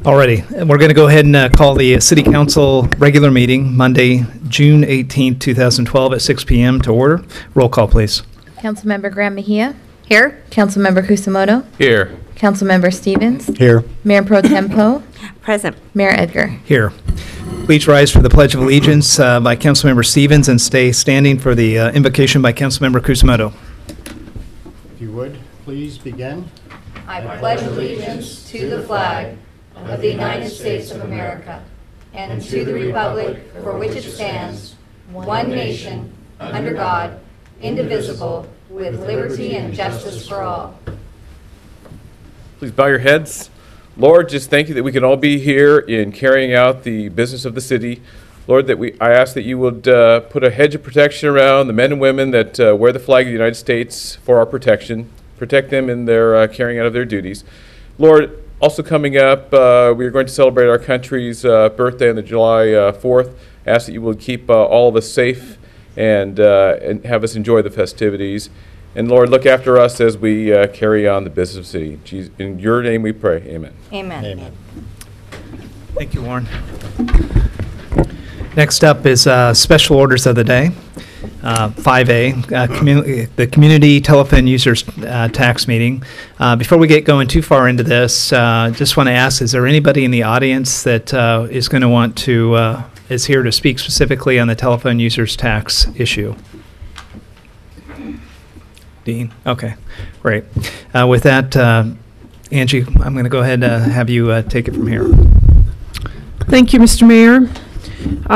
Alrighty, we're going to go ahead and call the City Council regular meeting Monday, June 18th, 2012 at 6 p.m. to order. Roll call, please. Councilmember Graham Mejia. Here. Councilmember Kusamoto. Here. Councilmember Stevens. Here. Mayor Pro Tempo. Present. Mayor Edgar. Here. Please rise for the Pledge of Allegiance by Councilmember Stevens and stay standing for the invocation by Councilmember Kusamoto. If you would, please begin. I pledge allegiance to the flag of the United States of America and to the republic for which it stands, one nation, under God, indivisible, with liberty and justice for all. Please bow your heads. Lord, just thank you that we can all be here in carrying out the business of the city. Lord, I ask that you would put a hedge of protection around the men and women that wear the flag of the United States for our protection. Protect them in their carrying out of their duties. Lord, also coming up, we are going to celebrate our country's birthday on the July 4th. Ask that you will keep all of us safe and have us enjoy the festivities. And Lord, look after us as we carry on the business of the city. In your name we pray, amen. Amen. Amen. Thank you, Warren. Next up is special orders of the day. 5A, the Community Telephone Users Tax Meeting. Before we get going too far into this, just want to ask, is there anybody in the audience that is going to want to, is here to speak specifically on the telephone users tax issue? Dean? Okay, great. With that, Angie, I'm going to go ahead and have you take it from here. Thank you, Mr. Mayor.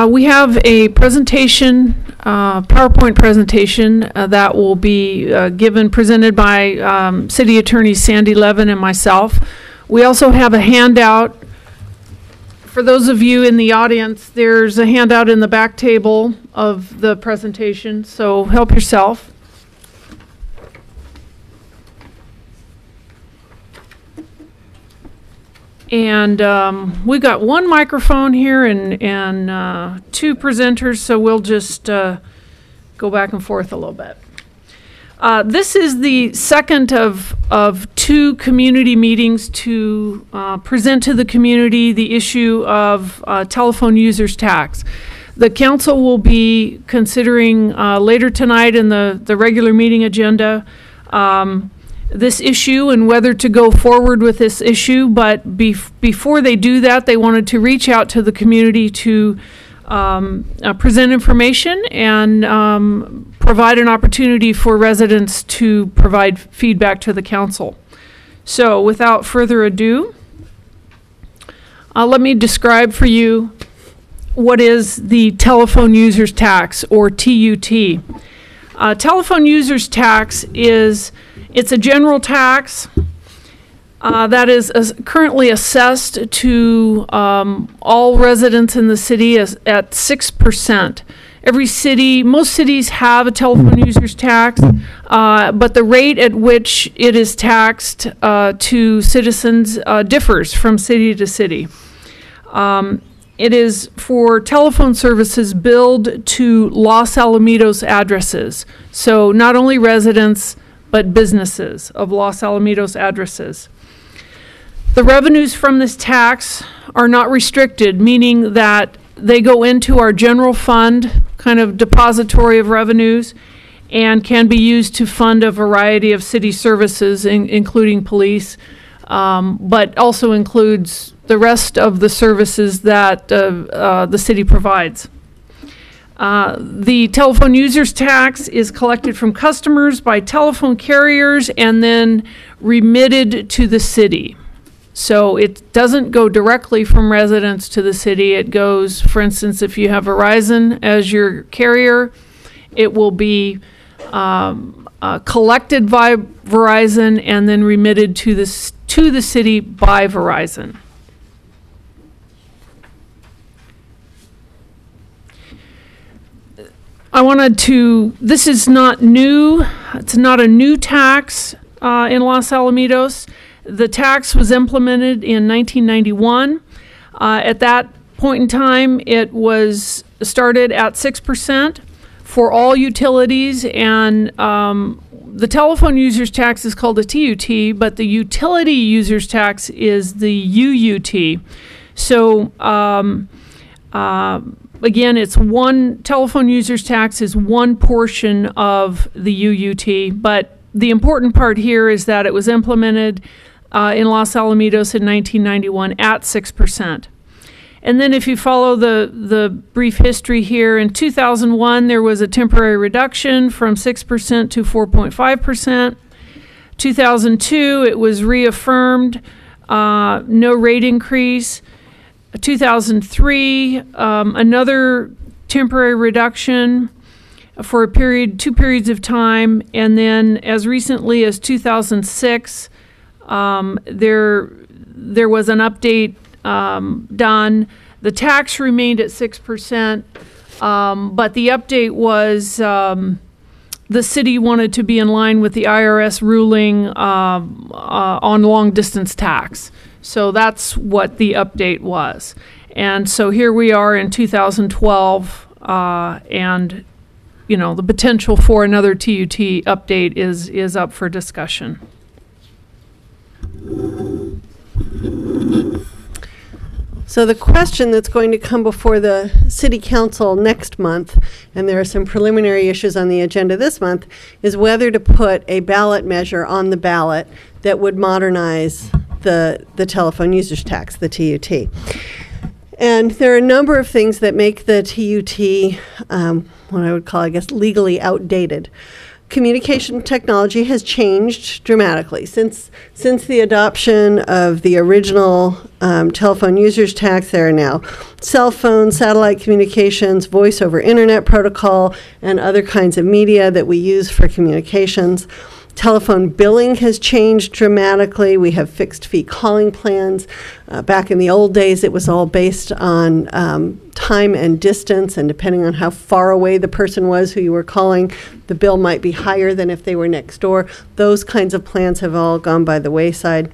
We have a presentation, PowerPoint presentation that will be presented by City Attorney Sandy Levin and myself. We also have a handout. For those of you in the audience, there's a handout in the back table of the presentation, so help yourself. And we got one microphone here and two presenters, so we'll just go back and forth a little bit. This is the second of two community meetings to present to the community the issue of telephone users tax. The council will be considering later tonight in the regular meeting agenda this issue and whether to go forward with this issue, but before they do that, they wanted to reach out to the community to present information and provide an opportunity for residents to provide feedback to the council. So without further ado, let me describe for you what is the telephone users tax, or TUT. Telephone users tax it's a general tax that is currently assessed to all residents in the city at 6%. Most cities have a telephone users tax, but the rate at which it is taxed to citizens differs from city to city. It is for telephone services billed to Los Alamitos addresses, so not only residents but businesses of Los Alamitos addresses. The revenues from this tax are not restricted, meaning that they go into our general fund, kind of depository of revenues, and can be used to fund a variety of city services, including police, but also includes the rest of the services that the city provides. The telephone users tax is collected from customers by telephone carriers and then remitted to the city. So it doesn't go directly from residents to the city. It goes, for instance, if you have Verizon as your carrier, it will be collected by Verizon and then remitted to the city by Verizon. This is not new. It's not a new tax in Los Alamitos. The tax was implemented in 1991. At that point in time, it was started at 6% for all utilities, and the telephone users tax is called a TUT, but the utility users tax is the UUT. So again, it's one telephone users tax is one portion of the UUT, but the important part here is that it was implemented in Los Alamitos in 1991 at 6%. And then if you follow the brief history here, in 2001 there was a temporary reduction from 6% to 4.5%. 2002 it was reaffirmed, no rate increase. 2003 another temporary reduction for a period, 2 periods of time, and then as recently as 2006 there was an update done. The tax remained at 6%, but the update was the city wanted to be in line with the IRS ruling on long distance tax. So that's what the update was. And so here we are in 2012, and you know, the potential for another TUT update is up for discussion. So the question that's going to come before the City Council next month, and there are some preliminary issues on the agenda this month, is whether to put a ballot measure on the ballot that would modernize the telephone users tax, the TUT. And there are a number of things that make the TUT what I would call, I guess, legally outdated. Communication technology has changed dramatically since the adoption of the original telephone users tax. There are now cell phones, satellite communications, voice over internet protocol, and other kinds of media that we use for communications. Telephone billing has changed dramatically. We have fixed fee calling plans. Back in the old days, it was all based on time and distance, and depending on how far away the person was who you were calling, the bill might be higher than if they were next door. Those kinds of plans have all gone by the wayside.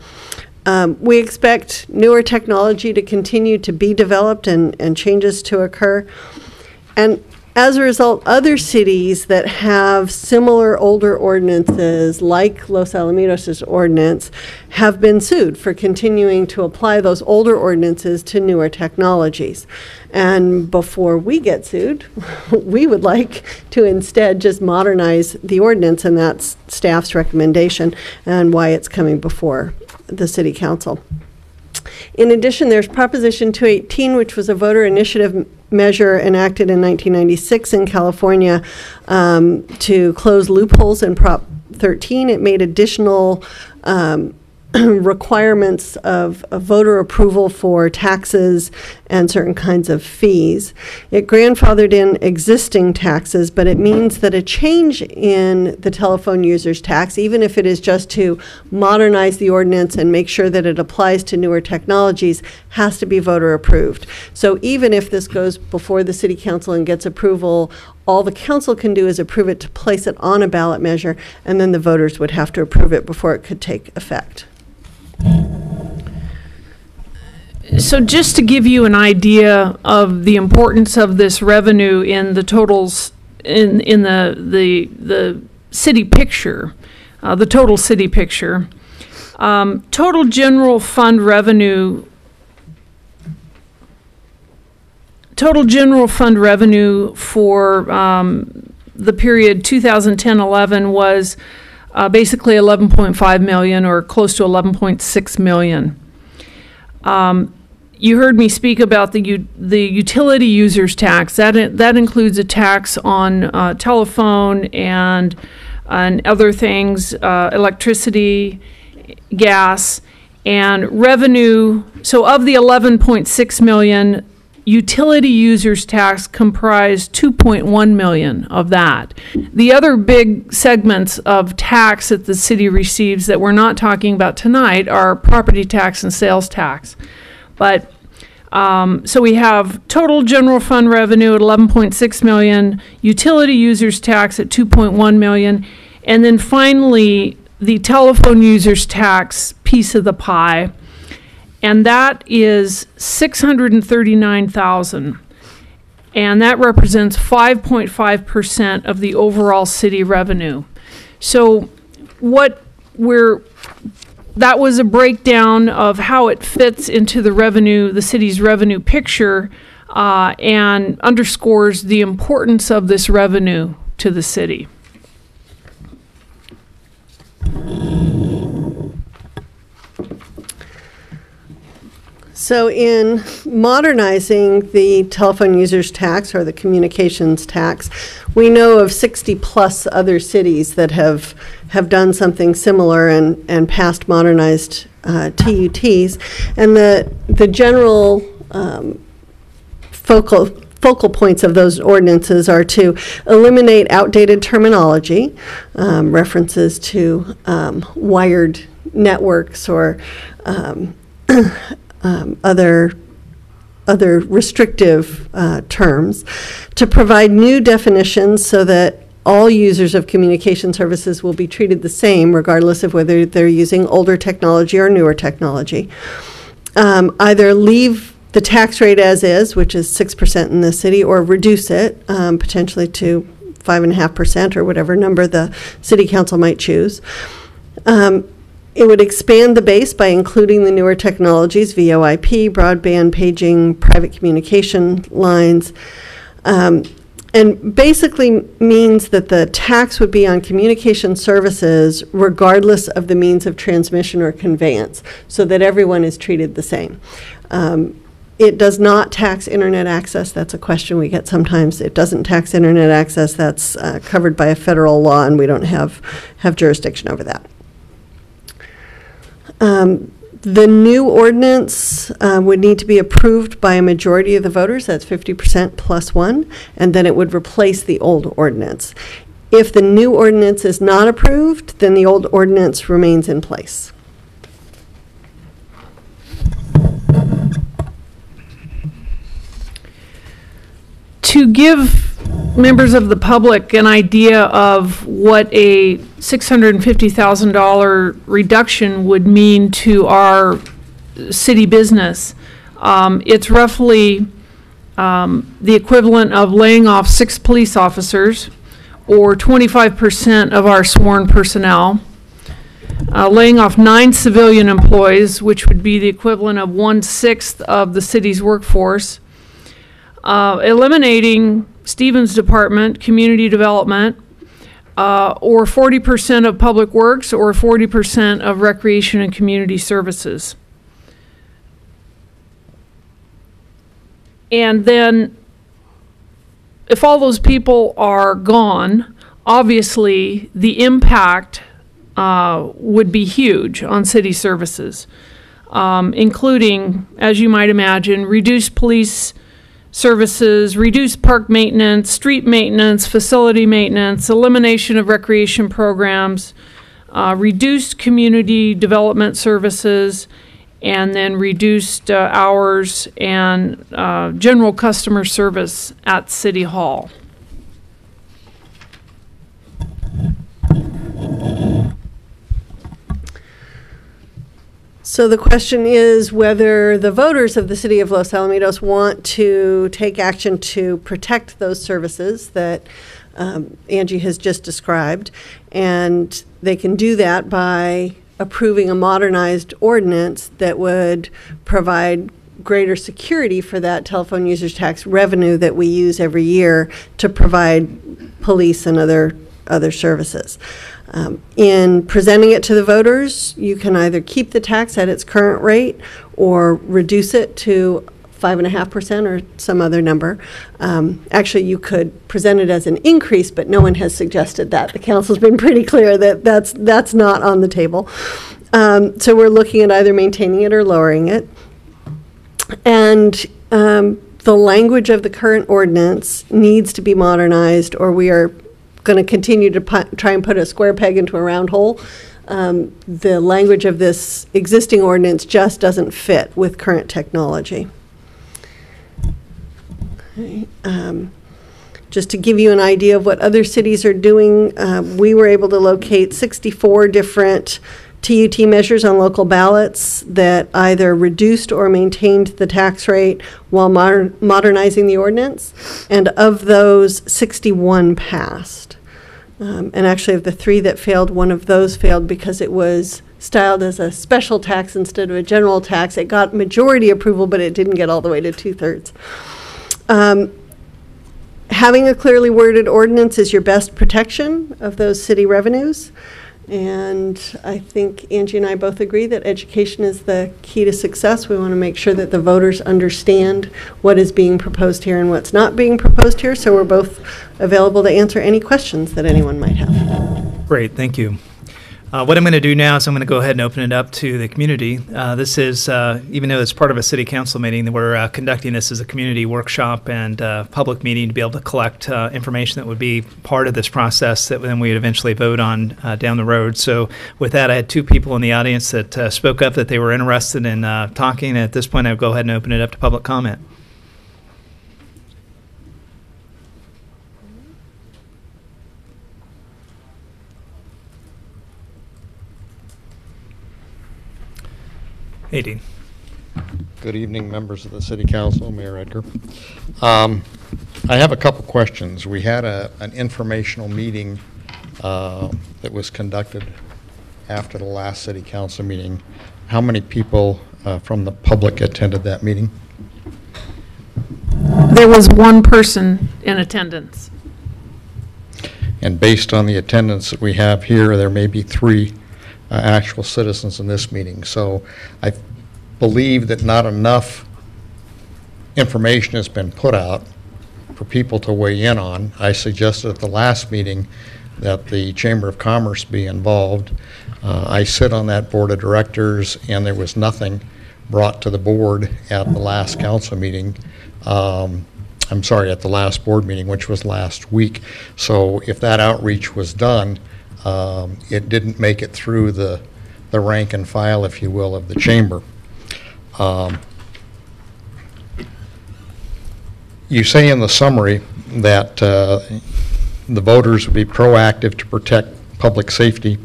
We expect newer technology to continue to be developed and changes to occur. And as a result, other cities that have similar older ordinances, like Los Alamitos' ordinance, have been sued for continuing to apply those older ordinances to newer technologies. And before we get sued, we would like to instead just modernize the ordinance, and that's staff's recommendation and why it's coming before the City Council. In addition, there's Proposition 218, which was a voter initiative measure enacted in 1996 in California to close loopholes in Prop 13. It made additional requirements of voter approval for taxes and certain kinds of fees. It grandfathered in existing taxes, but it means that a change in the telephone users tax, even if it is just to modernize the ordinance and make sure that it applies to newer technologies, has to be voter approved. So even if this goes before the City Council and gets approval, all the council can do is approve it to place it on a ballot measure, and then the voters would have to approve it before it could take effect. So just to give you an idea of the importance of this revenue in the totals in the city picture, the total city picture, total general fund revenue. Total general fund revenue for the period 2010-11 was basically 11.5 million, or close to 11.6 million. You heard me speak about the utility users tax. That includes a tax on telephone and other things, electricity, gas, and revenue. So of the 11.6 million, utility users tax comprised 2.1 million of that. The other big segments of tax that the city receives that we're not talking about tonight are property tax and sales tax. But so we have total general fund revenue at 11.6 million, utility users tax at 2.1 million, and then finally the telephone users tax piece of the pie, and that is 639,000, and that represents 5.5% of the overall city revenue. So that was a breakdown of how it fits into the city's revenue picture, and underscores the importance of this revenue to the city. So in modernizing the telephone users tax or the communications tax, we know of 60 plus other cities that have done something similar and passed modernized TUTs. And the general focal points of those ordinances are to eliminate outdated terminology, references to wired networks or other restrictive terms, to provide new definitions so that all users of communication services will be treated the same regardless of whether they're using older technology or newer technology. Either leave the tax rate as is, which is 6% in the city, or reduce it potentially to 5.5% or whatever number the city council might choose. It would expand the base by including the newer technologies, VoIP, broadband, paging, private communication lines, and basically means that the tax would be on communication services regardless of the means of transmission or conveyance, so that everyone is treated the same. It does not tax internet access. That's a question we get sometimes. It doesn't tax internet access. That's covered by a federal law, and we don't have jurisdiction over that. The new ordinance would need to be approved by a majority of the voters. That's 50% plus one, and then it would replace the old ordinance. If the new ordinance is not approved, then the old ordinance remains in place. To give members of the public an idea of what a $650,000 reduction would mean to our city business, it's roughly the equivalent of laying off 6 police officers, or 25% of our sworn personnel, laying off 9 civilian employees, which would be the equivalent of 1/6 of the city's workforce, eliminating Stevens Department, Community Development, or 40% of Public Works, or 40% of Recreation and Community Services. And then, if all those people are gone, obviously the impact would be huge on city services, including, as you might imagine, reduced police services, reduced park maintenance, street maintenance, facility maintenance, elimination of recreation programs, reduced community development services, and then reduced hours and general customer service at City Hall. So the question is whether the voters of the city of Los Alamitos want to take action to protect those services that Angie has just described. And they can do that by approving a modernized ordinance that would provide greater security for that telephone users tax revenue that we use every year to provide police and other services. In presenting it to the voters, you can either keep the tax at its current rate or reduce it to 5.5% or some other number. Actually, you could present it as an increase, but no one has suggested that. The council's been pretty clear that that's not on the table. So we're looking at either maintaining it or lowering it. And the language of the current ordinance needs to be modernized, or we are going to continue to try and put a square peg into a round hole. The language of this existing ordinance just doesn't fit with current technology. Okay. Just to give you an idea of what other cities are doing, we were able to locate 64 different TUT measures on local ballots that either reduced or maintained the tax rate while modernizing the ordinance, and of those, 61 passed. And actually, of the 3 that failed, one of those failed because it was styled as a special tax instead of a general tax. It got majority approval, but it didn't get all the way to 2/3. Having a clearly worded ordinance is your best protection of those city revenues. And I think Angie and I both agree that education is the key to success. We want to make sure that the voters understand what is being proposed here and what's not being proposed here. So we're both available to answer any questions that anyone might have. Great, thank you. What I'm going to do now is I'm going to go ahead and open it up to the community. This is, even though it's part of a city council meeting, we're conducting this as a community workshop and public meeting to be able to collect information that would be part of this process that then we'd eventually vote on down the road. So with that, I had 2 people in the audience that spoke up that they were interested in talking. At this point, I'll go ahead and open it up to public comment. Hey, Dean. Good evening, members of the City Council, Mayor Edgar. I have a couple questions. We had an informational meeting that was conducted after the last City Council meeting. How many people from the public attended that meeting? There was 1 person in attendance. And based on the attendance that we have here, there may be 3 actual citizens in this meeting. So I believe that not enough information has been put out for people to weigh in on. I suggested at the last meeting that the Chamber of Commerce be involved. I sit on that board of directors, and there was nothing brought to the board at the last council meeting. I'm sorry, at the last board meeting, which was last week. So if that outreach was done, it didn't make it through the rank and file, if you will, of the chamber. You say in the summary that the voters would be proactive to protect public safety.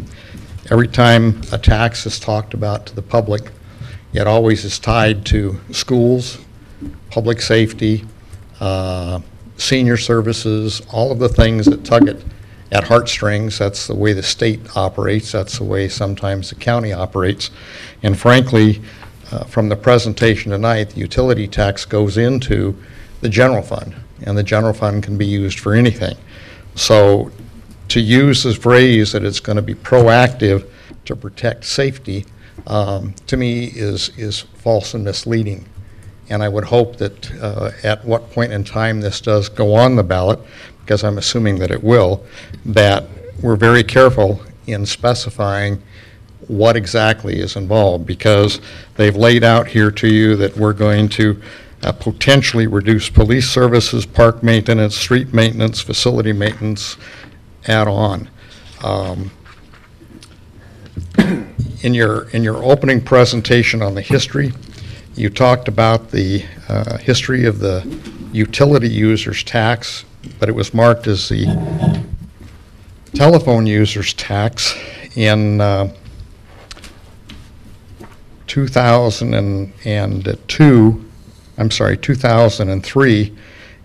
Every time a tax is talked about to the public, it always is tied to schools, public safety, senior services, all of the things that tug at heartstrings. That's the way the state operates. That's the way sometimes the county operates. And frankly, from the presentation tonight, the utility tax goes into the general fund, and the general fund can be used for anything. So to use the phrase that it's going to be proactive to protect safety, to me is false and misleading. And I would hope that at what point in time this does go on the ballot, because I'm assuming that it will, that we're very careful in specifying what exactly is involved, because they've laid out here to you that we're going to potentially reduce police services, park maintenance, street maintenance, facility maintenance, add on. In your opening presentation on the history, you talked about the history of the utility users tax, but it was marked as the telephone users tax in 2003.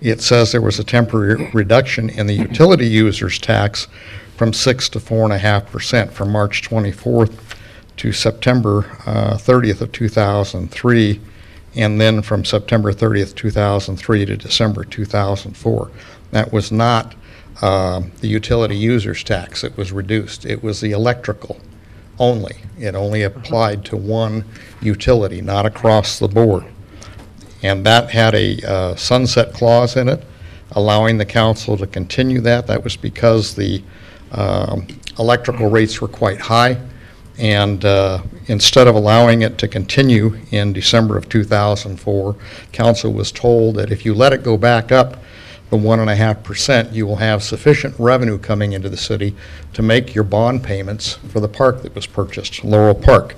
It says there was a temporary reduction in the utility users tax from 6 to 4.5% from March 24th to September 30th of 2003, and then from September 30th, 2003 to December 2004. That was not the utility users tax. It was reduced. It was the electrical only. It only applied to one utility, not across the board. And that had a sunset clause in it, allowing the council to continue that. That was because the electrical rates were quite high, and instead of allowing it to continue in December of 2004, council was told that if you let it go back up the 1.5%, you will have sufficient revenue coming into the city to make your bond payments for the park that was purchased, Laurel Park.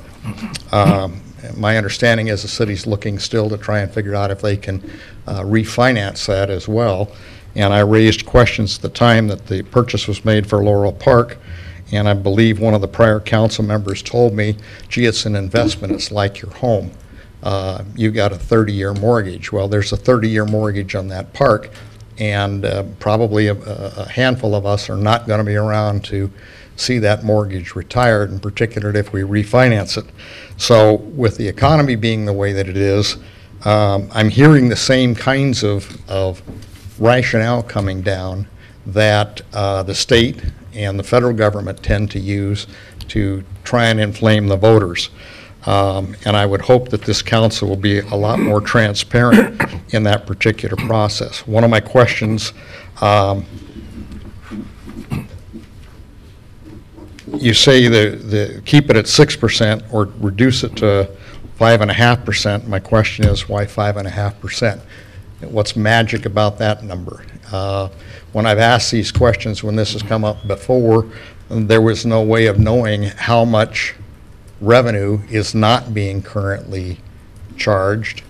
My understanding is the city's looking still to try and figure out if they can refinance that as well. And I raised questions at the time that the purchase was made for Laurel Park, and I believe one of the prior council members told me, gee, it's an investment, it's like your home. You've got a 30-year mortgage. Well, there's a 30-year mortgage on that park, and probably a handful of us are not going to be around to see that mortgage retired, in particular if we refinance it. So with the economy being the way that it is, I'm hearing the same kinds of rationale coming down that the state and the federal government tend to use to try and inflame the voters. And I would hope that this council will be a lot more transparent in that particular process. One of my questions, you say the keep it at 6% or reduce it to 5.5%. My question is, why 5.5%? What's magic about that number? When I've asked these questions, when this has come up before, there was no way of knowing how much revenue is not being currently charged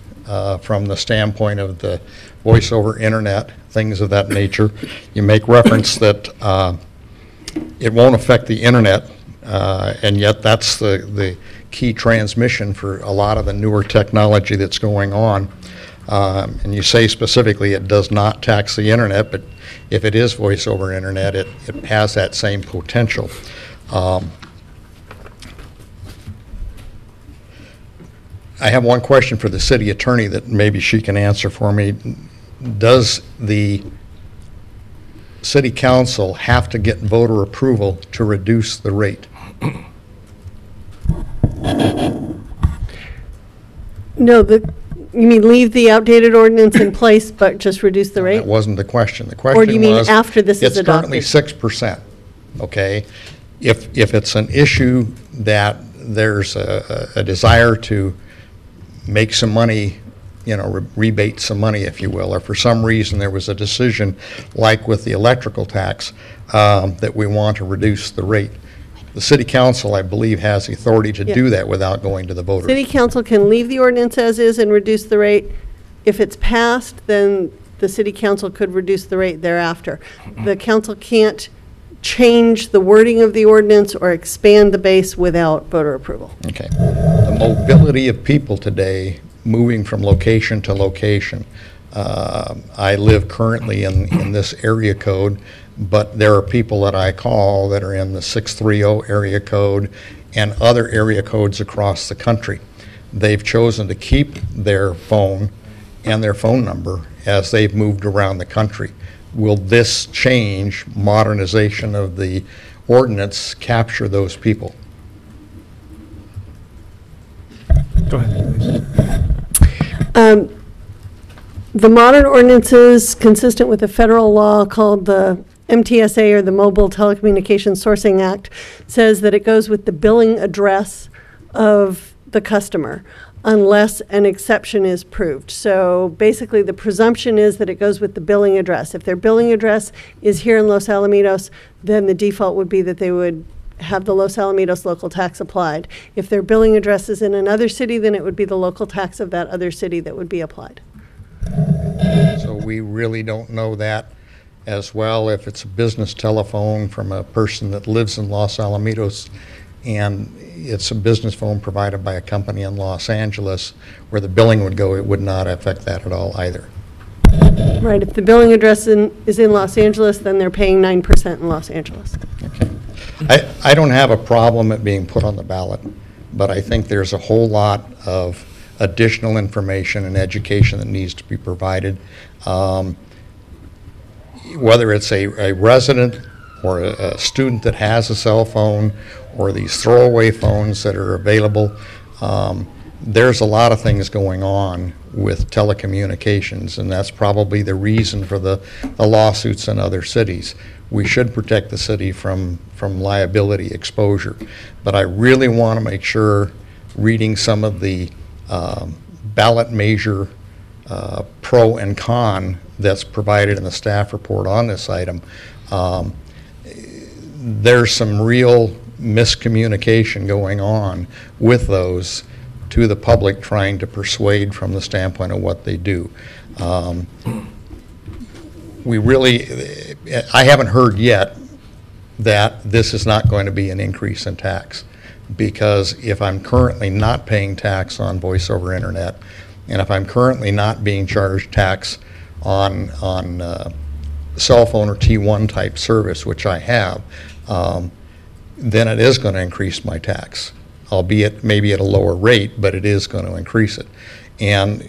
from the standpoint of the voice over internet, things of that nature. You make reference that it won't affect the internet, and yet that's the key transmission for a lot of the newer technology that's going on. And you say specifically it does not tax the internet, but if it is voice over internet, it has that same potential. I have one question for the city attorney that maybe she can answer for me. Does the city council have to get voter approval to reduce the rate? No, you mean leave the outdated ordinance in place but just reduce the rate? That wasn't the question. The question Or do you mean was, after this is it's currently adopted? 6%, okay? If it's an issue that there's a desire to make some money, you know, rebate some money, if you will, or for some reason there was a decision, like with the electrical tax, that we want to reduce the rate. The city council, I believe, has the authority to do that without going to the voters. City council can leave the ordinance as is and reduce the rate. If it's passed, then the city council could reduce the rate thereafter. The council can't change the wording of the ordinance or expand the base without voter approval. Okay. The mobility of people today, moving from location to location. I live currently in this area code, but there are people that I call that are in the 630 area code and other area codes across the country. They've chosen to keep their phone and their phone number as they've moved around the country. Will this change, modernization of the ordinance, capture those people? Go ahead, please. The modern ordinance is consistent with a federal law called the MTSA, or the Mobile Telecommunications Sourcing Act, says that it goes with the billing address of the customer unless an exception is proved. So basically the presumption is that it goes with the billing address. If their billing address is here in Los Alamitos, then the default would be that they would have the Los Alamitos local tax applied. If their billing address is in another city, then it would be the local tax of that other city that would be applied. So we really don't know that as well. If it's a business telephone from a person that lives in Los Alamitos and it's a business phone provided by a company in Los Angeles, where the billing would go, it would not affect that at all either. Right, if the billing address is in Los Angeles, then they're paying 9% in Los Angeles. Okay. I don't have a problem it being put on the ballot, but I think there's a whole lot of additional information and education that needs to be provided. Whether it's a resident or a student that has a cell phone or these throwaway phones that are available, there's a lot of things going on with telecommunications, and that's probably the reason for the lawsuits in other cities. We should protect the city from liability exposure, but I really want to make sure, reading some of the ballot measure pro and con that's provided in the staff report on this item, there's some real miscommunication going on with those to the public, trying to persuade from the standpoint of what they do. I haven't heard yet that this is not going to be an increase in tax, because if I'm currently not paying tax on voice over internet, and if I'm currently not being charged tax on cell phone or T1 type service, which I have, then it is going to increase my tax, albeit maybe at a lower rate, but it is going to increase it. And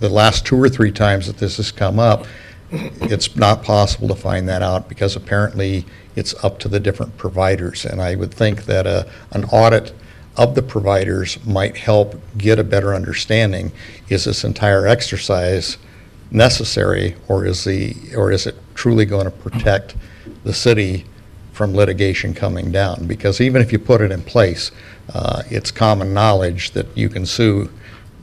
the last 2 or 3 times that this has come up, it's not possible to find that out because apparently it's up to the different providers. And I would think that an audit of the providers might help get a better understanding. Is this entire exercise necessary, or is it truly going to protect the city from litigation coming down? Because even if you put it in place, it's common knowledge that you can sue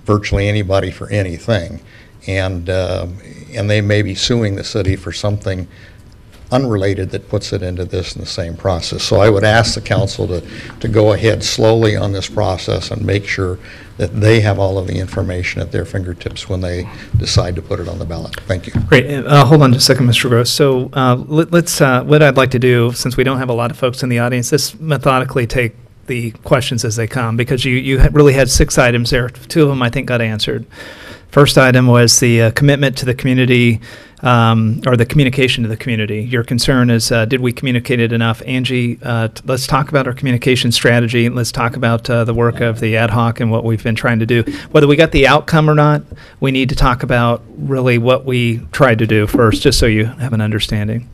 virtually anybody for anything, and they may be suing the city for something unrelated that puts it into this in the same process. So I would ask the council to go ahead slowly on this process and make sure that they have all of the information at their fingertips when they decide to put it on the ballot. Thank you. Great. Hold on just a second, Mr. Gross. So let's, what I'd like to do, since we don't have a lot of folks in the audience, let's methodically take the questions as they come, because you really had 6 items there. 2 of them I think got answered. First item was the commitment to the community, or the communication to the community. Your concern is, did we communicate it enough? Angie, let's talk about our communication strategy. Let's talk about the work of the ad hoc and what we've been trying to do. Whether we got the outcome or not, we need to talk about really what we tried to do first, just so you have an understanding.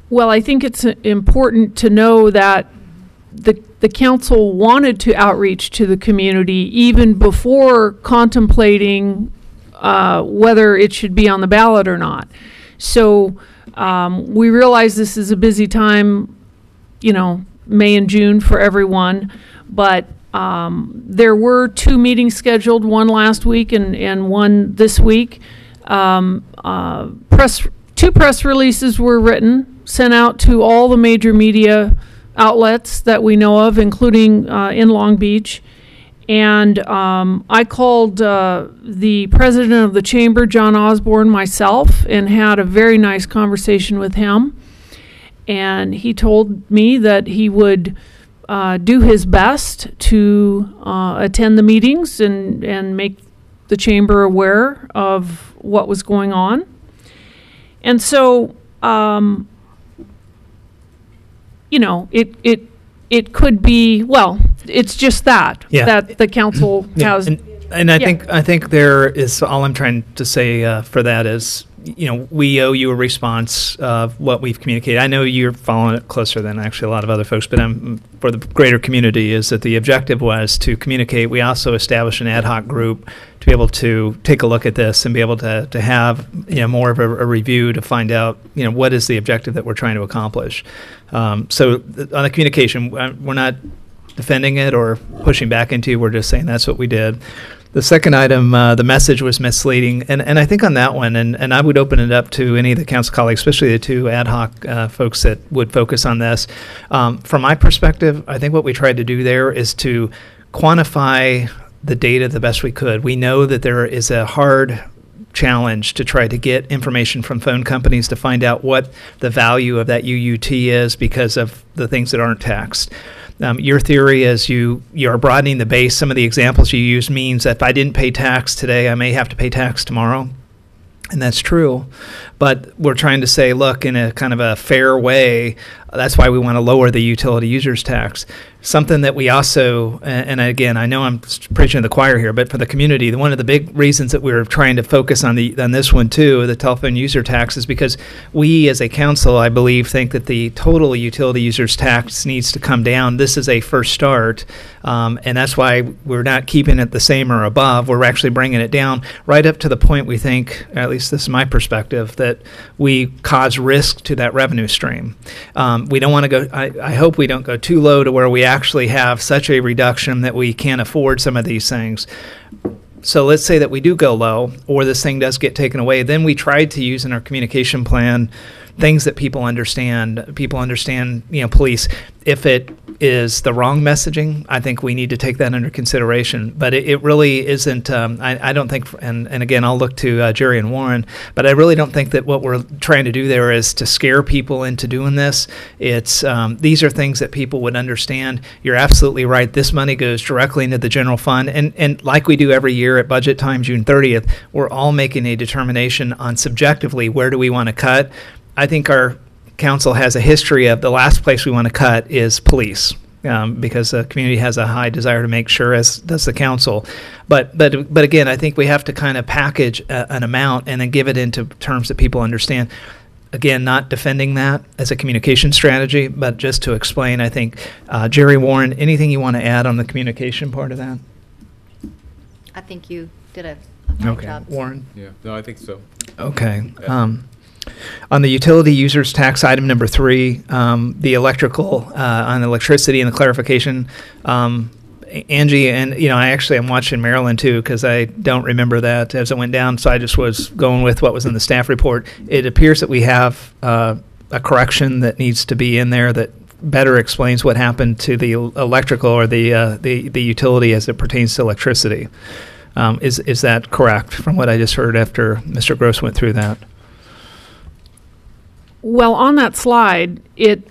Well, I think it's important to know that the council wanted to outreach to the community even before contemplating whether it should be on the ballot or not. So we realize this is a busy time, May and June for everyone, but there were 2 meetings scheduled, one last week and one this week. 2 press releases were written, sent out to all the major media outlets that we know of, including in Long Beach. And I called the president of the chamber, John Osborne, myself, and had a very nice conversation with him. And he told me that he would do his best to attend the meetings and make the chamber aware of what was going on. And so, it could be, well, it's just that the council has. And I think there is, all I'm trying to say for that is, we owe you a response of what we've communicated. I know you're following it closer than actually a lot of other folks, but for the greater community is that the objective was to communicate. We also established an ad hoc group to be able to take a look at this and be able to have more of a review to find out what is the objective that we're trying to accomplish. So on the communication, we're not defending it or pushing back into you. We're just saying that's what we did. The second item, the message was misleading, and I think on that one, and I would open it up to any of the council colleagues, especially the 2 ad hoc folks that would focus on this. From my perspective, I think what we tried to do there is to quantify the data the best we could. We know that there is a hard challenge to try to get information from phone companies to find out what the value of that UUT is because of the things that aren't taxed. Your theory is you are broadening the base. Some of the examples you use means that if I didn't pay tax today, I may have to pay tax tomorrow. And that's true. But we're trying to say, look, in a kind of a fair way, that's why we want to lower the utility users tax. Something that we also, and again, I know I'm preaching to the choir here, but for the community, one of the big reasons that we're trying to focus on this one too, the telephone user tax, is because we as a council, I believe, think that the total utility users tax needs to come down. This is a first start, and that's why we're not keeping it the same or above. We're actually bringing it down right up to the point we think, at least this is my perspective, that we cause risk to that revenue stream. We don't want to go, I hope we don't go too low to where we actually have such a reduction that we can't afford some of these things. So let's say that we do go low, or this thing does get taken away. Then we tried to use in our communication plan things that people understand. People understand, police. If it is the wrong messaging, I think we need to take that under consideration. But it really isn't. I don't think. And again, I'll look to Jerry and Warren. But I really don't think that what we're trying to do there is to scare people into doing this. It's these are things that people would understand. You're absolutely right. This money goes directly into the general fund, and like we do every year at budget time, June 30th, we're all making a determination on subjectively where do we want to cut. I think our council has a history of the last place we want to cut is police, because the community has a high desire to make sure, as does the council. But again, I think we have to kind of package an amount and then give it into terms that people understand. Again, not defending that as a communication strategy, but just to explain, I think, Jerry, Warren, anything you want to add on the communication part of that? I think you did a fine job. Warren? Yeah, no, I think so. Okay. Yeah. On the utility users tax item number 3, the electrical, on electricity and the clarification, Angie, and I'm watching Maryland too, because I don't remember that as it went down, so I just was going with what was in the staff report. It appears that we have a correction that needs to be in there that better explains what happened to the electrical or the utility as it pertains to electricity. Is that correct from what I just heard after Mr. Gross went through that? Well, on that slide, it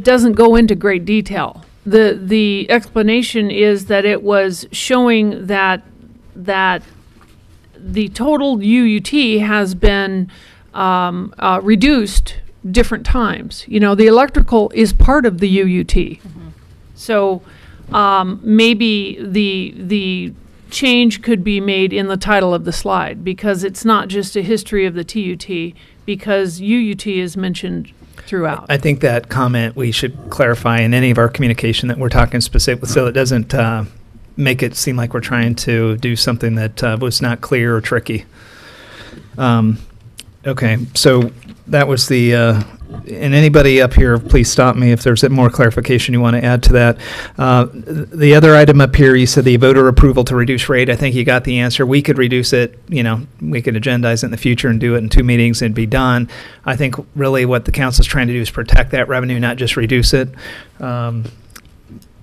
doesn't go into great detail. The explanation is that it was showing that the total UUT has been reduced different times. The electrical is part of the UUT. Mm-hmm. So maybe the change could be made in the title of the slide, because it's not just a history of the TUT, because UUT is mentioned throughout. I think that comment we should clarify in any of our communication that we're talking specifically, so it doesn't make it seem like we're trying to do something that was not clear or tricky. Okay, so that was the, and anybody up here, please stop me if there's more clarification you want to add to that. The other item up here, you said the voter approval to reduce rate. I think you got the answer. We could reduce it, we could agendize it in the future and do it in 2 meetings and be done. I think really what the council's trying to do is protect that revenue, not just reduce it.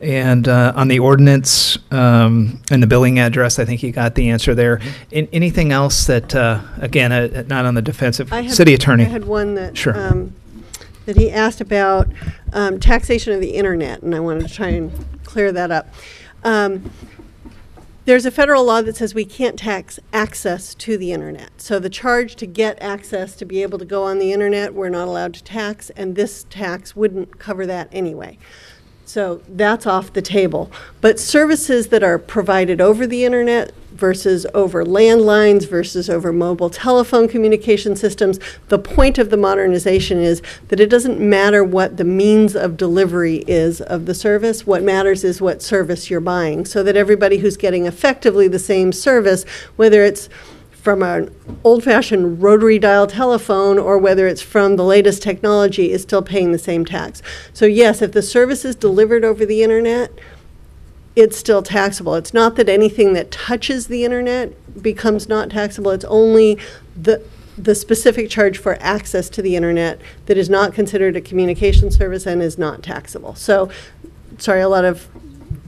And on the ordinance and the billing address, I think you got the answer there. Anything else that, again, not on the defensive? City Attorney. I had one that, sure. That he asked about taxation of the internet, and I wanted to try and clear that up. There's a federal law that says we can't tax access to the internet. So the charge to get access to be able to go on the internet, we're not allowed to tax, and this tax wouldn't cover that anyway. So that's off the table. But services that are provided over the internet versus over landlines versus over mobile telephone communication systems, the point of the modernization is that it doesn't matter what the means of delivery is of the service. What matters is what service you're buying, so that everybody who's getting effectively the same service, whether it's from an old-fashioned rotary dial telephone or whether it's from the latest technology, is still paying the same tax. So yes, if the service is delivered over the internet, it's still taxable. It's not that anything that touches the internet becomes not taxable. It's only the specific charge for access to the internet that is not considered a communication service and is not taxable. So, sorry, a lot of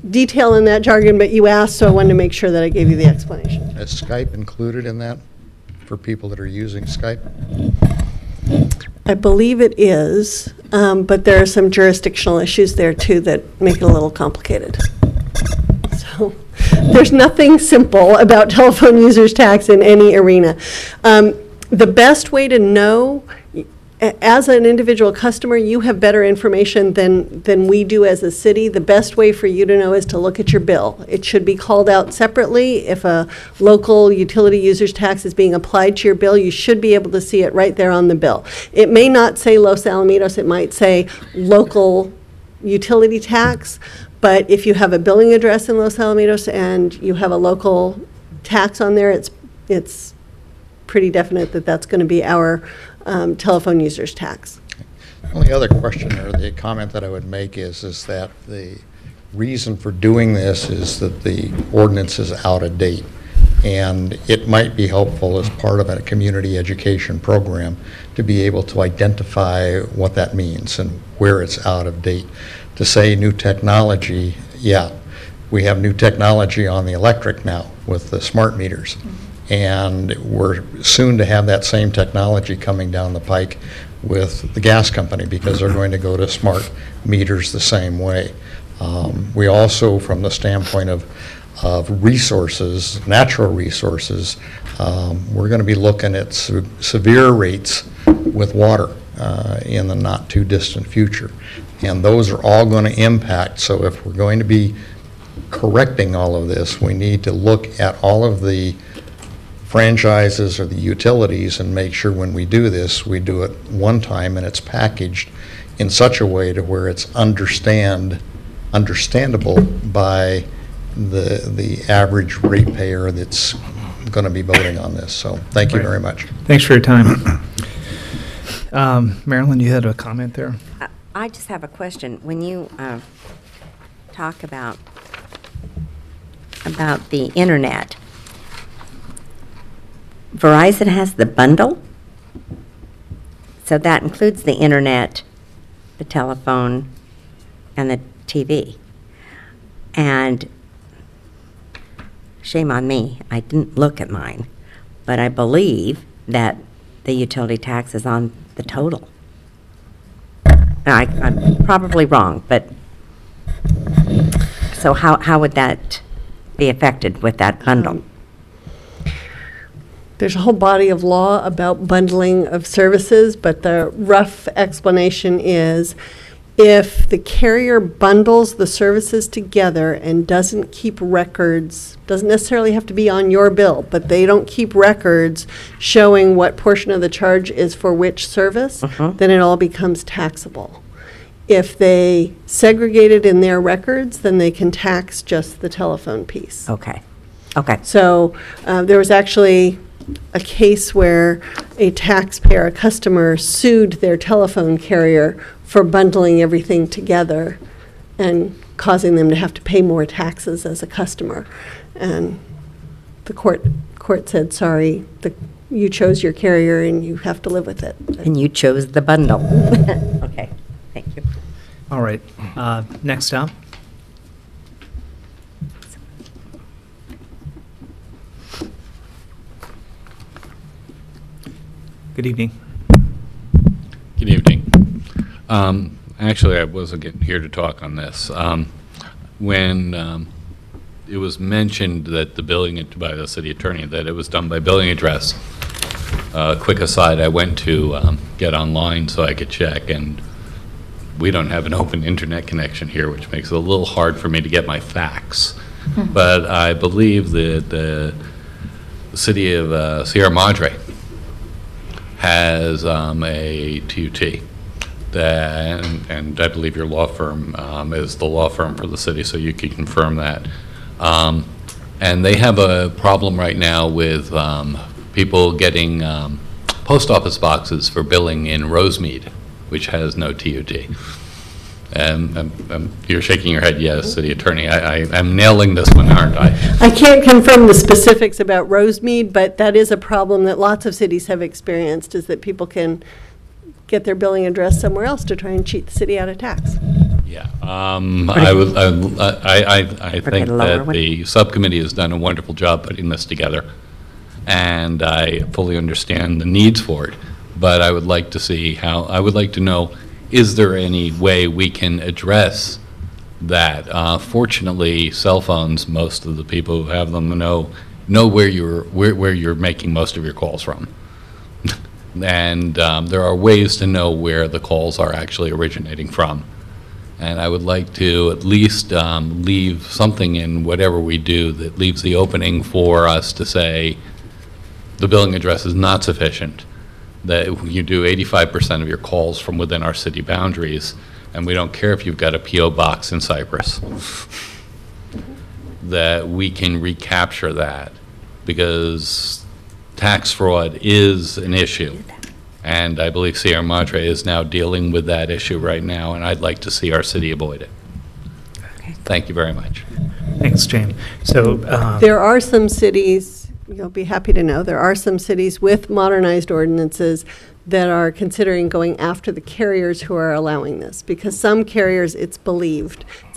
detail in that jargon, but you asked, so I wanted to make sure that I gave you the explanation. Is Skype included in that for people that are using Skype? I believe it is, but there are some jurisdictional issues there too that make it a little complicated. So there's nothing simple about telephone users tax in any arena. The best way to know, as an individual customer, you have better information than we do as a city. The best way for you to know is to look at your bill. It should be called out separately. If a local utility user's tax is being applied to your bill, you should be able to see it right there on the bill. It may not say Los Alamitos, it might say local utility tax, but if you have a billing address in Los Alamitos and you have a local tax on there, it's pretty definite that that's going to be our telephone users tax. The only other question or the comment that I would make is that the reason for doing this is that the ordinance is out of date. And it might be helpful as part of a community education program to be able to identify what that means and where it's out of date. To say new technology, yeah, we have new technology on the electric now with the smart meters. And we're soon to have that same technology coming down the pike with the gas company, because they're going to go to smart meters the same way. We also, from the standpoint of resources, natural resources, we're going to be looking at severe rates with water in the not too distant future. And those are all going to impact. So if we're going to be correcting all of this, we need to look at all of the franchises or the utilities and make sure when we do this, we do it one time and it's packaged in such a way to where it's understandable by the average ratepayer that's going to be voting on this. So thank you very much. Thanks for your time. Marilyn, you had a comment there? I just have a question. When you talk about the internet, Verizon has the bundle, so that includes the internet, the telephone, and the TV. And shame on me, I didn't look at mine, but I believe that the utility tax is on the total. I'm probably wrong, but so how would that be affected with that bundle? There's a whole body of law about bundling of services, but the rough explanation is if the carrier bundles the services together and doesn't keep records, doesn't necessarily have to be on your bill, but they don't keep records showing what portion of the charge is for which service, then it all becomes taxable. If they segregate it in their records, then they can tax just the telephone piece. Okay. Okay. So there was actually a case where a taxpayer, a customer, sued their telephone carrier for bundling everything together and causing them to have to pay more taxes as a customer. And the court said, sorry, you chose your carrier and you have to live with it. And you chose the bundle. Okay, thank you. All right. Next up. Good evening. Good evening. Actually, I wasn't here to talk on this. When it was mentioned that the billing by the city attorney, that it was done by billing address, quick aside, I went to get online so I could check, and we don't have an open internet connection here, which makes it a little hard for me to get my facts. But I believe that the city of Sierra Madre has a TUT, and I believe your law firm is the law firm for the city, so you can confirm that. And they have a problem right now with people getting post office boxes for billing in Rosemead, which has no TUT. You're shaking your head, yes, city attorney. I'm nailing this one, aren't I? I can't confirm the specifics about Rosemead, but that is a problem that lots of cities have experienced, is that people can get their billing address somewhere else to try and cheat the city out of tax. Yeah, I think that the subcommittee has done a wonderful job putting this together, and I fully understand the needs for it. But I would like to see I would like to know, is there any way we can address that? Fortunately, cell phones, most of the people who have them know where you're making most of your calls from. And there are ways to know where the calls are actually originating from. And I would like to at least leave something in whatever we do that leaves the opening for us to say the billing address is not sufficient, that you do 85% of your calls from within our city boundaries, and we don't care if you've got a P.O. box in Cyprus, that we can recapture that, because tax fraud is an issue. And I believe Sierra Madre is now dealing with that issue right now, and I'd like to see our city avoid it. Okay. Thank you very much. Thanks, Jane. So there are some cities you'll be happy to know, there are some cities with modernized ordinances that are considering going after the carriers who are allowing this, because some carriers, it's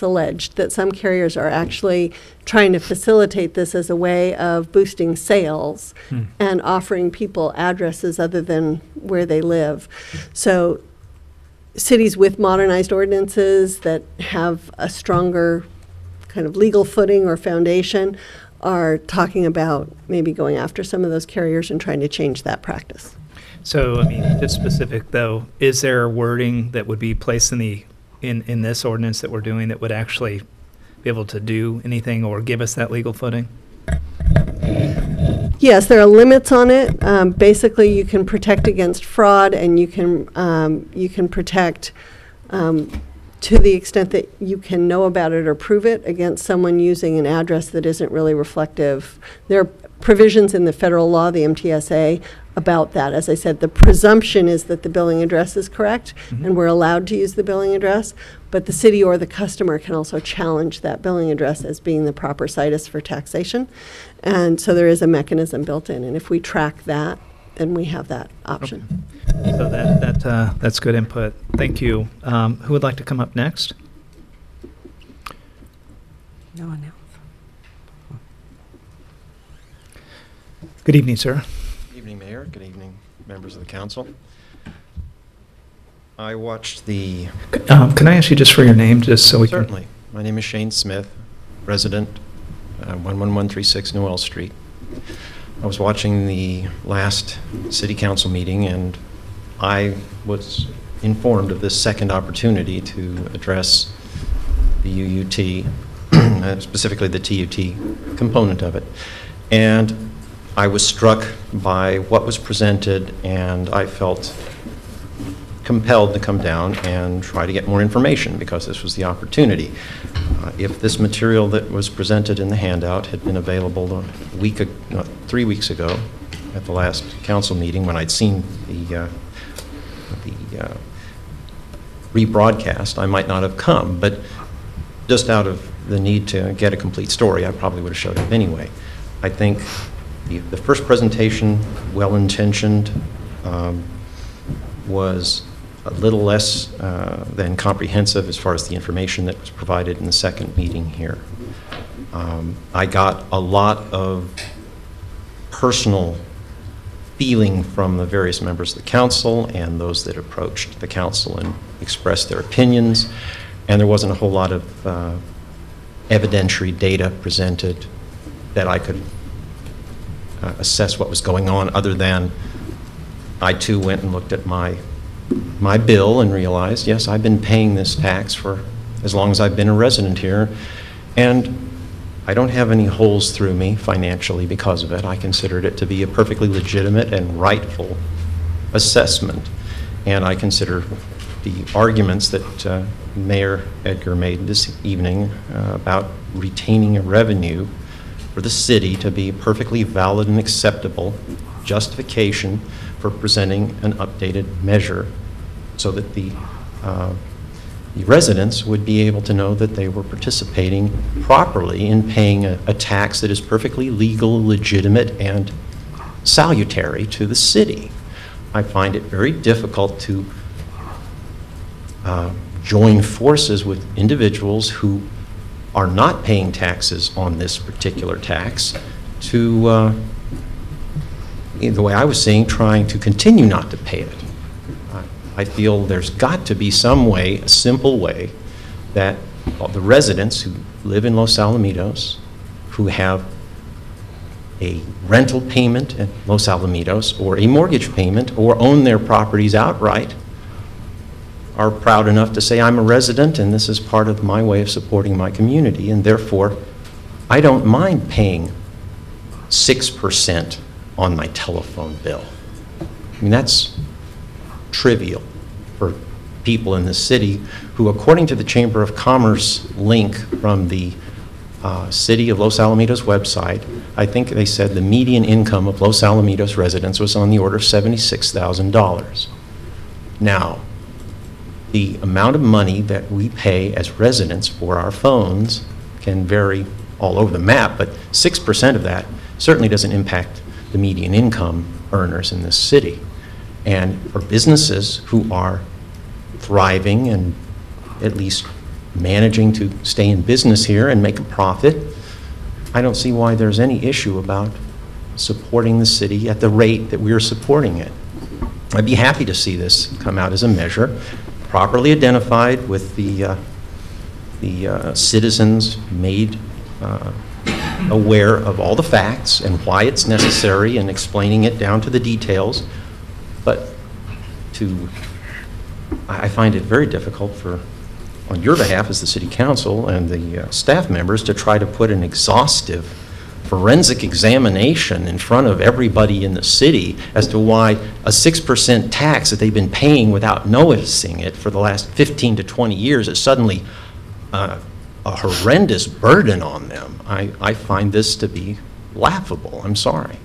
alleged that some carriers are actually trying to facilitate this as a way of boosting sales and offering people addresses other than where they live. So cities with modernized ordinances that have a stronger kind of legal footing or foundation are talking about maybe going after some of those carriers and trying to change that practice. So, I mean, just specific though, is there wording that would be placed in this ordinance that we're doing that would actually be able to do anything or give us that legal footing? Yes, there are limits on it. Basically, you can protect against fraud, and you can protect to the extent that you can know about it or prove it against someone using an address that isn't really reflective. There are provisions in the federal law, the MTSA, about that. As I said, the presumption is that the billing address is correct, and we're allowed to use the billing address, but the city or the customer can also challenge that billing address as being the proper situs for taxation. And so there is a mechanism built in, and if we track that, then we have that option. Okay. So that's good input. Thank you. Who would like to come up next? No one else. Good evening, sir. Good evening, Mayor. Good evening, members of the council. I watched the... Can I ask you just for your name, just so we Certainly. My name is Shane Smith, resident, 11136 Newell Street. I was watching the last city council meeting, and I was informed of this second opportunity to address the UUT, specifically the TUT component of it. And I was struck by what was presented, and I felt compelled to come down and try to get more information because this was the opportunity. If this material that was presented in the handout had been available 3 weeks ago at the last council meeting when I'd seen the rebroadcast, I might not have come, but just out of the need to get a complete story, I probably would have showed up anyway. I think the first presentation, well-intentioned, was a little less than comprehensive as far as the information that was provided in the second meeting here. I got a lot of personal feeling from the various members of the council and those that approached the council and expressed their opinions, and there wasn't a whole lot of evidentiary data presented that I could assess what was going on, other than I too went and looked at my bill and realized, yes, I've been paying this tax for as long as I've been a resident here, and I don't have any holes through me financially because of it. I considered it to be a perfectly legitimate and rightful assessment, and I consider the arguments that Mayor Edgar made this evening about retaining a revenue for the city to be perfectly valid and acceptable justification for presenting an updated measure so that the residents would be able to know that they were participating properly in paying a tax that is perfectly legal, legitimate, and salutary to the city. I find it very difficult to join forces with individuals who are not paying taxes on this particular tax to, the way I was saying, trying to continue not to pay it. I feel there's got to be some way, a simple way, that the residents who live in Los Alamitos, who have a rental payment at Los Alamitos or a mortgage payment or own their properties outright, are proud enough to say, I'm a resident and this is part of my way of supporting my community, and therefore I don't mind paying 6% on my telephone bill. I mean, that's trivial for people in the city who, according to the Chamber of Commerce link from the City of Los Alamitos website, I think they said the median income of Los Alamitos residents was on the order of $76,000. Now, the amount of money that we pay as residents for our phones can vary all over the map, but 6% of that certainly doesn't impact the median income earners in this city. And for businesses who are thriving and at least managing to stay in business here and make a profit, I don't see why there's any issue about supporting the city at the rate that we're supporting it. I'd be happy to see this come out as a measure, properly identified with the citizens made aware of all the facts and why it's necessary and explaining it down to the details. But I find it very difficult on your behalf as the city council and the staff members to try to put an exhaustive forensic examination in front of everybody in the city as to why a 6% tax that they've been paying without noticing it for the last 15 to 20 years is suddenly a horrendous burden on them. I find this to be laughable. I'm sorry.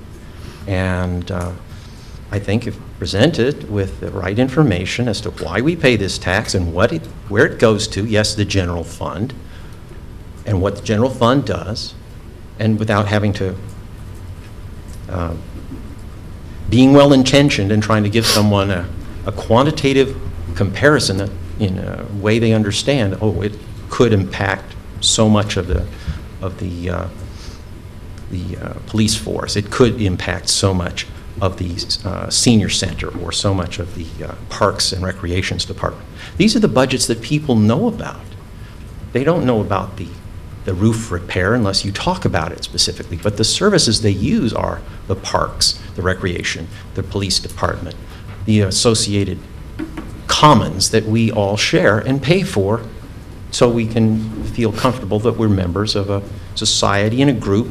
And I think if presented with the right information as to why we pay this tax and where it goes to, yes, the general fund, and what the general fund does, and without having to, being well-intentioned and trying to give someone a quantitative comparison that, in a way they understand, oh, it could impact so much of the police force. It could impact so much of the senior center or so much of the parks and recreations department. These are the budgets that people know about. They don't know about the roof repair unless you talk about it specifically. But the services they use are the parks, the recreation, the police department, the associated commons that we all share and pay for so we can feel comfortable that we're members of a society and a group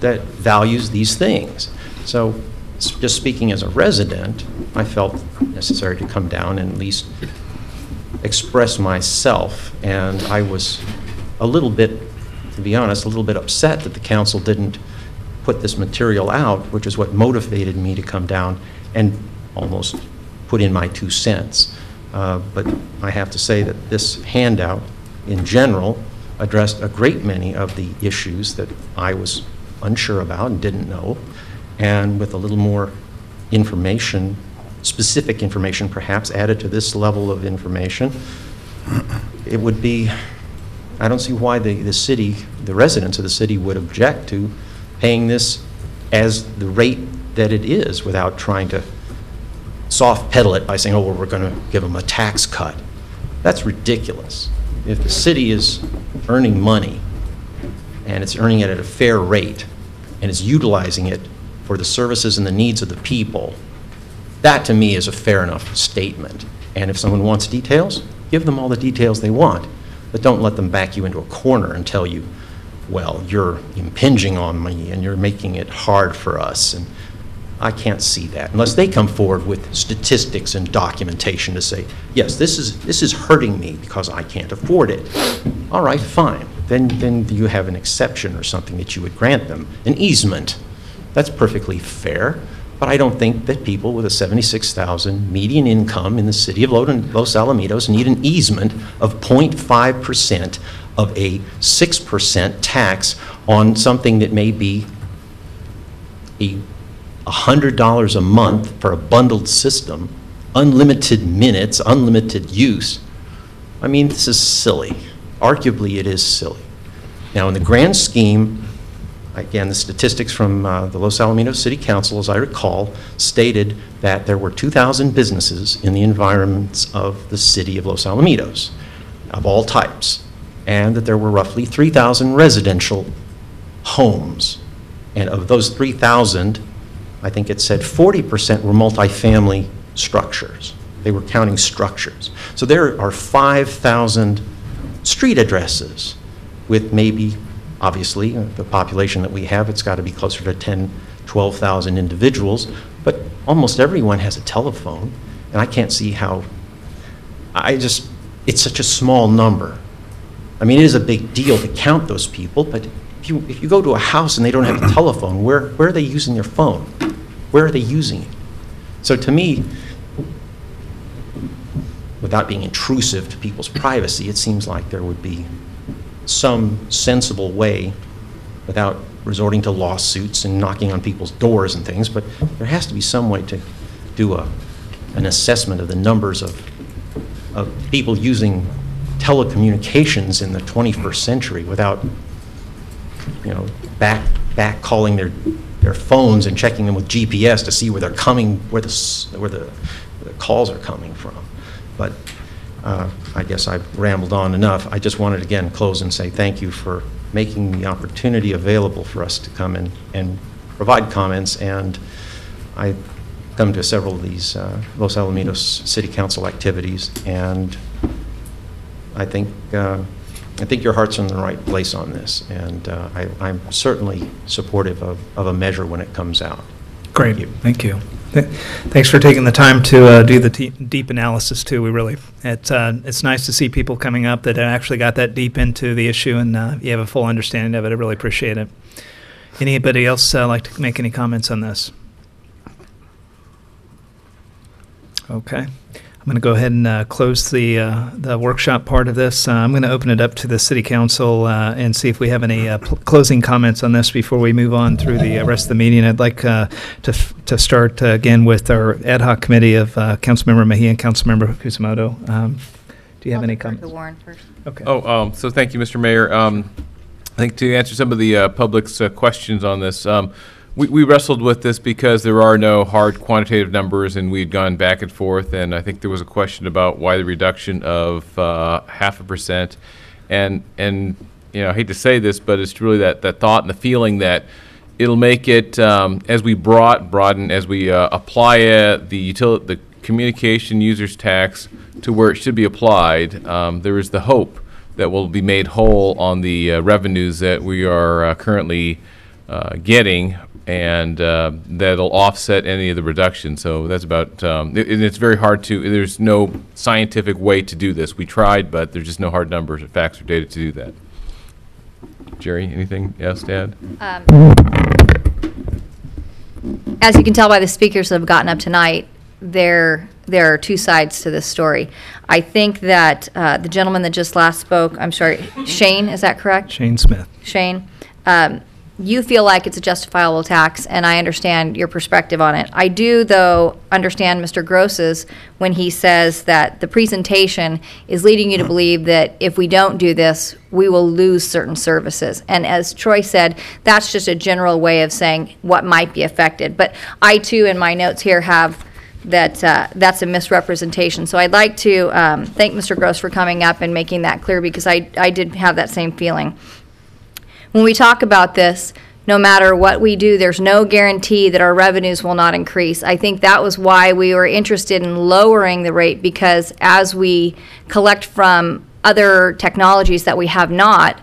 that values these things. So just speaking as a resident, I felt necessary to come down and at least express myself, and I was a little bit, to be honest, a little bit upset that the council didn't put this material out, which is what motivated me to come down and almost put in my 2 cents. But I have to say that this handout, in general, addressed a great many of the issues that I was unsure about and didn't know, and with a little more information, specific information perhaps, added to this level of information, it would be, I don't see why the city, the residents of the city would object to paying this as the rate that it is without trying to soft pedal it by saying, oh, well, we're going to give them a tax cut. That's ridiculous. If the city is earning money and it's earning it at a fair rate and is utilizing it for the services and the needs of the people, that to me is a fair enough statement. And if someone wants details, give them all the details they want, but don't let them back you into a corner and tell you, well, you're impinging on me and you're making it hard for us. And I can't see that unless they come forward with statistics and documentation to say, yes, this is hurting me because I can't afford it. All right, fine. Then you have an exception or something that you would grant them, an easement. That's perfectly fair, but I don't think that people with a $76,000 median income in the city of Los Alamitos need an easement of 0.5% of a 6% tax on something that may be $100 a month for a bundled system, unlimited minutes, unlimited use. I mean, this is silly. Arguably, it is silly. Now, in the grand scheme, again, the statistics from the Los Alamitos City Council, as I recall, stated that there were 2,000 businesses in the environments of the city of Los Alamitos, of all types, and that there were roughly 3,000 residential homes. And of those 3,000, I think it said 40% were multifamily structures. They were counting structures. So there are 5,000 street addresses with maybe, obviously, the population that we have, it's got to be closer to 10, 12,000 individuals, but almost everyone has a telephone, and I can't see how, it's such a small number. I mean, it is a big deal to count those people, but if you go to a house and they don't have a telephone, where are they using their phone? Where are they using it? So to me, without being intrusive to people's privacy, it seems like there would be some sensible way without resorting to lawsuits and knocking on people's doors and things, but there has to be some way to do an assessment of the numbers of people using telecommunications in the 21st century without, back calling their phones and checking them with GPS to see where they're coming, where the calls are coming from. But I guess I've rambled on enough. I just wanted to again close and say thank you for making the opportunity available for us to come in and provide comments. And I come to several of these Los Alamitos City Council activities, and I think your heart's in the right place on this, and I'm certainly supportive of a measure when it comes out. Great, thank you. Thanks for taking the time to do the deep analysis too. It's nice to see people coming up that actually got that deep into the issue, and you have a full understanding of it. I really appreciate it. Anybody else like to make any comments on this? Okay. I'm going to go ahead and close the workshop part of this. I'm going to open it up to the City Council and see if we have any closing comments on this before we move on through the rest of the meeting. I'd like to start again with our ad hoc committee of Councilmember Mejia and Councilmember Kusamoto. Do you have any comments? The Warren first. Okay. So thank you, Mr. Mayor. I think to answer some of the public's questions on this, we wrestled with this because there are no hard quantitative numbers, and we'd gone back and forth, and I think there was a question about why the reduction of 0.5%. And I hate to say this, but it's really that thought and the feeling that it'll make it, as we broaden, as we apply the communication users tax to where it should be applied, there is the hope that we'll be made whole on the revenues that we are currently getting, and that'll offset any of the reduction. So that's about, and it's very hard there's no scientific way to do this. We tried, but there's just no hard numbers or facts or data to do that. Jerry, anything else to add? As you can tell by the speakers that have gotten up tonight, there are two sides to this story. I think that the gentleman that just last spoke, I'm sorry, Shane, is that correct? Shane Smith. Shane, you feel like it's a justifiable tax, and I understand your perspective on it. I do, though, understand Mr. Gross's when he says that the presentation is leading you to believe that if we don't do this, we will lose certain services. And as Troy said, that's just a general way of saying what might be affected. But I, too, in my notes here have that that's a misrepresentation. So I'd like to thank Mr. Gross for coming up and making that clear, because I did have that same feeling. When we talk about this, no matter what we do, there's no guarantee that our revenues will not increase. I think that was why we were interested in lowering the rate, because as we collect from other technologies that we have not,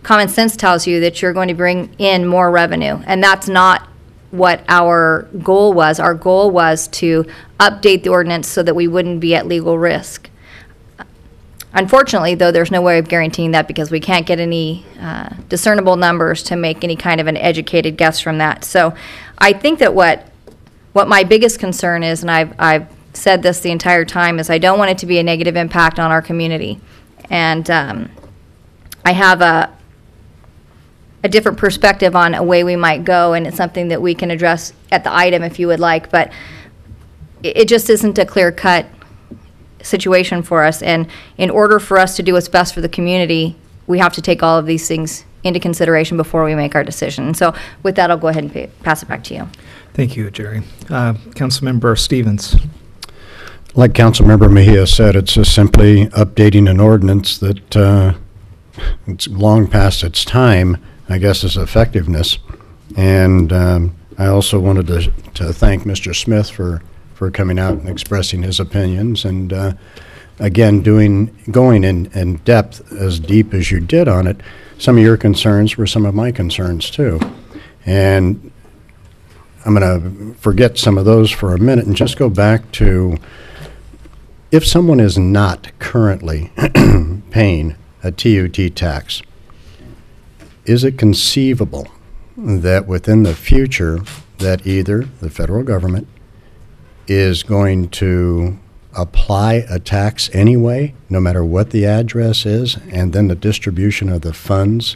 common sense tells you that you're going to bring in more revenue. And that's not what our goal was. Our goal was to update the ordinance so that we wouldn't be at legal risk. Unfortunately, though, there's no way of guaranteeing that, because we can't get any discernible numbers to make any kind of an educated guess from that. So I think that what my biggest concern is, and I've said this the entire time, is I don't want it to be a negative impact on our community. And I have a different perspective on a way we might go, and it's something that we can address at the item if you would like, but it just isn't a clear-cut situation for us. And in order for us to do what's best for the community, we have to take all of these things into consideration before we make our decision. And so with that, I'll go ahead and pass it back to you. Thank you, Jerry. Councilmember Stevens. Like Councilmember Mejia said, it's just simply updating an ordinance that it's long past its time, I guess, its effectiveness. And I also wanted to thank Mr. Smith for coming out and expressing his opinions, and again, going in depth, as deep as you did on it. Some of your concerns were some of my concerns too, and I'm going to forget some of those for a minute and just go back to, if someone is not currently paying a TUT tax, is it conceivable that within the future that either the federal government is going to apply a tax anyway, no matter what the address is, and then the distribution of the funds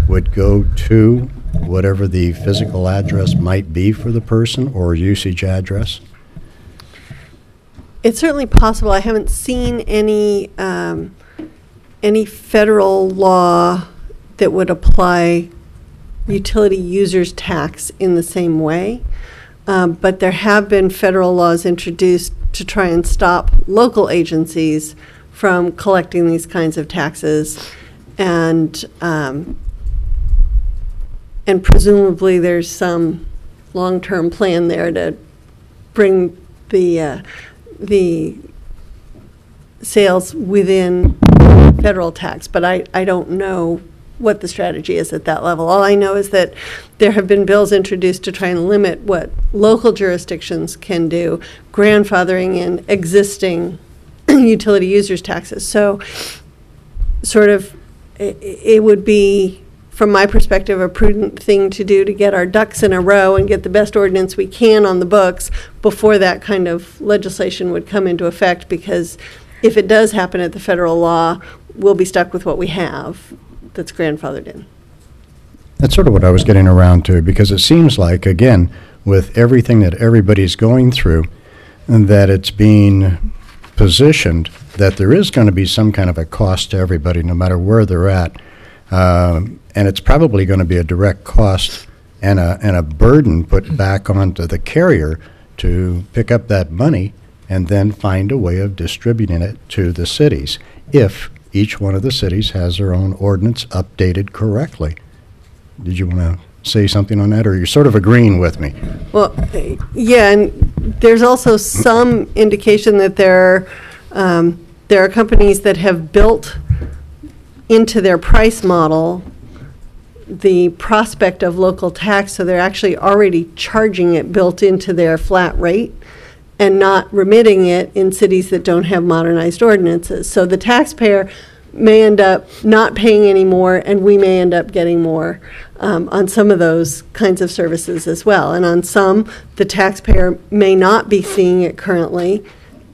would go to whatever the physical address might be for the person or usage address? It's certainly possible. I haven't seen any federal law that would apply utility users tax in the same way. But there have been federal laws introduced to try and stop local agencies from collecting these kinds of taxes. And presumably there's some long-term plan there to bring the sales within federal tax, but I don't know what the strategy is at that level. All I know is that there have been bills introduced to try and limit what local jurisdictions can do, grandfathering in existing utility users taxes. So sort of it would be, from my perspective, a prudent thing to do to get our ducks in a row and get the best ordinance we can on the books before that kind of legislation would come into effect, because if it does happen at the federal law, we'll be stuck with what we have that's grandfathered in. That's sort of what I was getting around to, because it seems like, again, with everything that everybody's going through, that it's being positioned that there is going to be some kind of a cost to everybody, no matter where they're at. And it's probably going to be a direct cost and a burden put back onto the carrier to pick up that money and then find a way of distributing it to the cities, if each one of the cities has their own ordinance updated correctly. Did you want to say something on that, or you're sort of agreeing with me? Well, yeah, and there's also some indication that there are companies that have built into their price model the prospect of local tax, so they're actually already charging it built into their flat rate and not remitting it in cities that don't have modernized ordinances. So the taxpayer may end up not paying any more, and we may end up getting more on some of those kinds of services as well. And on some, the taxpayer may not be seeing it currently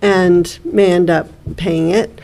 and may end up paying it.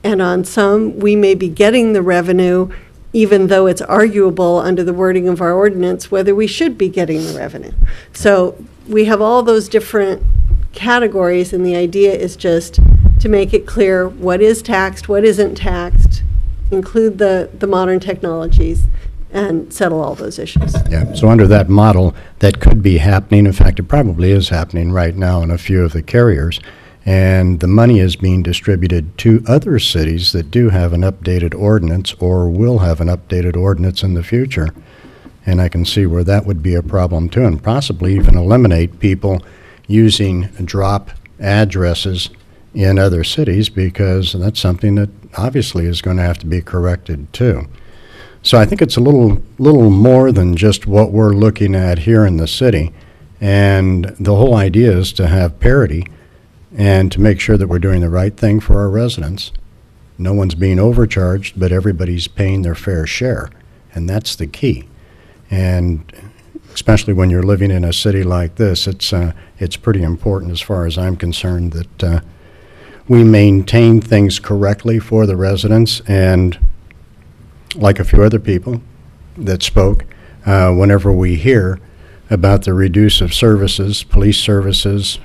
And on some, we may be getting the revenue, even though it's arguable under the wording of our ordinance whether we should be getting the revenue. So we have all those different categories, and the idea is just to make it clear what is taxed, what isn't taxed, include the modern technologies, and settle all those issues. Yeah, so under that model, that could be happening. In fact, it probably is happening right now in a few of the carriers. And the money is being distributed to other cities that do have an updated ordinance or will have an updated ordinance in the future. And I can see where that would be a problem too, and possibly even eliminate people using drop addresses in other cities, because that's something that obviously is going to have to be corrected too. So I think it's a little more than just what we're looking at here in the city. And the whole idea is to have parity and to make sure that we're doing the right thing for our residents. No one's being overcharged, but everybody's paying their fair share, and that's the key. And especially when you're living in a city like this, it's pretty important, as far as I'm concerned, that we maintain things correctly for the residents. And like a few other people that spoke, whenever we hear about the reduce of services, police services,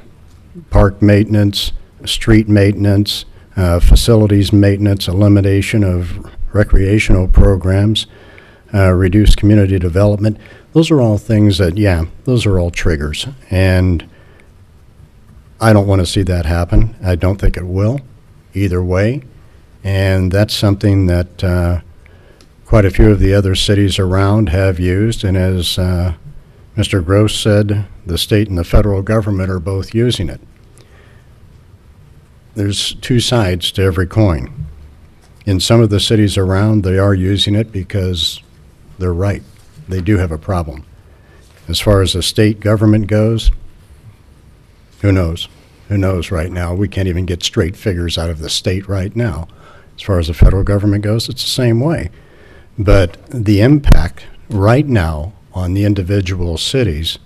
park maintenance, street maintenance, facilities maintenance, elimination of recreational programs, reduced community development, those are all things that, yeah, those are all triggers. And I don't want to see that happen. I don't think it will, either way. And that's something that quite a few of the other cities around have used. And as Mr. Gross said, the state and the federal government are both using it. There's two sides to every coin. In some of the cities around, they are using it because they're right. They do have a problem. As far as the state government goes, who knows? Who knows right now? We can't even get straight figures out of the state right now. As far as the federal government goes, it's the same way. But the impact right now on the individual cities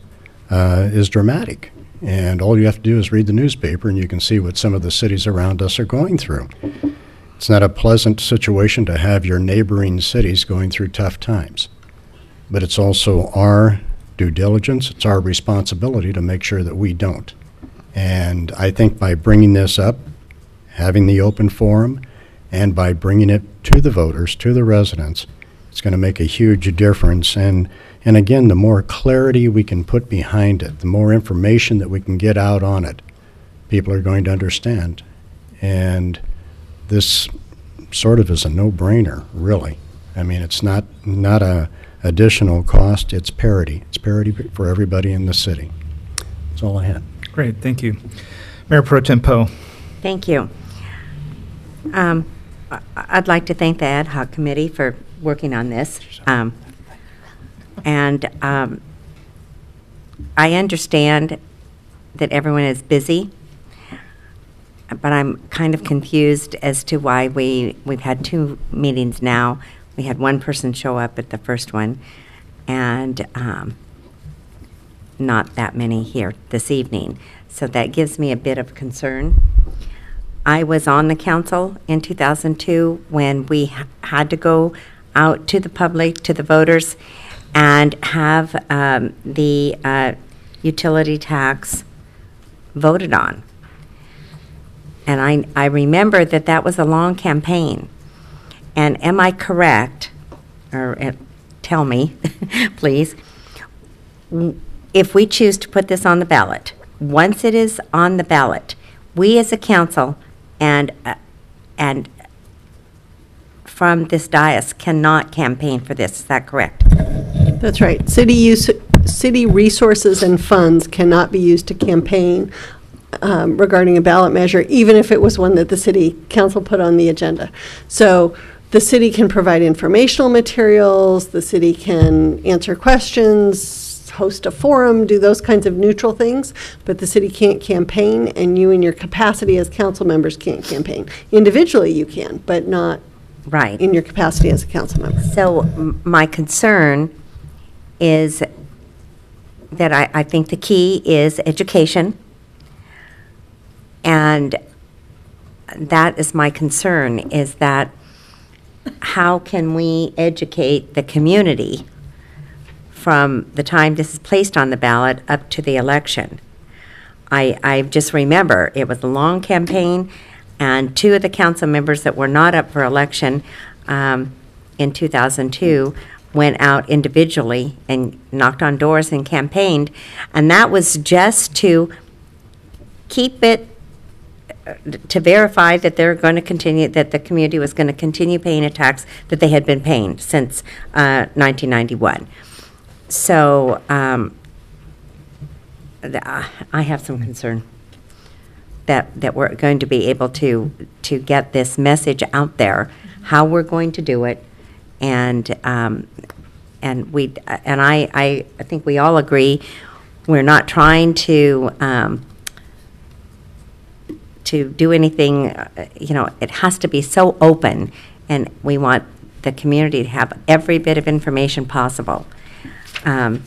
is dramatic. And all you have to do is read the newspaper, and you can see what some of the cities around us are going through. It's not a pleasant situation to have your neighboring cities going through tough times. But it's also our due diligence, it's our responsibility to make sure that we don't. And I think by bringing this up, having the open forum, and by bringing it to the voters, to the residents, it's going to make a huge difference. And again, the more clarity we can put behind it, the more information that we can get out on it, people are going to understand. And this sort of is a no-brainer, really. I mean, it's not a additional cost, it's parity. It's parity for everybody in the city. That's all I had. Great, thank you. Mayor Pro Tem Poe. Thank you. I'd like to thank the ad hoc committee for working on this. I understand that everyone is busy, but I'm kind of confused as to why we've had 2 meetings now. We had 1 person show up at the first one, and not that many here this evening. So that gives me a bit of concern. I was on the council in 2002 when we had to go out to the public, to the voters, and have the utility tax voted on. And I remember that was a long campaign. And am I correct, or tell me, please, if we choose to put this on the ballot, once it is on the ballot, we as a council and from this dais cannot campaign for this. Is that correct? That's right. City resources and funds cannot be used to campaign regarding a ballot measure, even if it was one that the city council put on the agenda. So the city can provide informational materials, the city can answer questions, host a forum, do those kinds of neutral things, but the city can't campaign, and you in your capacity as council members can't campaign. Individually you can, but not right in your capacity as a council member. So my concern is that I think the key is education, and that is my concern, is that how can we educate the community from the time this is placed on the ballot up to the election? I just remember it was a long campaign, and 2 of the council members that were not up for election in 2002 went out individually and knocked on doors and campaigned, and that was just to keep it, to verify that they're going to continue, that the community was going to continue paying a tax that they had been paying since 1991. So I have some concern that we're going to be able to get this message out there, how we're going to do it, and I think we all agree we're not trying to do anything. It has to be so open, and we want the community to have every bit of information possible. That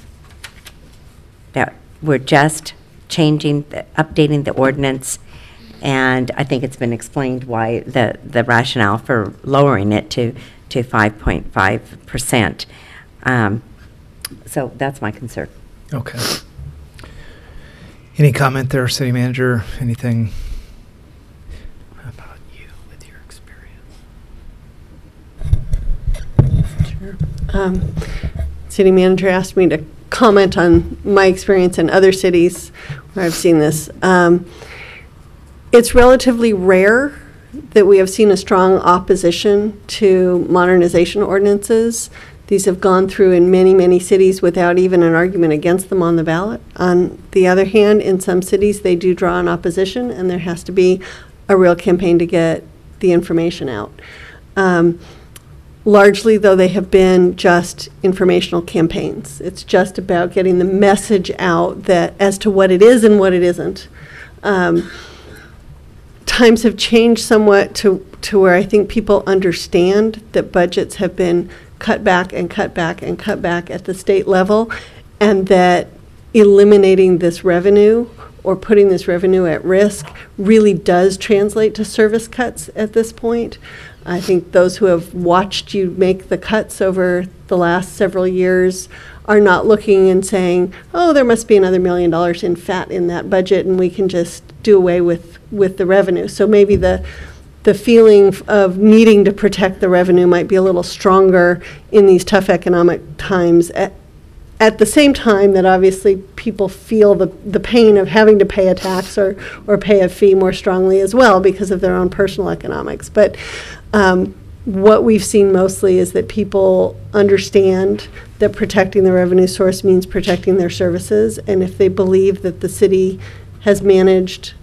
we're just updating the ordinance, and I think it's been explained why the rationale for lowering it to 5.5%. So that's my concern. Okay. Any comment there, City Manager? Anything? How about you with your experience? Sure. City Manager asked me to comment on my experience in other cities where I've seen this. It's relatively rare that we have seen a strong opposition to modernization ordinances. These have gone through in many, many cities without even an argument against them on the ballot. On the other hand, in some cities, they do draw an opposition, and there has to be a real campaign to get the information out. Largely, though, they have been just informational campaigns. It's just about getting the message out that as to what it is and what it isn't. Times have changed somewhat to where I think people understand that budgets have been cut back and cut back and cut back at the state level, and that eliminating this revenue or putting this revenue at risk really does translate to service cuts at this point. I think those who have watched you make the cuts over the last several years are not looking and saying, oh, there must be another $1 million in fat in that budget and we can just do away with the revenue. So maybe the feeling of needing to protect the revenue might be a little stronger in these tough economic times. At the same time that obviously people feel the pain of having to pay a tax or pay a fee more strongly as well because of their own personal economics. But what we've seen mostly is that people understand that protecting the revenue source means protecting their services, and if they believe that the city has managed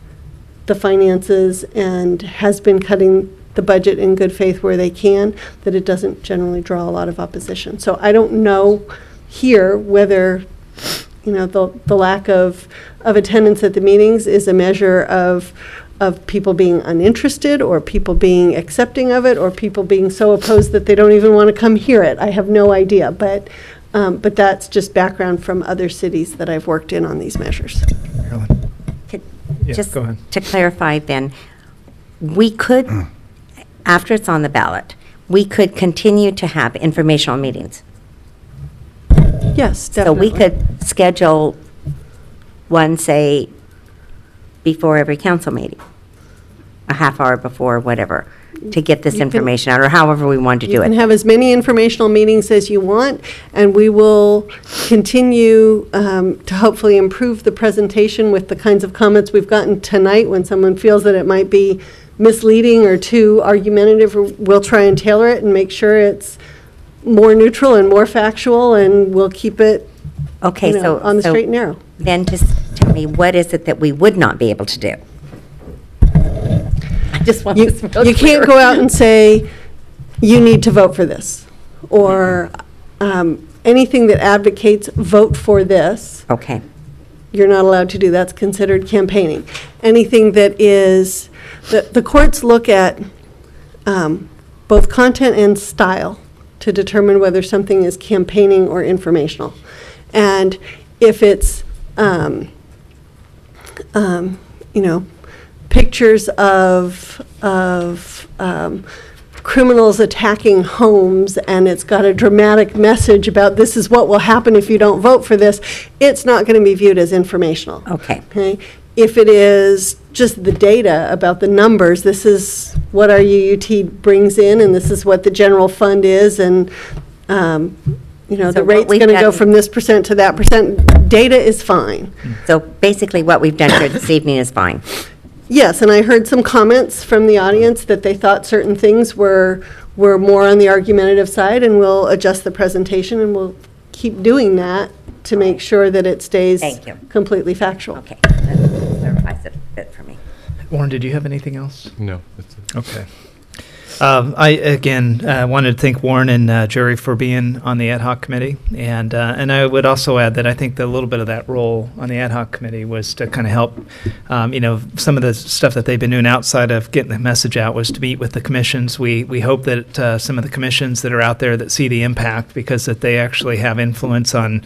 the finances and has been cutting the budget in good faith where they can, that it doesn't generally draw a lot of opposition. So I don't know here whether, you know, the lack of attendance at the meetings is a measure of people being uninterested or people being accepting of it or people being so opposed that they don't even want to come hear it. I have no idea, but that's just background from other cities that I've worked in on these measures. Yeah, Just go ahead. to clarify, Ben, we could, after it's on the ballot, we could continue to have informational meetings. Yes, So definitely. we could schedule one, say, before every council meeting, a half hour before, whatever, to get this You can- information out, or however we want to You do can it. have as many informational meetings as you want, and we will continue to hopefully improve the presentation with the kinds of comments we've gotten tonight. When someone feels that it might be misleading or too argumentative, we'll try and tailor it and make sure it's more neutral and more factual, and we'll keep it, Okay, you know, so. on the so straight and narrow. Then just tell me, what is it that we would not be able to do? I just want You this real you can't clear. go out and say, you need to vote for this, or anything that advocates vote for this. Okay, You're not allowed to do. That's considered campaigning. Anything that is, the courts look at both content and style to determine whether something is campaigning or informational. And if it's, you know, pictures of criminals attacking homes, and it's got a dramatic message about this is what will happen if you don't vote for this, it's not going to be viewed as informational. okay. Okay? If it is just the data about the numbers, this is what our UUT brings in, and this is what the general fund is, and, you know, So the what rate's we've going to go done- from this percent to that percent. Data is fine. So basically, what we've done here this evening is fine. Yes, and I heard some comments from the audience that they thought certain things were more on the argumentative side, and we'll adjust the presentation, and we'll keep doing that to make sure that it stays Thank you. completely factual. Okay, that clarifies it a bit for me. Warren, did you have anything else? No, that's it. Okay. I, again, wanted to thank Warren and Jerry for being on the ad hoc committee. And I would also add that I think that a little bit of that role on the ad hoc committee was to kind of help, you know, some of the stuff that they've been doing outside of getting the message out was to meet with the commissions. We hope that some of the commissions that are out there that see the impact, because that they actually have influence on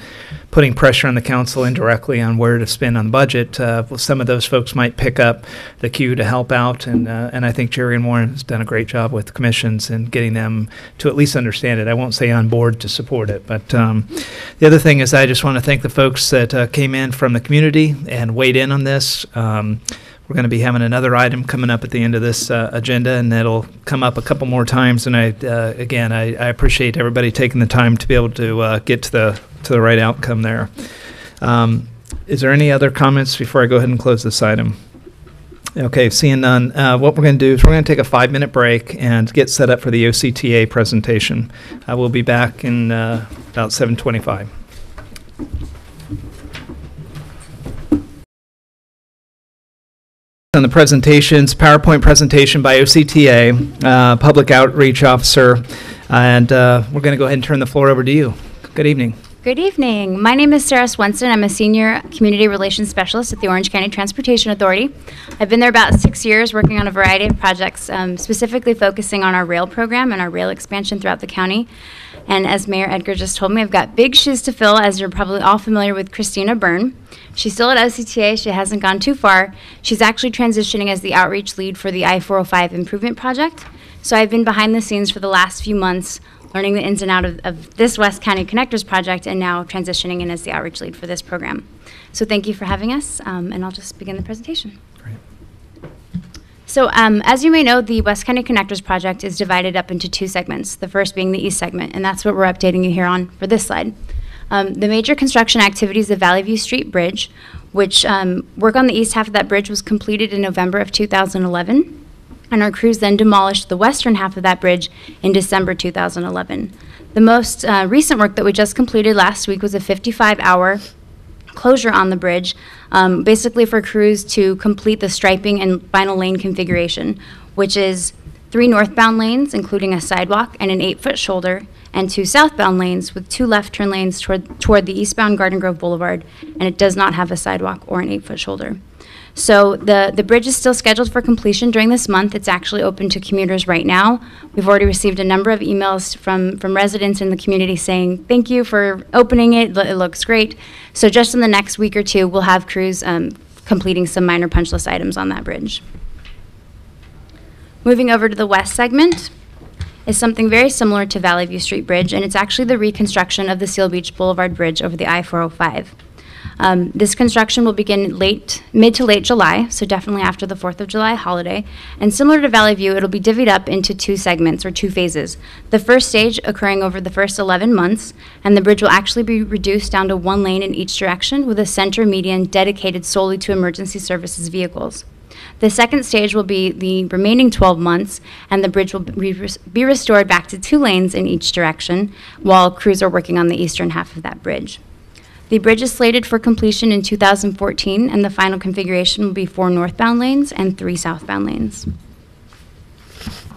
putting pressure on the council indirectly on where to spend on the budget, some of those folks might pick up the cue to help out. And I think Jerry and Warren has done a great job with commissions and getting them to at least understand it. I won't say on board to support it, but the other thing is I just want to thank the folks that came in from the community and weighed in on this. We're going to be having another item coming up at the end of this agenda, and that'll come up a couple more times. And I appreciate everybody taking the time to be able to get to the right outcome there. Is there any other comments before I go ahead and close this item? Okay, seeing none, what we're going to do is we're going to take a 5-minute break and get set up for the OCTA presentation. We'll be back in about 7:25. On the presentations, PowerPoint presentation by OCTA, Public Outreach Officer, and we're going to go ahead and turn the floor over to you. Good evening. Good evening. My name is Sarah Swenson. I'm a senior community relations specialist at the Orange County Transportation Authority. I've been there about 6 years working on a variety of projects, specifically focusing on our rail program and our rail expansion throughout the county. And as Mayor Edgar just told me, I've got big shoes to fill, as you're probably all familiar with Christina Byrne. She's still at OCTA. She hasn't gone too far. She's actually transitioning as the outreach lead for the I-405 improvement project. So I've been behind the scenes for the last few months, learning the ins and outs of this West County Connectors project, and now transitioning in as the outreach lead for this program. So thank you for having us, and I'll just begin the presentation. Great. So as you may know, the West County Connectors project is divided up into two segments, the first being the east segment, and that's what we're updating you here on for this slide. The major construction activities of Valley View Street Bridge, which work on the east half of that bridge was completed in November of 2011. And our crews then demolished the western half of that bridge in December 2011. The most recent work that we just completed last week was a 55-hour closure on the bridge, basically for crews to complete the striping and final lane configuration, which is 3 northbound lanes, including a sidewalk and an 8-foot shoulder, and 2 southbound lanes with 2 left turn lanes toward the eastbound Garden Grove Boulevard, and it does not have a sidewalk or an 8-foot shoulder. So the bridge is still scheduled for completion during this month. It's actually open to commuters right now. We've already received a number of emails from residents in the community saying, thank you for opening it, it looks great. So just in the next week or two, we'll have crews completing some minor punch list items on that bridge. Moving over to the west segment is something very similar to Valley View Street Bridge, and it's actually the reconstruction of the Seal Beach Boulevard Bridge over the I-405. This construction will begin mid to late July, so definitely after the 4th of July holiday. And similar to Valley View, it'll be divvied up into 2 segments or 2 phases. The first stage occurring over the first 11 months, and the bridge will actually be reduced down to 1 lane in each direction with a center median dedicated solely to emergency services vehicles. The second stage will be the remaining 12 months, and the bridge will be restored back to 2 lanes in each direction while crews are working on the eastern half of that bridge. The bridge is slated for completion in 2014, and the final configuration will be 4 northbound lanes and 3 southbound lanes.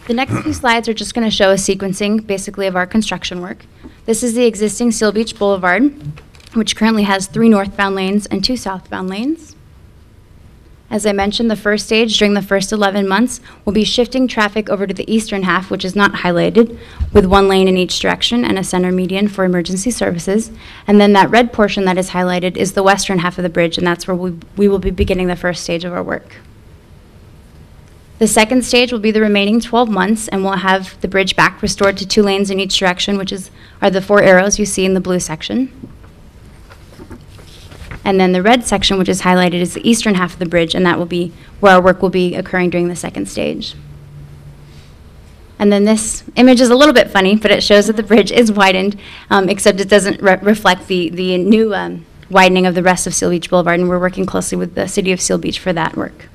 The next few slides are just going to show a sequencing, basically, of our construction work. This is the existing Seal Beach Boulevard, which currently has 3 northbound lanes and 2 southbound lanes. As I mentioned, the first stage during the first 11 months will be shifting traffic over to the eastern half, which is not highlighted, with 1 lane in each direction and a center median for emergency services. And then that red portion that is highlighted is the western half of the bridge, and that's where we will be beginning the first stage of our work. The second stage will be the remaining 12 months, and we'll have the bridge back restored to 2 lanes in each direction, which are the 4 arrows you see in the blue section. And then the red section, which is highlighted, is the eastern half of the bridge, and that will be where our work will be occurring during the second stage. And then this image is a little bit funny, but it shows that the bridge is widened, except it doesn't reflect the new widening of the rest of Seal Beach Boulevard, and we're working closely with the City of Seal Beach for that work.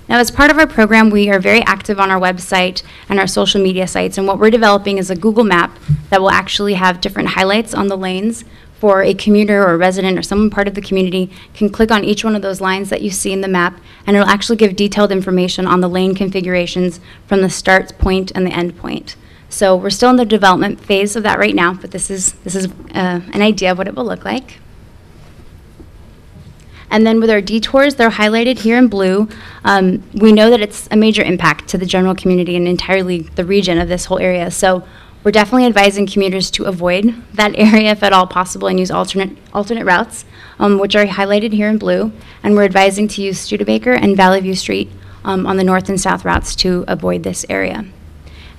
Now, as part of our program, we are very active on our website and our social media sites, and what we're developing is a Google map that will actually have different highlights on the lanes for a commuter or a resident or someone part of the community can click on each one of those lines that you see in the map, and it'll actually give detailed information on the lane configurations from the start point and the end point. So we're still in the development phase of that right now, but this is an idea of what it will look like. And then with our detours, they're highlighted here in blue. We know that it's a major impact to the general community and entirely the region of this whole area. So we're definitely advising commuters to avoid that area if at all possible and use alternate routes, which are highlighted here in blue. And we're advising to use Studebaker and Valley View Street on the north and south routes to avoid this area.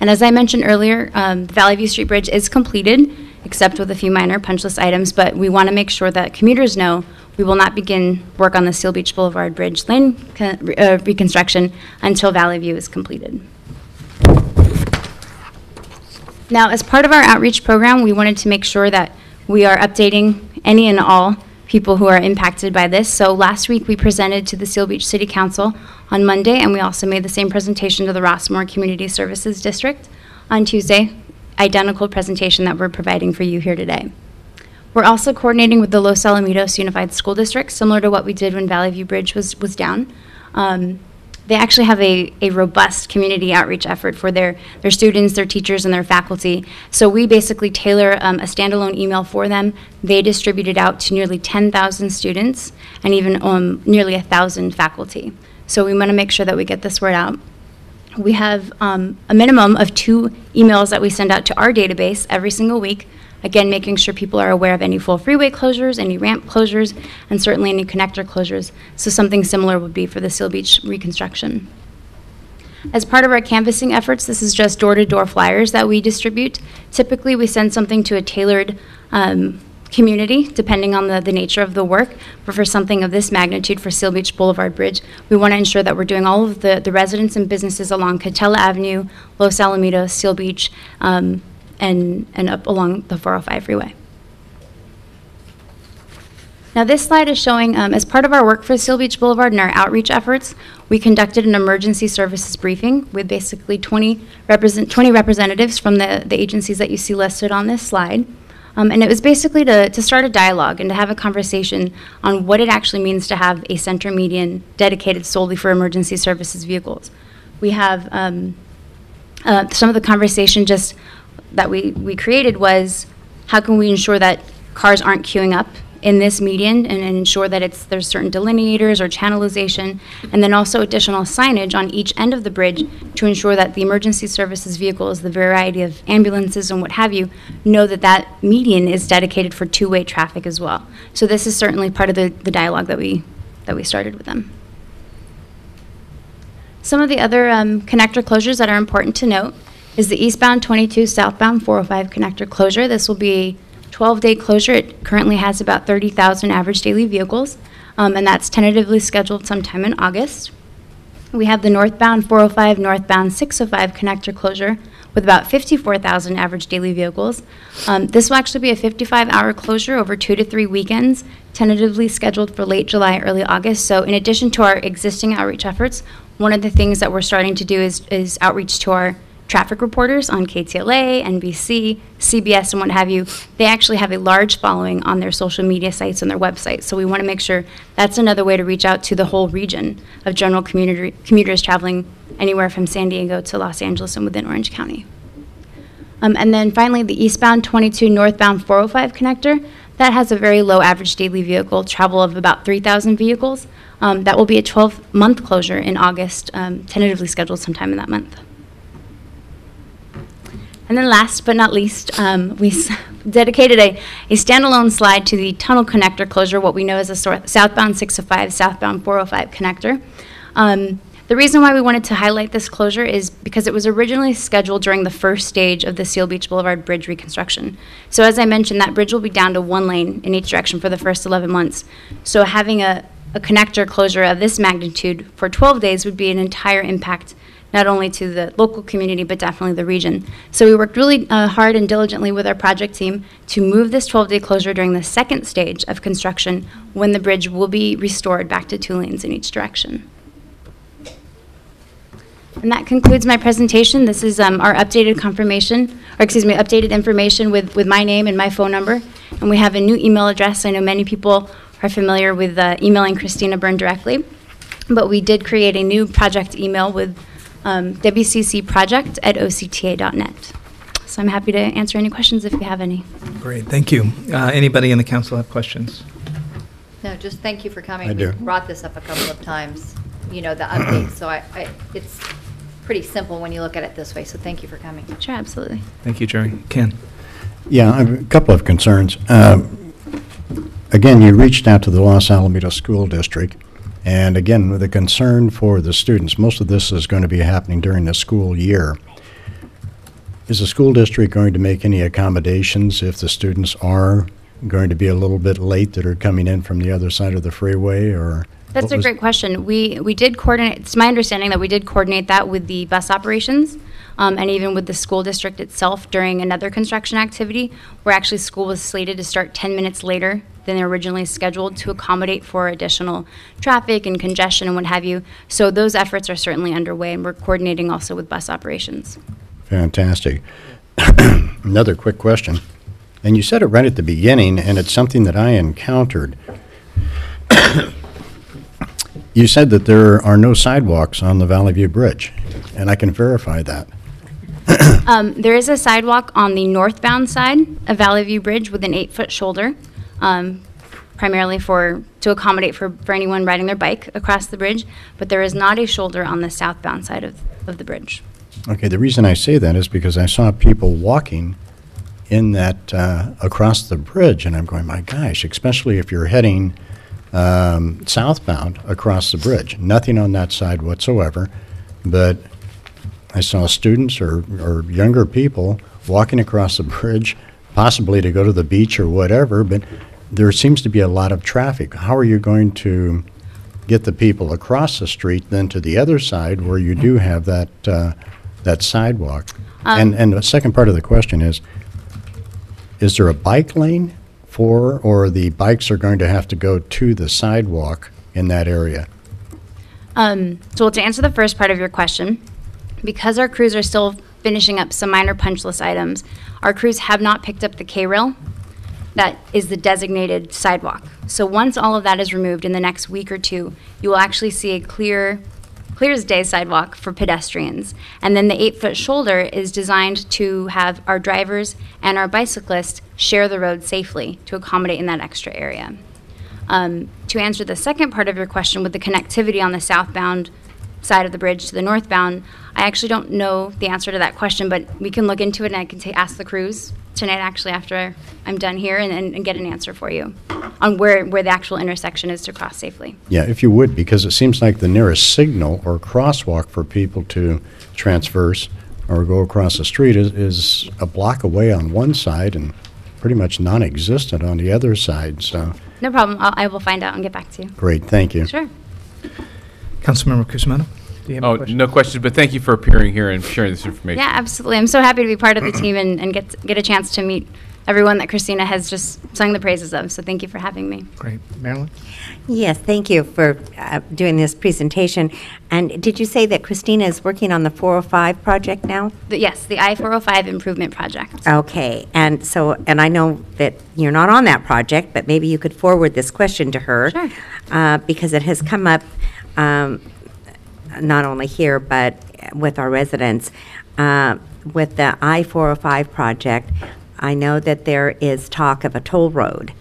And as I mentioned earlier, the Valley View Street Bridge is completed, except with a few minor punch list items, but we want to make sure that commuters know we will not begin work on the Seal Beach Boulevard Bridge lane reconstruction until Valley View is completed. Now, as part of our outreach program, we wanted to make sure that we are updating any and all people who are impacted by this. So last week we presented to the Seal Beach City Council on Monday, and we also made the same presentation to the Rossmore Community Services District on Tuesday, identical presentation that we're providing for you here today. We're also coordinating with the Los Alamitos Unified School District, similar to what we did when Valley View Bridge was down. they actually have a robust community outreach effort for their students, their teachers, and their faculty. So we basically tailor a standalone email for them. They distribute it out to nearly 10,000 students and even nearly 1,000 faculty. So we want to make sure that we get this word out. We have a minimum of 2 emails that we send out to our database every single week. Again, making sure people are aware of any full freeway closures, any ramp closures, and certainly any connector closures. So something similar would be for the Seal Beach reconstruction. As part of our canvassing efforts, this is just door-to-door flyers that we distribute. Typically, we send something to a tailored community, depending on the nature of the work. But for something of this magnitude for Seal Beach Boulevard Bridge, we want to ensure that we're doing all of the residents and businesses along Catella Avenue, Los Alamitos, Seal Beach, and up along the 405 freeway. Now this slide is showing, as part of our work for Seal Beach Boulevard and our outreach efforts, we conducted an emergency services briefing with basically 20 representatives from the agencies that you see listed on this slide. And it was basically to start a dialogue and to have a conversation on what it actually means to have a center median dedicated solely for emergency services vehicles. We have some of the conversation just that we created was, how can we ensure that cars aren't queuing up in this median and ensure that there's certain delineators or channelization, and then also additional signage on each end of the bridge to ensure that the emergency services vehicles, the variety of ambulances and what have you, know that that median is dedicated for two-way traffic as well. So this is certainly part of the dialogue that we started with them. Some of the other connector closures that are important to note is the eastbound 22, southbound 405 connector closure. This will be a 12-day closure. It currently has about 30,000 average daily vehicles, and that's tentatively scheduled sometime in August. We have the northbound 405, northbound 605 connector closure with about 54,000 average daily vehicles. This will actually be a 55-hour closure over 2 to 3 weekends, tentatively scheduled for late July, early August. So in addition to our existing outreach efforts, one of the things that we're starting to do is outreach to our traffic reporters on KTLA, NBC, CBS, and what have you. They actually have a large following on their social media sites and their websites. So we want to make sure that's another way to reach out to the whole region of general commuters traveling anywhere from San Diego to Los Angeles and within Orange County. And then finally, the eastbound 22, northbound 405 connector, that has a very low average daily vehicle travel of about 3,000 vehicles. That will be a 12-month closure in August, tentatively scheduled sometime in that month. And then last but not least, we dedicated a standalone slide to the tunnel connector closure, what we know as a southbound 605, southbound 405 connector. The reason why we wanted to highlight this closure is because it was originally scheduled during the first stage of the Seal Beach Boulevard Bridge reconstruction. So as I mentioned, that bridge will be down to 1 lane in each direction for the first 11 months. So having a connector closure of this magnitude for 12 days would be an entire impact not only to the local community, but definitely the region. So we worked really hard and diligently with our project team to move this 12-day closure during the second stage of construction when the bridge will be restored back to 2 lanes in each direction. And that concludes my presentation. This is our updated updated information with my name and my phone number. And we have a new email address. I know many people are familiar with emailing Christina Byrne directly, but we did create a new project email with wccproject@octa.net. So I'm happy to answer any questions if you have any. Great, thank you. Anybody in the council have questions? No, just thank you for coming. I do. We brought this up a couple of times, you know, the update. So it's pretty simple when you look at it this way. So thank you for coming. Sure, absolutely. Thank you, Jerry. Ken? Yeah, I have a couple of concerns. Again, you reached out to the Los Alamitos School District, and again, with a concern for the students, most of this is going to be happening during the school year. Is the school district going to make any accommodations if the students are going to be a little bit late that are coming in from the other side of the freeway, or? That's a great question. We did coordinate, it's my understanding that we did coordinate that with the bus operations and even with the school district itself during another construction activity where actually school was slated to start 10 minutes later than originally scheduled to accommodate for additional traffic and congestion and what have you. So those efforts are certainly underway, and we're coordinating also with bus operations. Fantastic. Another quick question. And you said it right at the beginning, and it's something that I encountered. You said that there are no sidewalks on the Valley View Bridge, and I can verify that. There is a sidewalk on the northbound side of Valley View Bridge with an 8-foot shoulder, primarily to accommodate for anyone riding their bike across the bridge, but there is not a shoulder on the southbound side of the bridge. Okay, the reason I say that is because I saw people walking in that, across the bridge, and I'm going, my gosh, especially if you're heading southbound across the bridge. Nothing on that side whatsoever, but I saw students or younger people walking across the bridge, possibly to go to the beach or whatever, but there seems to be a lot of traffic. How are you going to get the people across the street then to the other side where you do have that sidewalk? And the second part of the question is there a bike lane or the bikes are going to have to go to the sidewalk in that area? So to answer the first part of your question, because our crews are still finishing up some minor punch list items, our crews have not picked up the K-rail. That is the designated sidewalk. So once all of that is removed in the next week or two, you will actually see a clear as day sidewalk for pedestrians. And then the 8-foot shoulder is designed to have our drivers and our bicyclists share the road safely to accommodate in that extra area. To answer the second part of your question with the connectivity on the southbound side of the bridge to the northbound, I actually don't know the answer to that question, but we can look into it and I can ask the crews tonight actually after I'm done here and get an answer for you on where the actual intersection is to cross safely. Yeah, if you would, because it seems like the nearest signal or crosswalk for people to transverse or go across the street is a block away on one side and pretty much non-existent on the other side. So no problem. I will find out and get back to you. Great, thank you. Sure. Councilmember Cusimano, do you have a question? No questions, but thank you for appearing here and sharing this information. Yeah, absolutely. I'm so happy to be part of the team and get a chance to meet everyone that Christina has just sung the praises of. So thank you for having me. Great. Marilyn? Yes, thank you for doing this presentation. And did you say that Christina is working on the 405 project now? Yes, the I-405 improvement project. Okay, and I know that you're not on that project, but maybe you could forward this question to her. Sure. Because it has come up not only here, but with our residents. With the I-405 project, I know that there is talk of a toll road,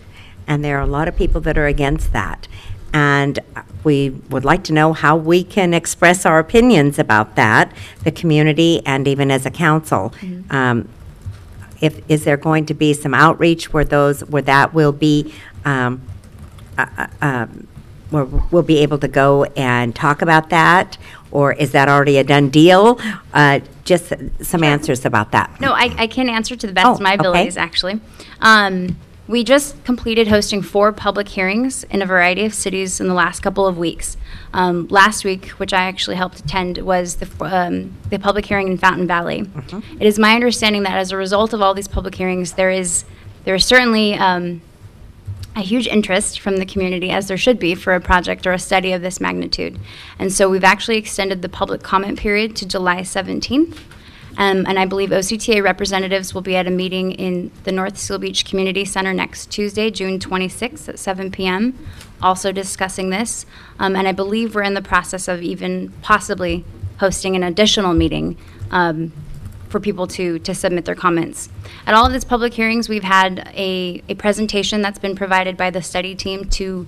and there are a lot of people that are against that. And we would like to know how we can express our opinions about that, the community, and even as a council. Mm-hmm. Is there going to be some outreach where that will be where we'll be able to go and talk about that, or is that already a done deal? Just some answers about that. No, I can answer to the best of my abilities, actually. We just completed hosting 4 public hearings in a variety of cities in the last couple of weeks. Last week, which I actually helped attend, was the public hearing in Fountain Valley. Mm-hmm. It is my understanding that as a result of all these public hearings, there is certainly a huge interest from the community, as there should be, for a project or a study of this magnitude. And so we've actually extended the public comment period to July 17th. And I believe OCTA representatives will be at a meeting in the North Seal Beach Community Center next Tuesday, June 26th at 7 p.m., also discussing this. And I believe we're in the process of even possibly hosting an additional meeting for people to submit their comments. At all of these public hearings, we've had a presentation that's been provided by the study team to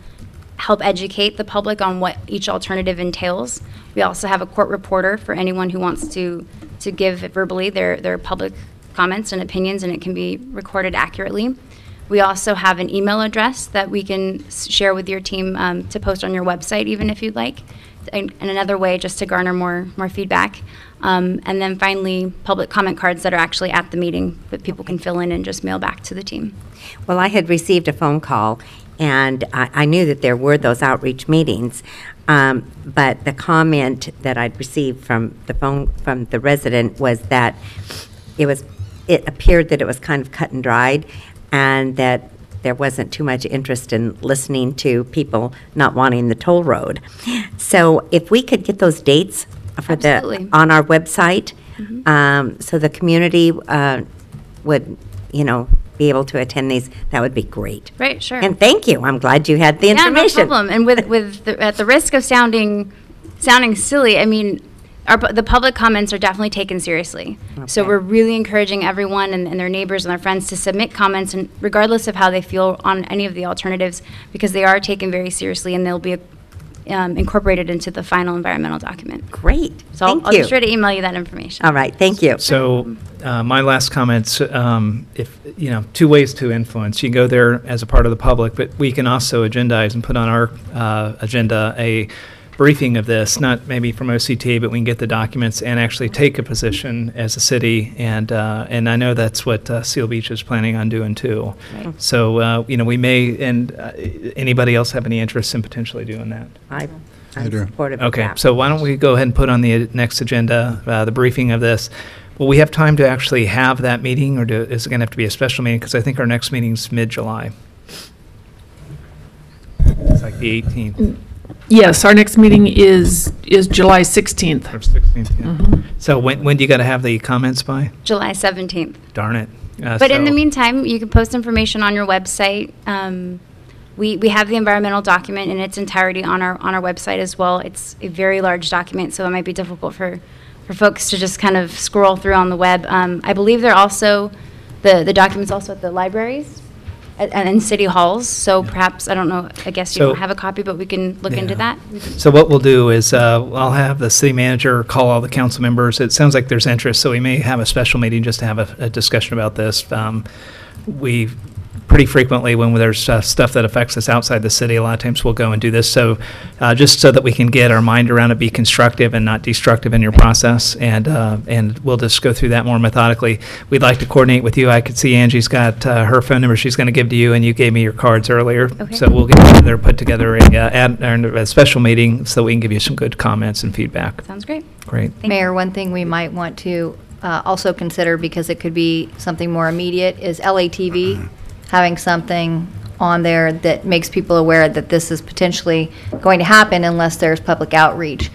help educate the public on what each alternative entails. We also have a court reporter for anyone who wants to give verbally their public comments and opinions, and it can be recorded accurately. We also have an email address that we can share with your team to post on your website, even if you'd like, and another way just to garner more feedback. And then finally, public comment cards that are actually at the meeting that people can fill in and just mail back to the team. Well, I had received a phone call, and I knew that there were those outreach meetings, but the comment that I'd received from the resident was that it appeared that it was kind of cut and dried, and that there wasn't too much interest in listening to people not wanting the toll road. So if we could get those dates for on our website, mm-hmm. So the community would, be able to attend these, that would be great. Right, sure. And thank you. I'm glad you had the information. Yeah, no problem. And at the risk of sounding silly, I mean, the public comments are definitely taken seriously. So Okay. we're really encouraging everyone and their neighbors and their friends to submit comments, and regardless of how they feel on any of the alternatives, because they are taken very seriously and they'll be incorporated into the final environmental document. Great. So Thank I'll you. be sure to email you that information. All right, thank you. So my last comments, if, two ways to influence. You can go there as a part of the public, but we can also agendize and put on our agenda a briefing of this, not maybe from OCTA, but we can get the documents and actually take a position as a city. And I know that's what Seal Beach is planning on doing too. Right. So, we may, and anybody else have any interest in potentially doing that? I'm do. supportive of Okay, that. so why don't we go ahead and put on the next agenda, the briefing of this. Will we have time to actually have that meeting, or is it going to have to be a special meeting? Because I think our next meeting's mid-July. It's like the 18th Yes, our next meeting is July 16th. or 16th. Yeah. So when do you got to have the comments by? July 17th. Darn it. But in the So- meantime, you can post information on your website. We have the environmental document in its entirety on our website as well. It's a very large document, so it might be difficult for folks to just kind of scroll through on the web. I believe they're also, the document's also at the libraries and in city halls, so perhaps, I don't know, I guess you So- don't have a copy, but we can look into Yeah. that. So what we'll do is I'll have the city manager call all the council members. It sounds like there's interest, so we may have a special meeting just to have a discussion about this. We pretty frequently, when there's stuff that affects us outside the city, a lot of times we'll go and do this. So just so that we can get our mind around it, be constructive and not destructive in your process, and we'll just go through that more methodically. We'd like to coordinate with you. I could see Angie's got her phone number she's going to give to you, and you gave me your cards earlier. Okay. So we'll get together, put together a special meeting so we can give you some good comments and feedback. Sounds great. Great. Thank you. Mayor, one thing we might want to also consider, because it could be something more immediate, is LATV having something on there that makes people aware that this is potentially going to happen unless there's public outreach.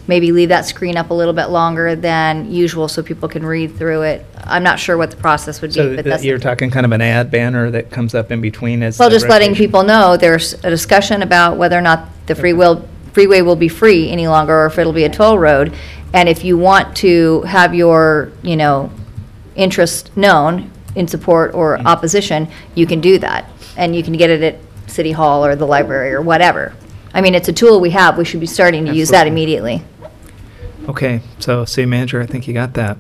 Maybe leave that screen up a little bit longer than usual so people can read through it. I'm not sure what the process would be, So but that's. you're talking kind of an ad banner that comes up in between as. Well, the just letting resolution? people know there's a discussion about whether or not the freeway will be free any longer, or if it'll be a toll road. And if you want to have your, interest known in support or opposition, you can do that. And you can get it at City Hall or the library or whatever. I mean, it's a tool we have. We should be starting to use that immediately. Okay, so city manager, I think you got that.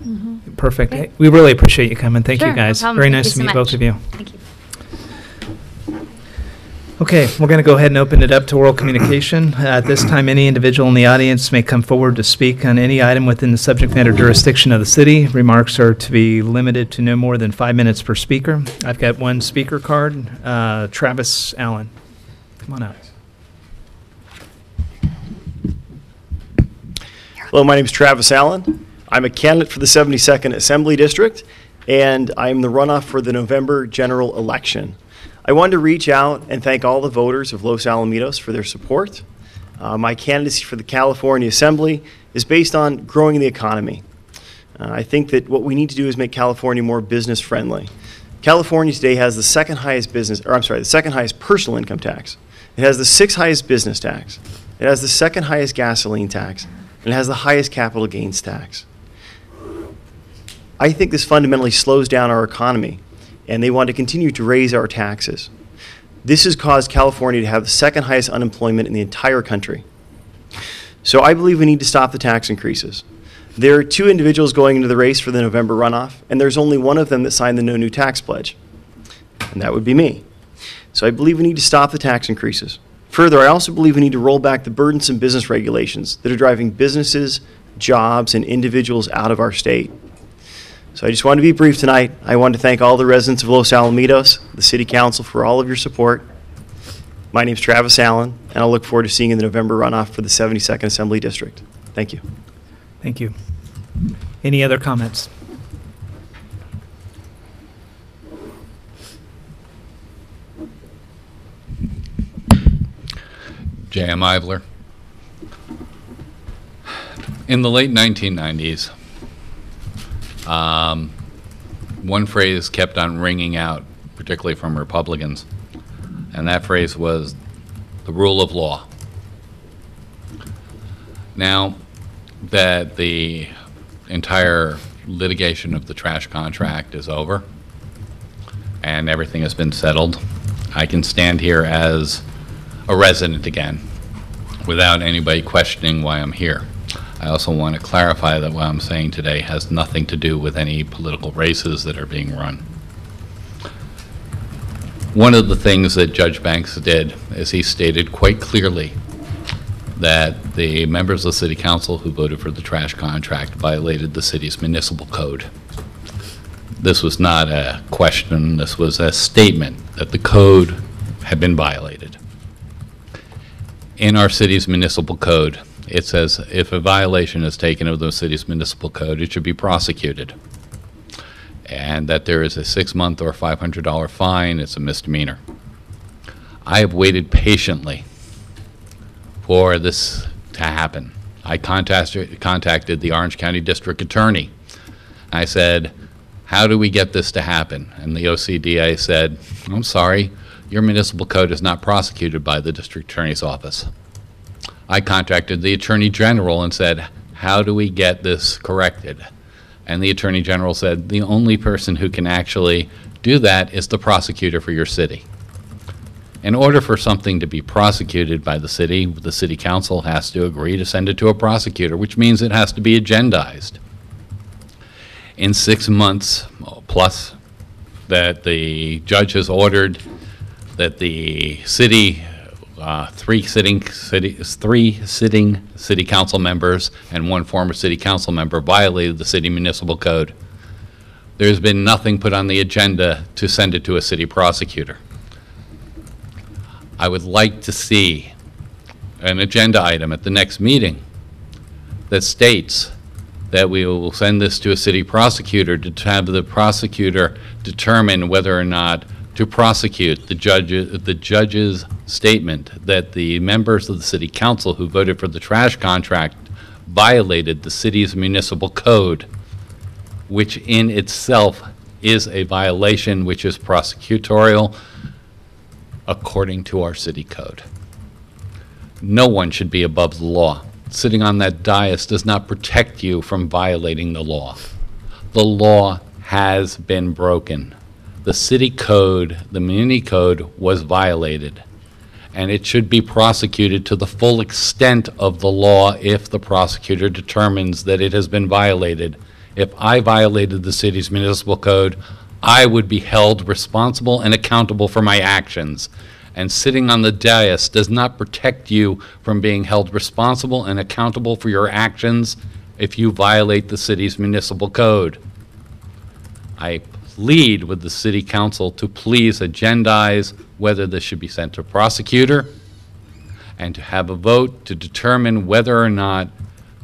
Perfect. Hey, we really appreciate you coming. Thank Sure, you, no guys. problem. Very Thank nice you to so meet much. both of you. Thank you. Okay, we're going to go ahead and open it up to oral communication. At this time, any individual in the audience may come forward to speak on any item within the subject matter jurisdiction of the city. Remarks are to be limited to no more than 5 minutes per speaker. I've got one speaker card. Travis Allen, come on out. Hello, my name is Travis Allen. I'm a candidate for the 72nd Assembly District, and I'm the runoff for the November general election. I wanted to reach out and thank all the voters of Los Alamitos for their support. My candidacy for the California Assembly is based on growing the economy. I think that what we need to do is make California more business friendly. California today has the second highest personal income tax. It has the 6th highest business tax. It has the 2nd highest gasoline tax. And it has the highest capital gains tax. I think this fundamentally slows down our economy, and they want to continue to raise our taxes. This has caused California to have the 2nd highest unemployment in the entire country. So I believe we need to stop the tax increases. There are 2 individuals going into the race for the November runoff, and there's only one of them that signed the No New Tax Pledge, and that would be me. So I believe we need to stop the tax increases. Further, I also believe we need to roll back the burdensome business regulations that are driving businesses, jobs, and individuals out of our state. So I just wanted to be brief tonight. I want to thank all the residents of Los Alamitos, the City Council, for all of your support. My name is Travis Allen, and I look forward to seeing you in the November runoff for the 72nd Assembly District. Thank you. Thank you. Any other comments? J.M. Ivler. In the late 1990s, one phrase kept on ringing out, particularly from Republicans, and that phrase was the rule of law. Now that the entire litigation of the trash contract is over and everything has been settled, I can stand here as a resident again without anybody questioning why I'm here. I also want to clarify that what I'm saying today has nothing to do with any political races that are being run. One of the things that Judge Banks did is he stated quite clearly that the members of the City Council who voted for the trash contract violated the city's municipal code. This was not a question, this was a statement that the code had been violated. In our city's municipal code, it says if a violation is taken of the city's municipal code, it should be prosecuted. And that there is a 6-month or $500 fine, it's a misdemeanor. I have waited patiently for this to happen. I contacted the Orange County District Attorney. I said, how do we get this to happen? And the OCDA said, I'm sorry, your municipal code is not prosecuted by the District Attorney's office. I contacted the Attorney General and said, how do we get this corrected? And the Attorney General said, the only person who can actually do that is the prosecutor for your city. In order for something to be prosecuted by the City Council has to agree to send it to a prosecutor, which means it has to be agendized. In 6 months plus that the judge has ordered that the city, three sitting city council members and one former city council member violated the city municipal code. There's been nothing put on the agenda to send it to a city prosecutor. I would like to see an agenda item at the next meeting that states that we will send this to a city prosecutor to have the prosecutor determine whether or not to prosecute the judge's statement that the members of the city council who voted for the trash contract violated the city's municipal code, which in itself is a violation which is prosecutorial according to our city code. No one should be above the law. Sitting on that dais does not protect you from violating the law. The law has been broken. The city code, the community code, was violated, and it should be prosecuted to the full extent of the law if the prosecutor determines that it has been violated. If I violated the city's municipal code, I would be held responsible and accountable for my actions. And sitting on the dais does not protect you from being held responsible and accountable for your actions if you violate the city's municipal code. I plead with the city council to please agendize whether this should be sent to a prosecutor and to have a vote to determine whether or not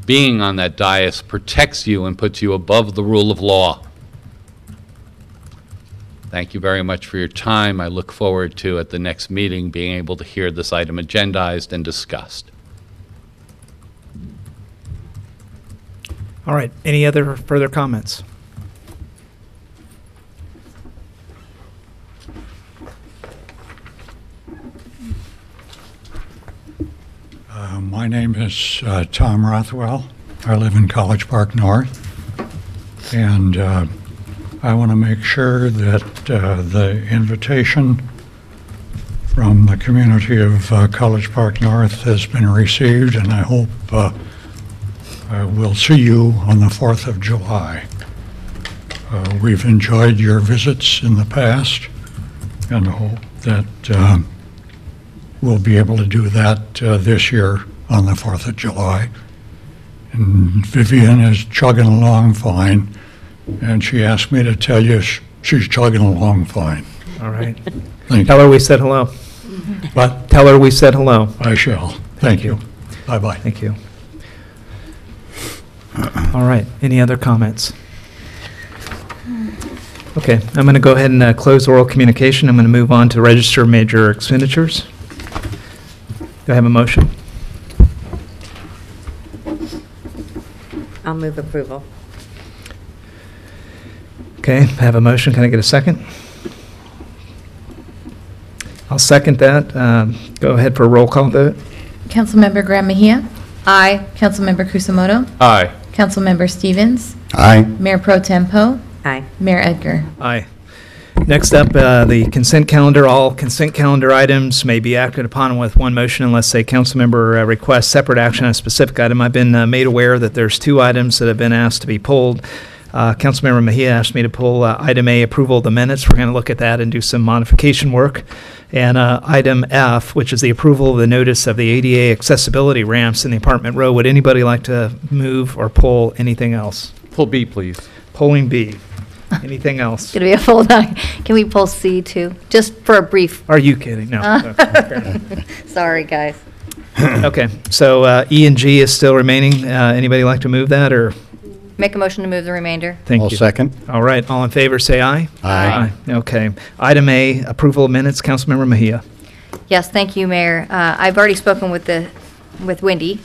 being on that dais protects you and puts you above the rule of law. Thank you very much for your time. I look forward to, at the next meeting, being able to hear this item agendized and discussed. All right, any other further comments? My name is Tom Rothwell. I live in College Park North, and I want to make sure that the invitation from the community of College Park North has been received, and I hope we'll see you on the 4th of July. We've enjoyed your visits in the past and hope that we'll be able to do that this year on the 4th of July. And Vivian is chugging along fine, and she asked me to tell you she's chugging along fine. All right. Thank Tell you. her we said hello. What? Tell her we said hello. I shall. Thank you. Bye-bye. Thank you. All right, any other comments? Okay, I'm going to go ahead and close oral communication. I'm going to move on to register major expenditures. Do I have a motion? I'll move approval. Okay, I have a motion. Can I get a second? I'll second that. Go ahead for a roll call vote. Councilmember Graham Mejia. Aye. Councilmember Kusamoto. Aye. Councilmember Stevens. Aye. Mayor Pro Tempo. Aye. Mayor Edgar. Aye. Next up, the consent calendar. All consent calendar items may be acted upon with one motion unless a council member requests separate action on a specific item. I've been made aware that there's 2 items that have been asked to be pulled. Councilmember Mejia asked me to pull item A, approval of the minutes. We're going to look at that and do some modification work. And item F, which is the approval of the notice of the ADA accessibility ramps in the apartment row. Would anybody like to move or pull anything else? Pull B, please. Polling B. Anything else? It's going to be a full night. Can we pull C too? Just for a brief. Are you kidding? No. Sorry, guys. Okay, so E and G is still remaining. Anybody like to move that, or? Make a motion to move the remainder. Thank I'll you. second. All right, all in favor, say aye. Aye. Okay. Item A, approval of minutes. Councilmember Mejia. Yes, thank you, Mayor. I've already spoken with Wendy,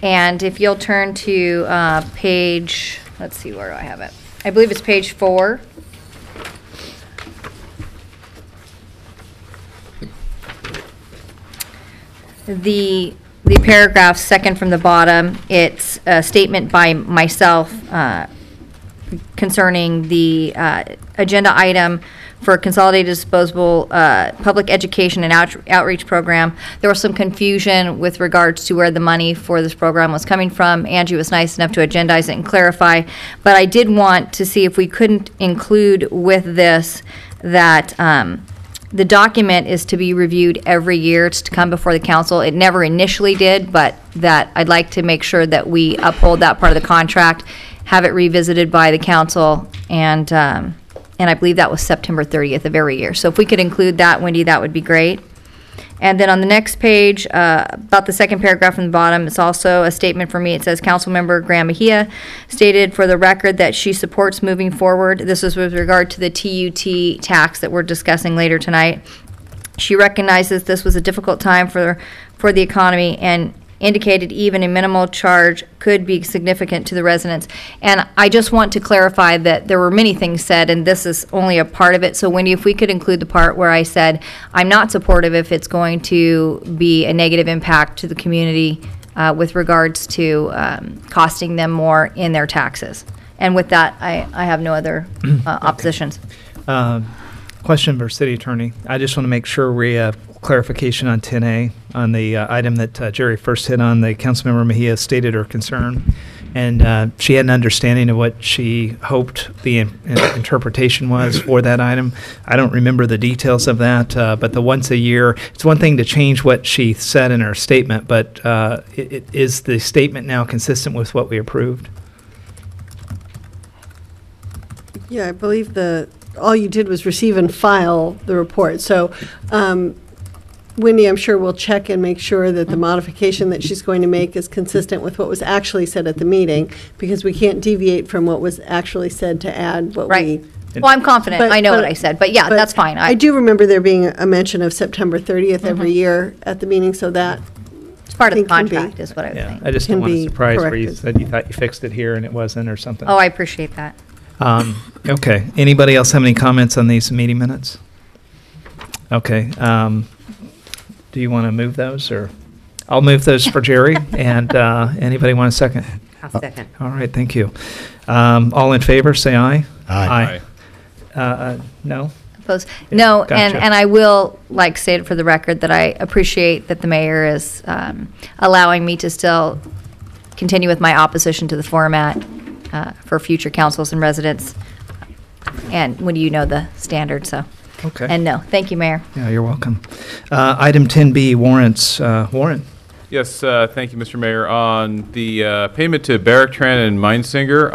and if you'll turn to page, let's see, where do I have it? I believe it's page 4. The paragraph second from the bottom, it's a statement by myself concerning the agenda item for consolidated disposable public education and outreach program. There was some confusion with regards to where the money for this program was coming from. Angie was nice enough to agendize it and clarify, but I did want to see if we couldn't include with this that the document is to be reviewed every year. It's to come before the council. It never initially did, but that I'd like to make sure that we uphold that part of the contract, have it revisited by the council, and I believe that was September 30th of every year. So if we could include that, Wendy, that would be great. And then on the next page, about the second paragraph from the bottom, it's also a statement for me. It says, Councilmember Graham Mejia stated for the record that she supports moving forward. This is with regard to the TUT tax that we're discussing later tonight. She recognizes this was a difficult time for the economy and indicated even a minimal charge could be significant to the residents. And I just want to clarify that there were many things said, and this is only a part of it. So Wendy, if we could include the part where I said, I'm not supportive if it's going to be a negative impact to the community with regards to costing them more in their taxes. And with that, I have no other oppositions. Question for City Attorney. I just want to make sure we have clarification on 10A, on the item that Jerry first hit on. The Councilmember Mejia stated her concern, and she had an understanding of what she hoped the interpretation was for that item. I don't remember the details of that, but the once a year, it's one thing to change what she said in her statement, but is the statement now consistent with what we approved? Yeah, I believe all you did was receive and file the report. So, Wendy, I'm sure will check and make sure that the modification that she's going to make is consistent with what was actually said at the meeting, because we can't deviate from what was actually said to add what Right. we... Well, I'm confident. I know what I said, but yeah, that's fine. I do remember there being a mention of September 30th every year at the meeting, so that... It's part of the I think can be- contract is what I was saying. I just Can don't want a be surprise where you corrected. said you thought you fixed it here and it wasn't, or something. Oh, I appreciate that. Okay. Anybody else have any comments on these meeting minutes? Okay. Do you want to move those, or? I'll move those for Jerry, and anybody want a second? I'll second. All right, thank you. All in favor, say aye. Aye. No? Opposed? No, Gotcha. and I will, say it for the record, that I appreciate that the mayor is allowing me to still continue with my opposition to the format for future councils and residents. And when you know the standard, so. Okay. And no, thank you, Mayor. Yeah, you're welcome. Item 10B, warrants. Warren? Yes, thank you, Mr. Mayor. On the payment to Barrack Tran and Meinsinger,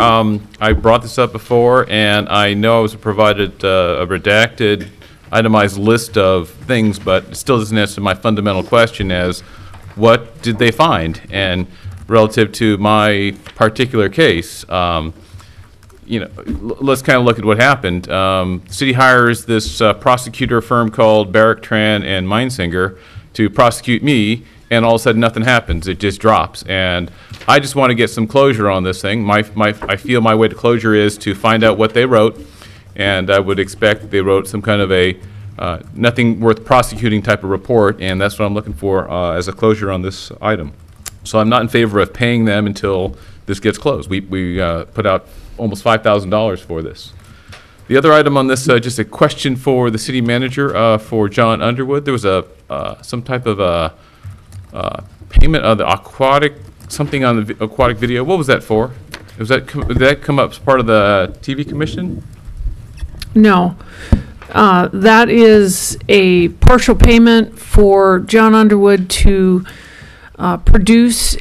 I brought this up before, and I know I was provided a redacted, itemized list of things, but it still doesn't answer my fundamental question as, what did they find? And relative to my particular case, let's kind of look at what happened. The city hires this prosecutor firm called Barrack Tran and Meinsinger to prosecute me, and all of a sudden nothing happens. It just drops. And I just want to get some closure on this thing. I feel my way to closure is to find out what they wrote, and I would expect they wrote some kind of a nothing worth prosecuting type of report, and that's what I'm looking for as a closure on this item. So I'm not in favor of paying them until this gets closed. We put out almost $5,000 for this. The other item on this, just a question for the city manager for John Underwood. There was some type of payment of the aquatic, something on the aquatic video. What was that for? Did that come up as part of the TV commission? No. That is a partial payment for John Underwood to produce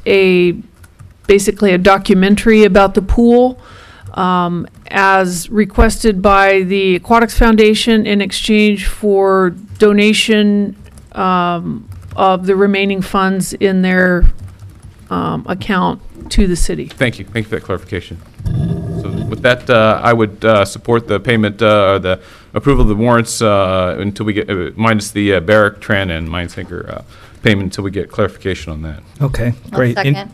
basically a documentary about the pool as requested by the Aquatics Foundation in exchange for donation of the remaining funds in their account to the city. Thank you. Thank you for that clarification. So with that, I would support the payment, or the approval of the warrants until we get, minus the Barrack, Tran, and Minesinker payment until we get clarification on that. Okay, I'll great. second.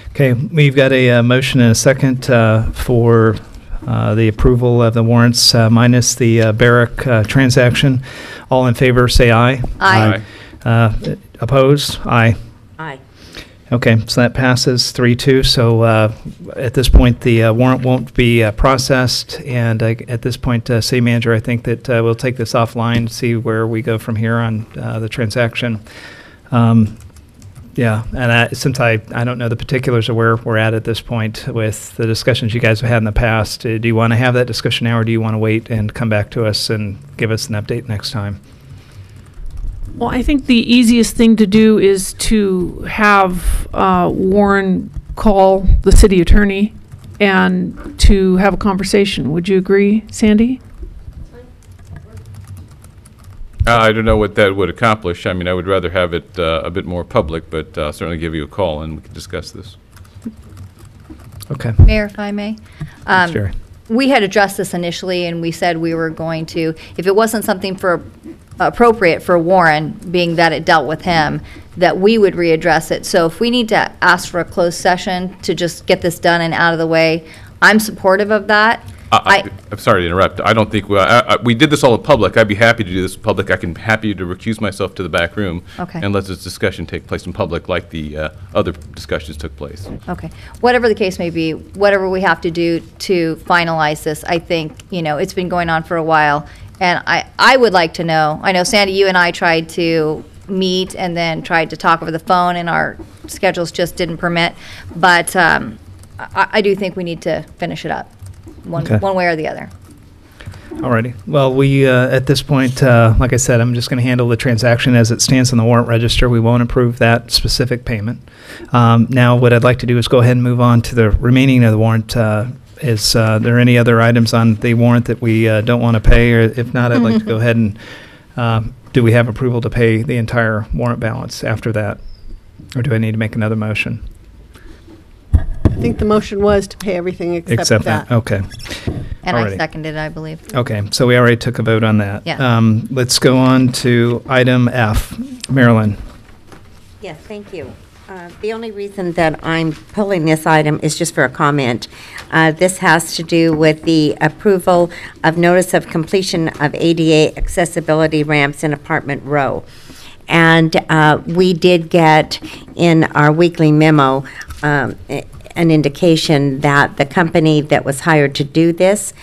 Okay, we've got a motion and a second for the approval of the warrants minus the Barrack transaction. All in favor, say aye. Aye. Opposed? Aye. Aye. Okay, so that passes 3-2. So at this point, the warrant won't be processed. And at this point, City Manager, I think that we'll take this offline, see where we go from here on the transaction. Yeah, and since I don't know the particulars of where we're at this point with the discussions you guys have had in the past, do you want to have that discussion now, or do you want to wait and come back to us and give us an update next time? Well, I think the easiest thing to do is to have Warren call the city attorney and to have a conversation. Would you agree, Sandy? I don't know what that would accomplish. I mean, I would rather have it a bit more public, but certainly give you a call and we can discuss this. Okay. Mayor, if I may. Sure. We had addressed this initially, and we said we were going to, if it wasn't something appropriate for Warren, being that it dealt with him, that we would readdress it. So if we need to ask for a closed session to just get this done and out of the way, I'm supportive of that. I'm sorry to interrupt. I don't think we did this all in public. I'd be happy to do this in public. I can happy to recuse myself to the back room and let this discussion take place in public like the other discussions took place. Okay. Whatever the case may be, whatever we have to do to finalize this, I think, it's been going on for a while. And I would like to know, I know, Sandy, you and I tried to meet and then tried to talk over the phone, and our schedules just didn't permit. But I do think we need to finish it up. One way or the other. Alrighty. Well, we, at this point, like I said, I'm just going to handle the transaction as it stands on the warrant register. We won't approve that specific payment. Now, what I'd like to do is go ahead and move on to the remaining of the warrant. Is there any other items on the warrant that we don't want to pay? Or if not, I'd like to go ahead and, do we have approval to pay the entire warrant balance after that? Or do I need to make another motion? I think the motion was to pay everything except that. Okay. And Alrighty. I seconded, I believe. Okay, so we already took a vote on that. Yeah. Let's go on to item F. Marilyn. Yes, thank you. The only reason that I'm pulling this item is just for a comment. This has to do with the approval of notice of completion of ADA accessibility ramps in Apartment Row. And we did get in our weekly memo an indication that the company that was hired to do this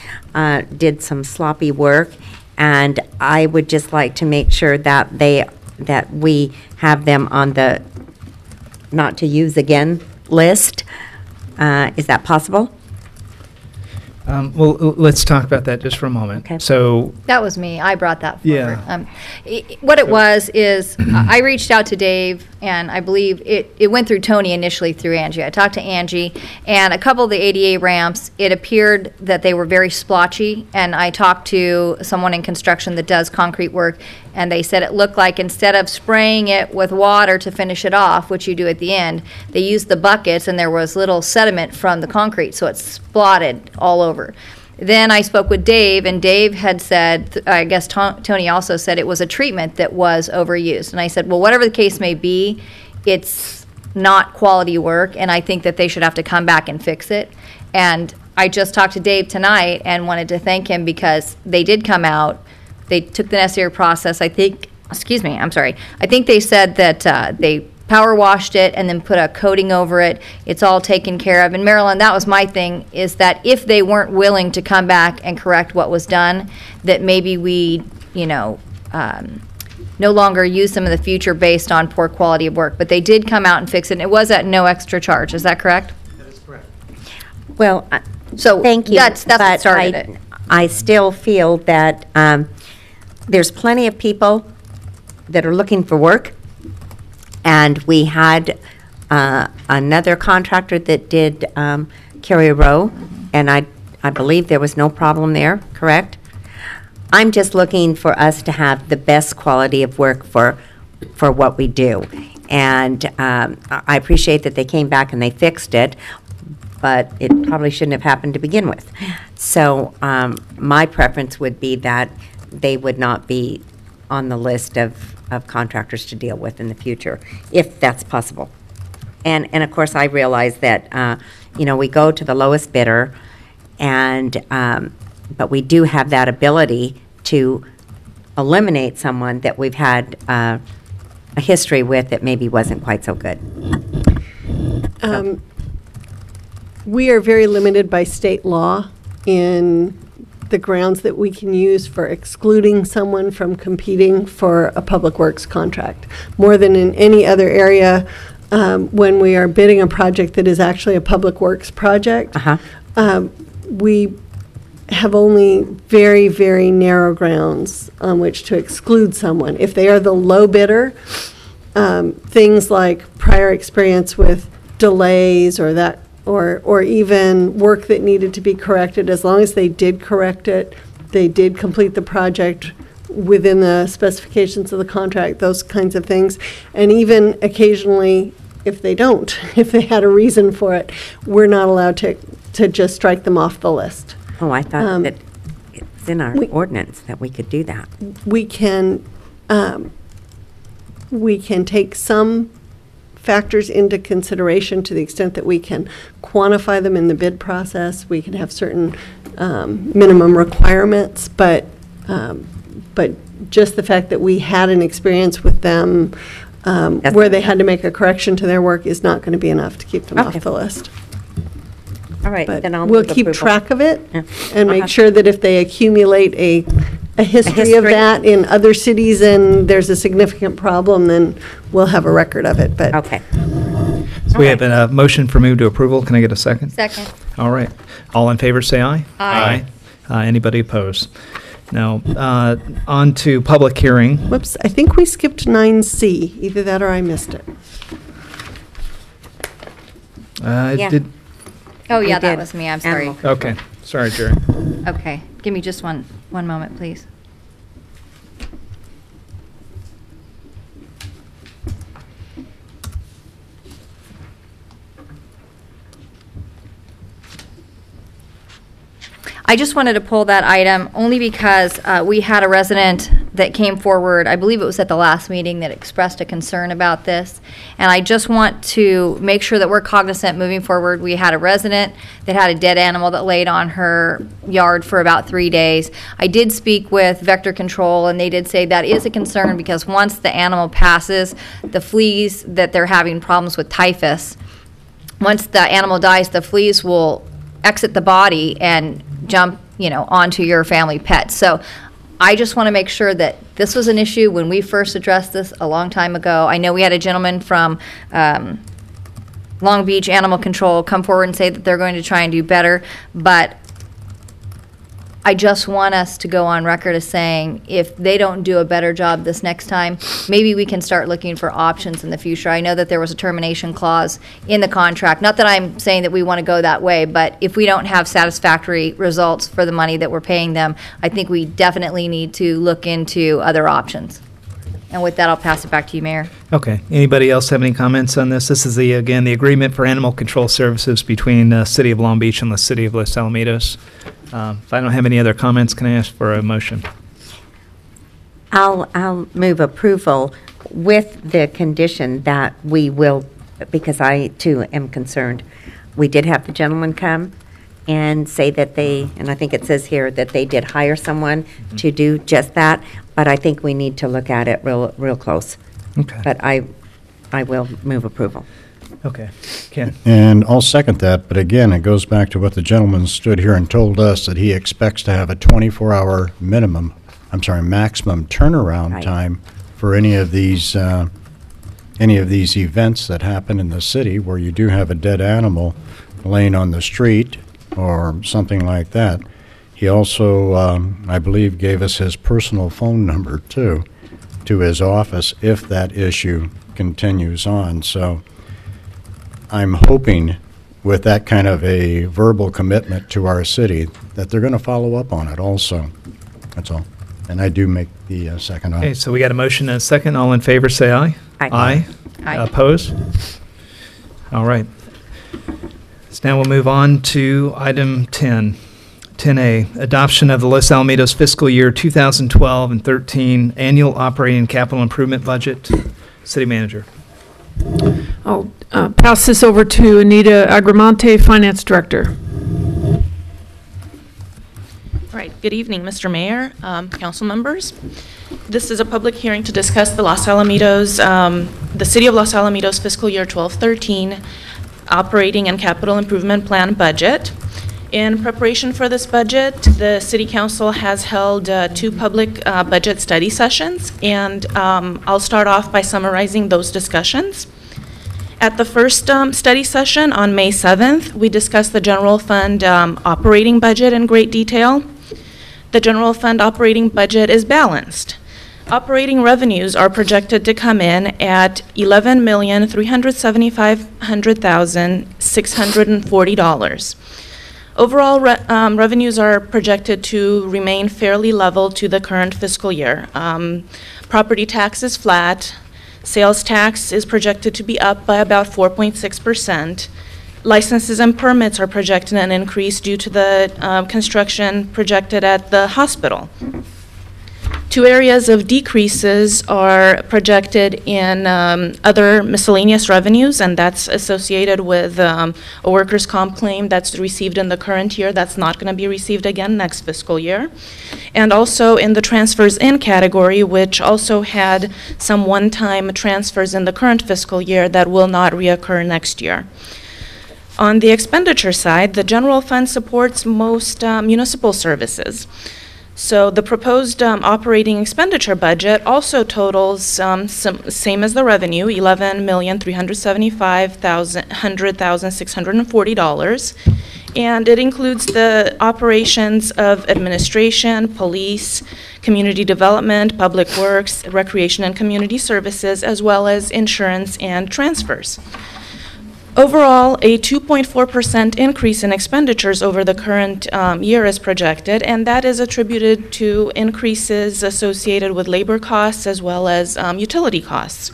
did some sloppy work, and I would just like to make sure that we have them on the not to use again list. Is that possible? Well, let's talk about that just for a moment. Okay. So, That was me. I brought that forward. Yeah. What it was is I reached out to Dave, and I believe it went through Tony initially through Angie. I talked to Angie, and a couple of the ADA ramps, it appeared that they were very splotchy, and I talked to someone in construction that does concrete work, and they said it looked like instead of spraying it with water to finish it off, which you do at the end, they used the buckets, and there was little sediment from the concrete, so it splotted all over. Then I spoke with Dave, and Dave had said, I guess Tony also said it was a treatment that was overused. And I said, well, whatever the case may be, it's not quality work, and I think that they should have to come back and fix it. And I just talked to Dave tonight and wanted to thank him because they did come out. They took the necessary process. I think they said that they power washed it and then put a coating over it. It's all taken care of. And Marilyn, that was my thing, is that if they weren't willing to come back and correct what was done, that maybe we, no longer use them in the future based on poor quality of work. But they did come out and fix it, and it was at no extra charge. Is that correct? That is correct. Well, So thank you. That's what but started it. I still feel that there's plenty of people that are looking for work, and we had another contractor that did Carrier Row, and I believe there was no problem there, correct? I'm just looking for us to have the best quality of work for what we do. And I appreciate that they came back and they fixed it, but it probably shouldn't have happened to begin with. So my preference would be that they would not be on the list of contractors to deal with in the future, if that's possible. And of course, I realize that, we go to the lowest bidder, and but we do have that ability to eliminate someone that we've had a history with that maybe wasn't quite so good. We are very limited by state law in the grounds that we can use for excluding someone from competing for a public works contract. More than in any other area, when we are bidding a project that is actually a public works project, we have only very, very narrow grounds on which to exclude someone. If they are the low bidder, things like prior experience with delays or that, or even work that needed to be corrected, as long as they did correct it, they did complete the project within the specifications of the contract, those kinds of things. And even occasionally, if they don't, if they had a reason for it, we're not allowed to just strike them off the list. Oh, I thought that it's in our ordinance that we could do that. We can take some factors into consideration to the extent that we can quantify them in the bid process. We can have certain minimum requirements, but just the fact that we had an experience with them where they had to make a correction to their work is not going to be enough to keep them off the list. All right, But then I'll we'll move keep approval. track of it Yeah. and make sure that if they accumulate a history of that in other cities and there's a significant problem, then we'll have a record of it. But Okay. So we have a motion for move to approval. Can I get a second? Second. All right. All in favor, say aye. Aye. Anybody opposed? Now, on to public hearing. whoops, I think we skipped 9C. Either that or I missed it. Yeah. Oh, yeah, We that did. was me. I'm sorry. Animal. Okay, sorry, Jerry. Okay, give me just one moment, please. I just wanted to pull that item only because we had a resident that came forward, I believe it was at the last meeting, that expressed a concern about this. And I just want to make sure that we're cognizant moving forward. We had a resident that had a dead animal that laid on her yard for about 3 days. I did speak with Vector Control, and they did say that is a concern because once the animal passes, the fleas that they're having problems with typhus, once the animal dies, the fleas will exit the body and jump, onto your family pet. So I just want to make sure that this was an issue when we first addressed this a long time ago. I know we had a gentleman from Long Beach Animal Control come forward and say that they're going to try and do better, but I just want us to go on record as saying if they don't do a better job this next time, maybe we can start looking for options in the future. I know that there was a termination clause in the contract. Not that I'm saying that we want to go that way, but if we don't have satisfactory results for the money that we're paying them, I think we definitely need to look into other options. And with that, I'll pass it back to you, Mayor. Okay. Anybody else have any comments on this? This is the agreement for animal control services between the City of Long Beach and the City of Los Alamitos. If I don't have any other comments, can I ask for a motion? I'll move approval with the condition that we will, because I too am concerned. We did have the gentleman come, and say that they, and I think it says here that they did hire someone to do just that, but I think we need to look at it real close. Okay. But I will move approval. Okay. Ken? And I'll second that, but again, it goes back to what the gentleman stood here and told us, that he expects to have a 24-hour maximum turnaround Right. time for any of these events that happen in the city where you do have a dead animal laying on the street or something like that. He also, I believe, gave us his personal phone number, too, to his office if that issue continues on. So I'm hoping with that kind of a verbal commitment to our city that they're going to follow up on it also. That's all. And I do make the second on Okay, it. so we got a motion and a second. All in favor, say aye. Aye. Aye. Opposed? All right. So now we'll move on to item 10. 10A, adoption of the Los Alamitos fiscal year 2012 and 13 annual operating capital improvement budget. City Manager. I'll pass this over to Anita Agramonte, Finance Director. All right, good evening, Mr. Mayor, council members. This is a public hearing to discuss the Los Alamitos, the City of Los Alamitos fiscal year 12-13 operating and capital improvement plan budget. In preparation for this budget, the City Council has held 2 public budget study sessions, and I'll start off by summarizing those discussions. At the first study session on May 7th, we discussed the general fund operating budget in great detail. The general fund operating budget is balanced. Operating revenues are projected to come in at $11,375,640. Overall revenues are projected to remain fairly level to the current fiscal year. Property tax is flat. Sales tax is projected to be up by about 4.6%. Licenses and permits are projected an increase due to the construction projected at the hospital. 2 areas of decreases are projected in other miscellaneous revenues, and that's associated with a workers' comp claim that's received in the current year that's not going to be received again next fiscal year. And also in the transfers in category, which also had some one-time transfers in the current fiscal year that will not reoccur next year. On the expenditure side, the general fund supports most municipal services. So the proposed operating expenditure budget also totals same as the revenue, $11,375,640, and it includes the operations of administration, police, community development, public works, recreation and community services, as well as insurance and transfers. Overall, a 2.4% increase in expenditures over the current year is projected, and that is attributed to increases associated with labor costs as well as utility costs.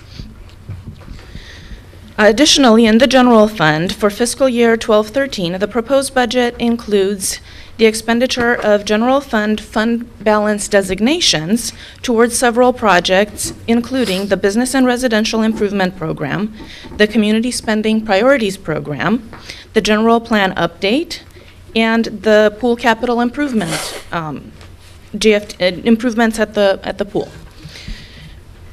Additionally, in the general fund for fiscal year 12-13, the proposed budget includes the expenditure of general fund balance designations towards several projects, including the Business and Residential Improvement Program, the Community Spending Priorities Program, the General Plan Update, and the Pool Capital Improvement, improvements at the pool.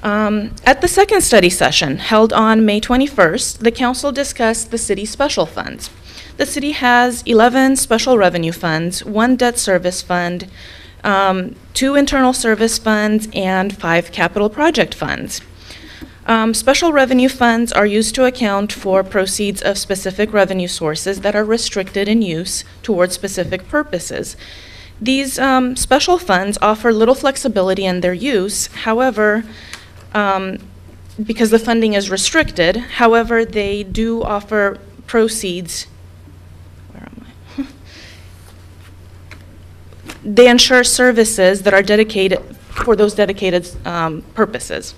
At the second study session, held on May 21st, the Council discussed the city's special funds. The city has 11 special revenue funds, 1 debt service fund, 2 internal service funds, and 5 capital project funds. Special revenue funds are used to account for proceeds of specific revenue sources that are restricted in use towards specific purposes. These special funds offer little flexibility in their use, however, because the funding is restricted, however, they do offer proceeds. They ensure services that are dedicated for those dedicated purposes.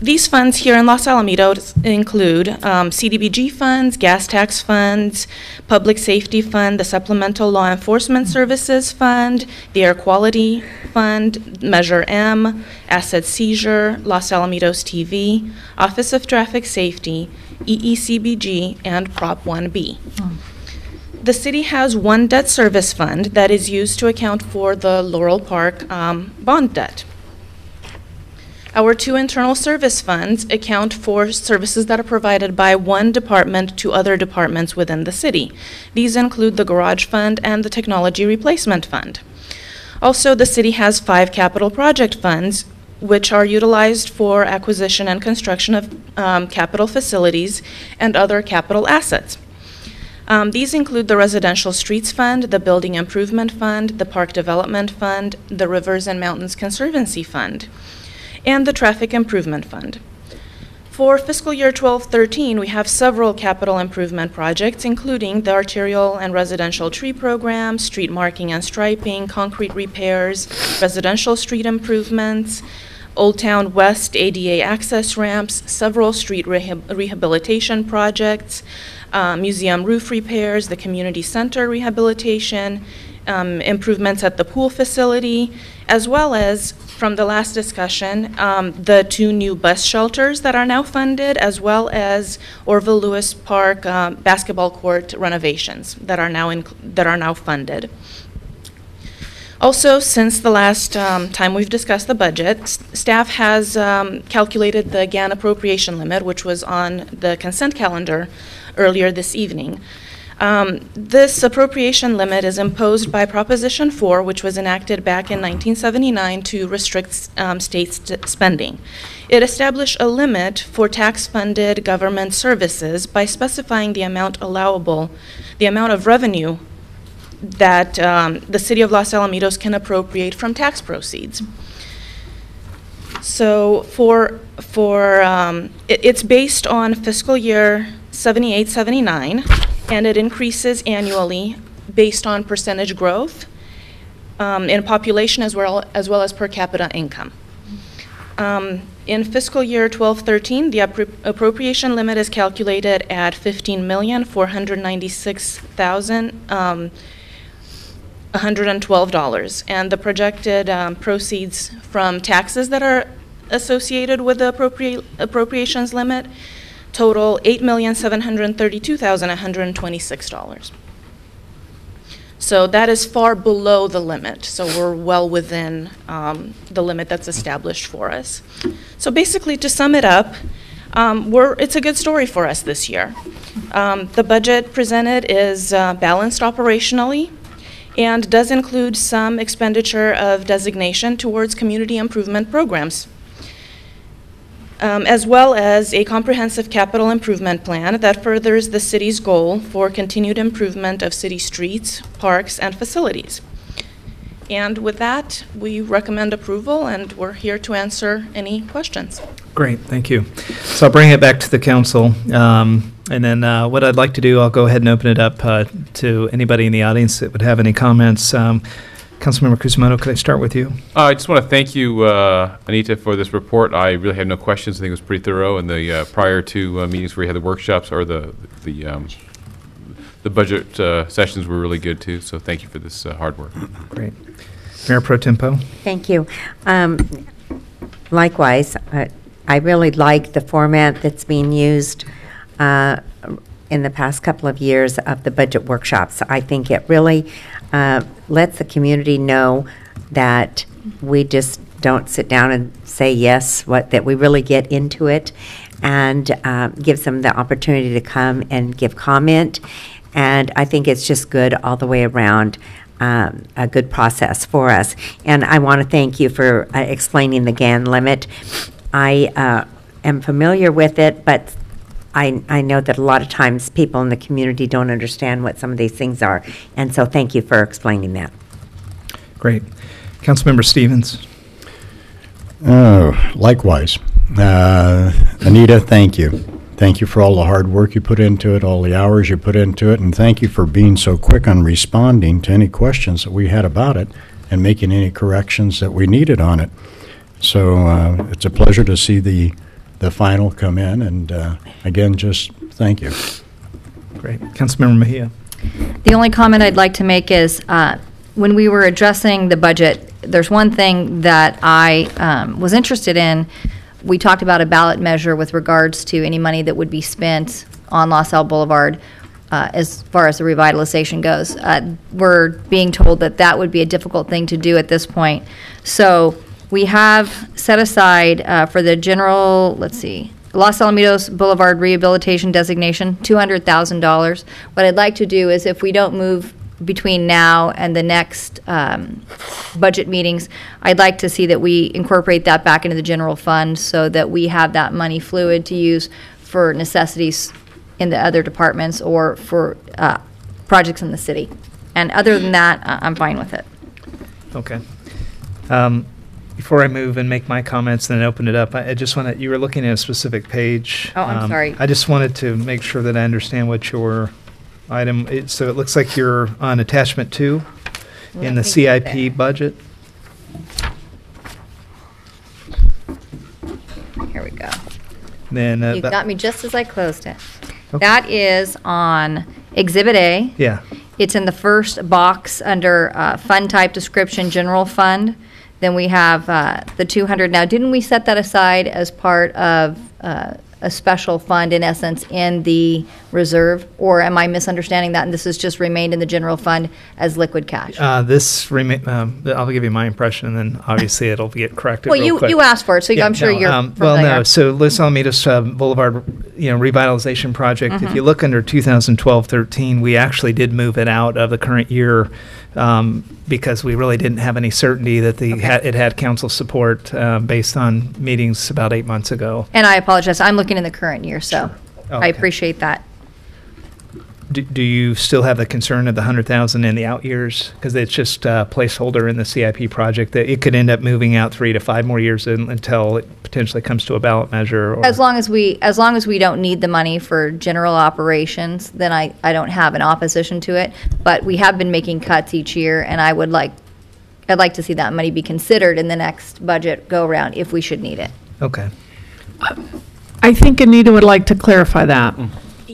These funds here in Los Alamitos include CDBG funds, gas tax funds, public safety fund, the Supplemental Law Enforcement Services Fund, the Air Quality Fund, Measure M, Asset Seizure, Los Alamitos TV, Office of Traffic Safety, EECBG, and Prop 1B. The city has one debt service fund that is used to account for the Laurel Park bond debt. Our two internal service funds account for services that are provided by one department to other departments within the city. These include the garage fund and the technology replacement fund. Also, the city has 5 capital project funds, which are utilized for acquisition and construction of capital facilities and other capital assets. These include the Residential Streets Fund, the Building Improvement Fund, the Park Development Fund, the Rivers and Mountains Conservancy Fund, and the Traffic Improvement Fund. For fiscal year 12-13, we have several capital improvement projects, including the arterial and residential tree program, street marking and striping, concrete repairs, residential street improvements, Old Town West ADA access ramps, several street rehabilitation projects, museum roof repairs, the community center rehabilitation, improvements at the pool facility, as well as, from the last discussion, the 2 new bus shelters that are now funded, as well as Orville Lewis Park basketball court renovations that are now funded. Also, since the last time we've discussed the budget, staff has calculated the GAN appropriation limit, which was on the consent calendar earlier this evening. This appropriation limit is imposed by Proposition 4, which was enacted back in 1979 to restrict state spending. It established a limit for tax-funded government services by specifying the amount allowable, the amount of revenue that the City of Los Alamitos can appropriate from tax proceeds. So it's based on fiscal year 78-79, and it increases annually based on percentage growth in population as well as per capita income. In fiscal year 12-13, the appropriation limit is calculated at $15,496,112, and the projected proceeds from taxes that are associated with the appropriations limit total $8,732,126. So that is far below the limit. So we're well within the limit that's established for us. So basically, to sum it up, it's a good story for us this year. The budget presented is balanced operationally and does include some expenditure of designation towards community improvement programs, as well as a comprehensive capital improvement plan that furthers the city's goal for continued improvement of city streets, parks, and facilities. And with that, we recommend approval, and we're here to answer any questions. Great, thank you. So I'll bring it back to the council. And then what I'd like to do, I'll go ahead and open it up to anybody in the audience that would have any comments. Councilmember Kusamoto, could I start with you? I just want to thank you, Anita, for this report. I really had no questions. I think it was pretty thorough, and the prior to meetings where we had the workshops or the budget sessions were really good too. So thank you for this hard work. Great. Mayor Pro Tempo. Thank you. Likewise, I really like the format that's being used in the past couple of years of the budget workshops. I think it really lets the community know that we just don't sit down and say yes, that we really get into it, and gives them the opportunity to come and give comment. And I think it's just good all the way around, a good process for us. And I want to thank you for explaining the GAN limit. I am familiar with it, but I know that a lot of times people in the community don't understand what some of these things are. And so thank you for explaining that. Great. Councilmember Stevens. Oh, likewise. Anita, thank you. Thank you for all the hard work you put into it, all the hours you put into it, and thank you for being so quick on responding to any questions that we had about it and making any corrections that we needed on it. So it's a pleasure to see the final come in, and again, just thank you. Great. Councilmember Mejia. The only comment I'd like to make is when we were addressing the budget, there's one thing that I was interested in. We talked about a ballot measure with regards to any money that would be spent on Los Al Boulevard. as far as the revitalization goes. We're being told that that would be a difficult thing to do at this point. So we have set aside for the general, let's see, Los Alamitos Boulevard Rehabilitation Designation, $200,000. What I'd like to do is, if we don't move between now and the next budget meetings, I'd like to see that we incorporate that back into the general fund so that we have that money fluid to use for necessities in the other departments or for projects in the city. And other than that, I'm fine with it. Okay. Before I move and make my comments and then open it up, I just want to, you were looking at a specific page. Oh, I'm sorry. I just wanted to make sure that I understand what your item, so it looks like you're on attachment 2 in the CIP budget. Here we go. Then You got me just as I closed it. Okay. That is on Exhibit A. Yeah. It's in the first box under fund type description, general fund. Then we have the 200. Now, didn't we set that aside as part of a special fund, in essence, in the reserve? Or am I misunderstanding that, and this has just remained in the general fund as liquid cash? I'll give you my impression, and then obviously it'll get corrected Well, real quick. you asked for it, so I'm sure you're well, familiar. no. So Los Alamitos Boulevard, revitalization project. Mm-hmm. If you look under 2012-13, we actually did move it out of the current year because we really didn't have any certainty that it had council support based on meetings about 8 months ago. And I apologize. I'm looking in the current year, so Oh, I okay. appreciate that. Do you still have the concern of the 100,000 in the out years? Because it's just a placeholder in the CIP project that it could end up moving out 3 to 5 more years until it potentially comes to a ballot measure. Or As long as we don't need the money for general operations, then I don't have an opposition to it. But we have been making cuts each year, and I'd like to see that money be considered in the next budget go around if we should need it. Okay. I think Anita would like to clarify that.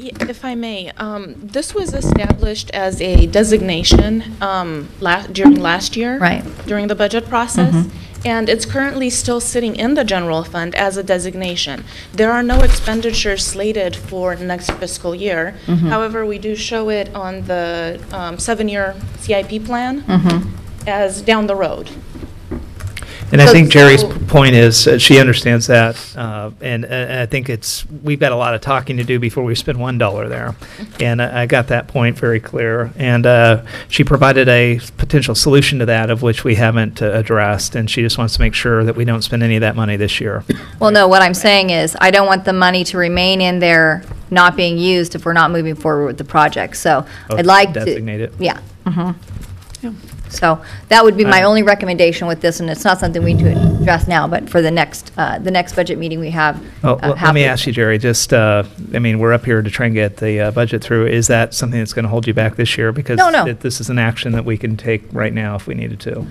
If I may, this was established as a designation during last year. Right. During the budget process. And it's currently still sitting in the general fund as a designation. There are no expenditures slated for next fiscal year. However, we do show it on the 7-year CIP plan as down the road. And I think Jerry's point is she understands that, and I think we've got a lot of talking to do before we spend $1 there, and I got that point very clear. And she provided a potential solution to that, of which we haven't addressed, and she just wants to make sure that we don't spend any of that money this year. Well, no, what I'm saying is I don't want the money to remain in there not being used if we're not moving forward with the project. So I'd like to designate it. Yeah. So that would be my only recommendation with this, and it's not something we need to address now, but for the next budget meeting we have. Let me ask you, Jerry, we're up here to try and get the budget through. Is that something that's going to hold you back this year? Because No. this is an action that we can take right now if we needed to.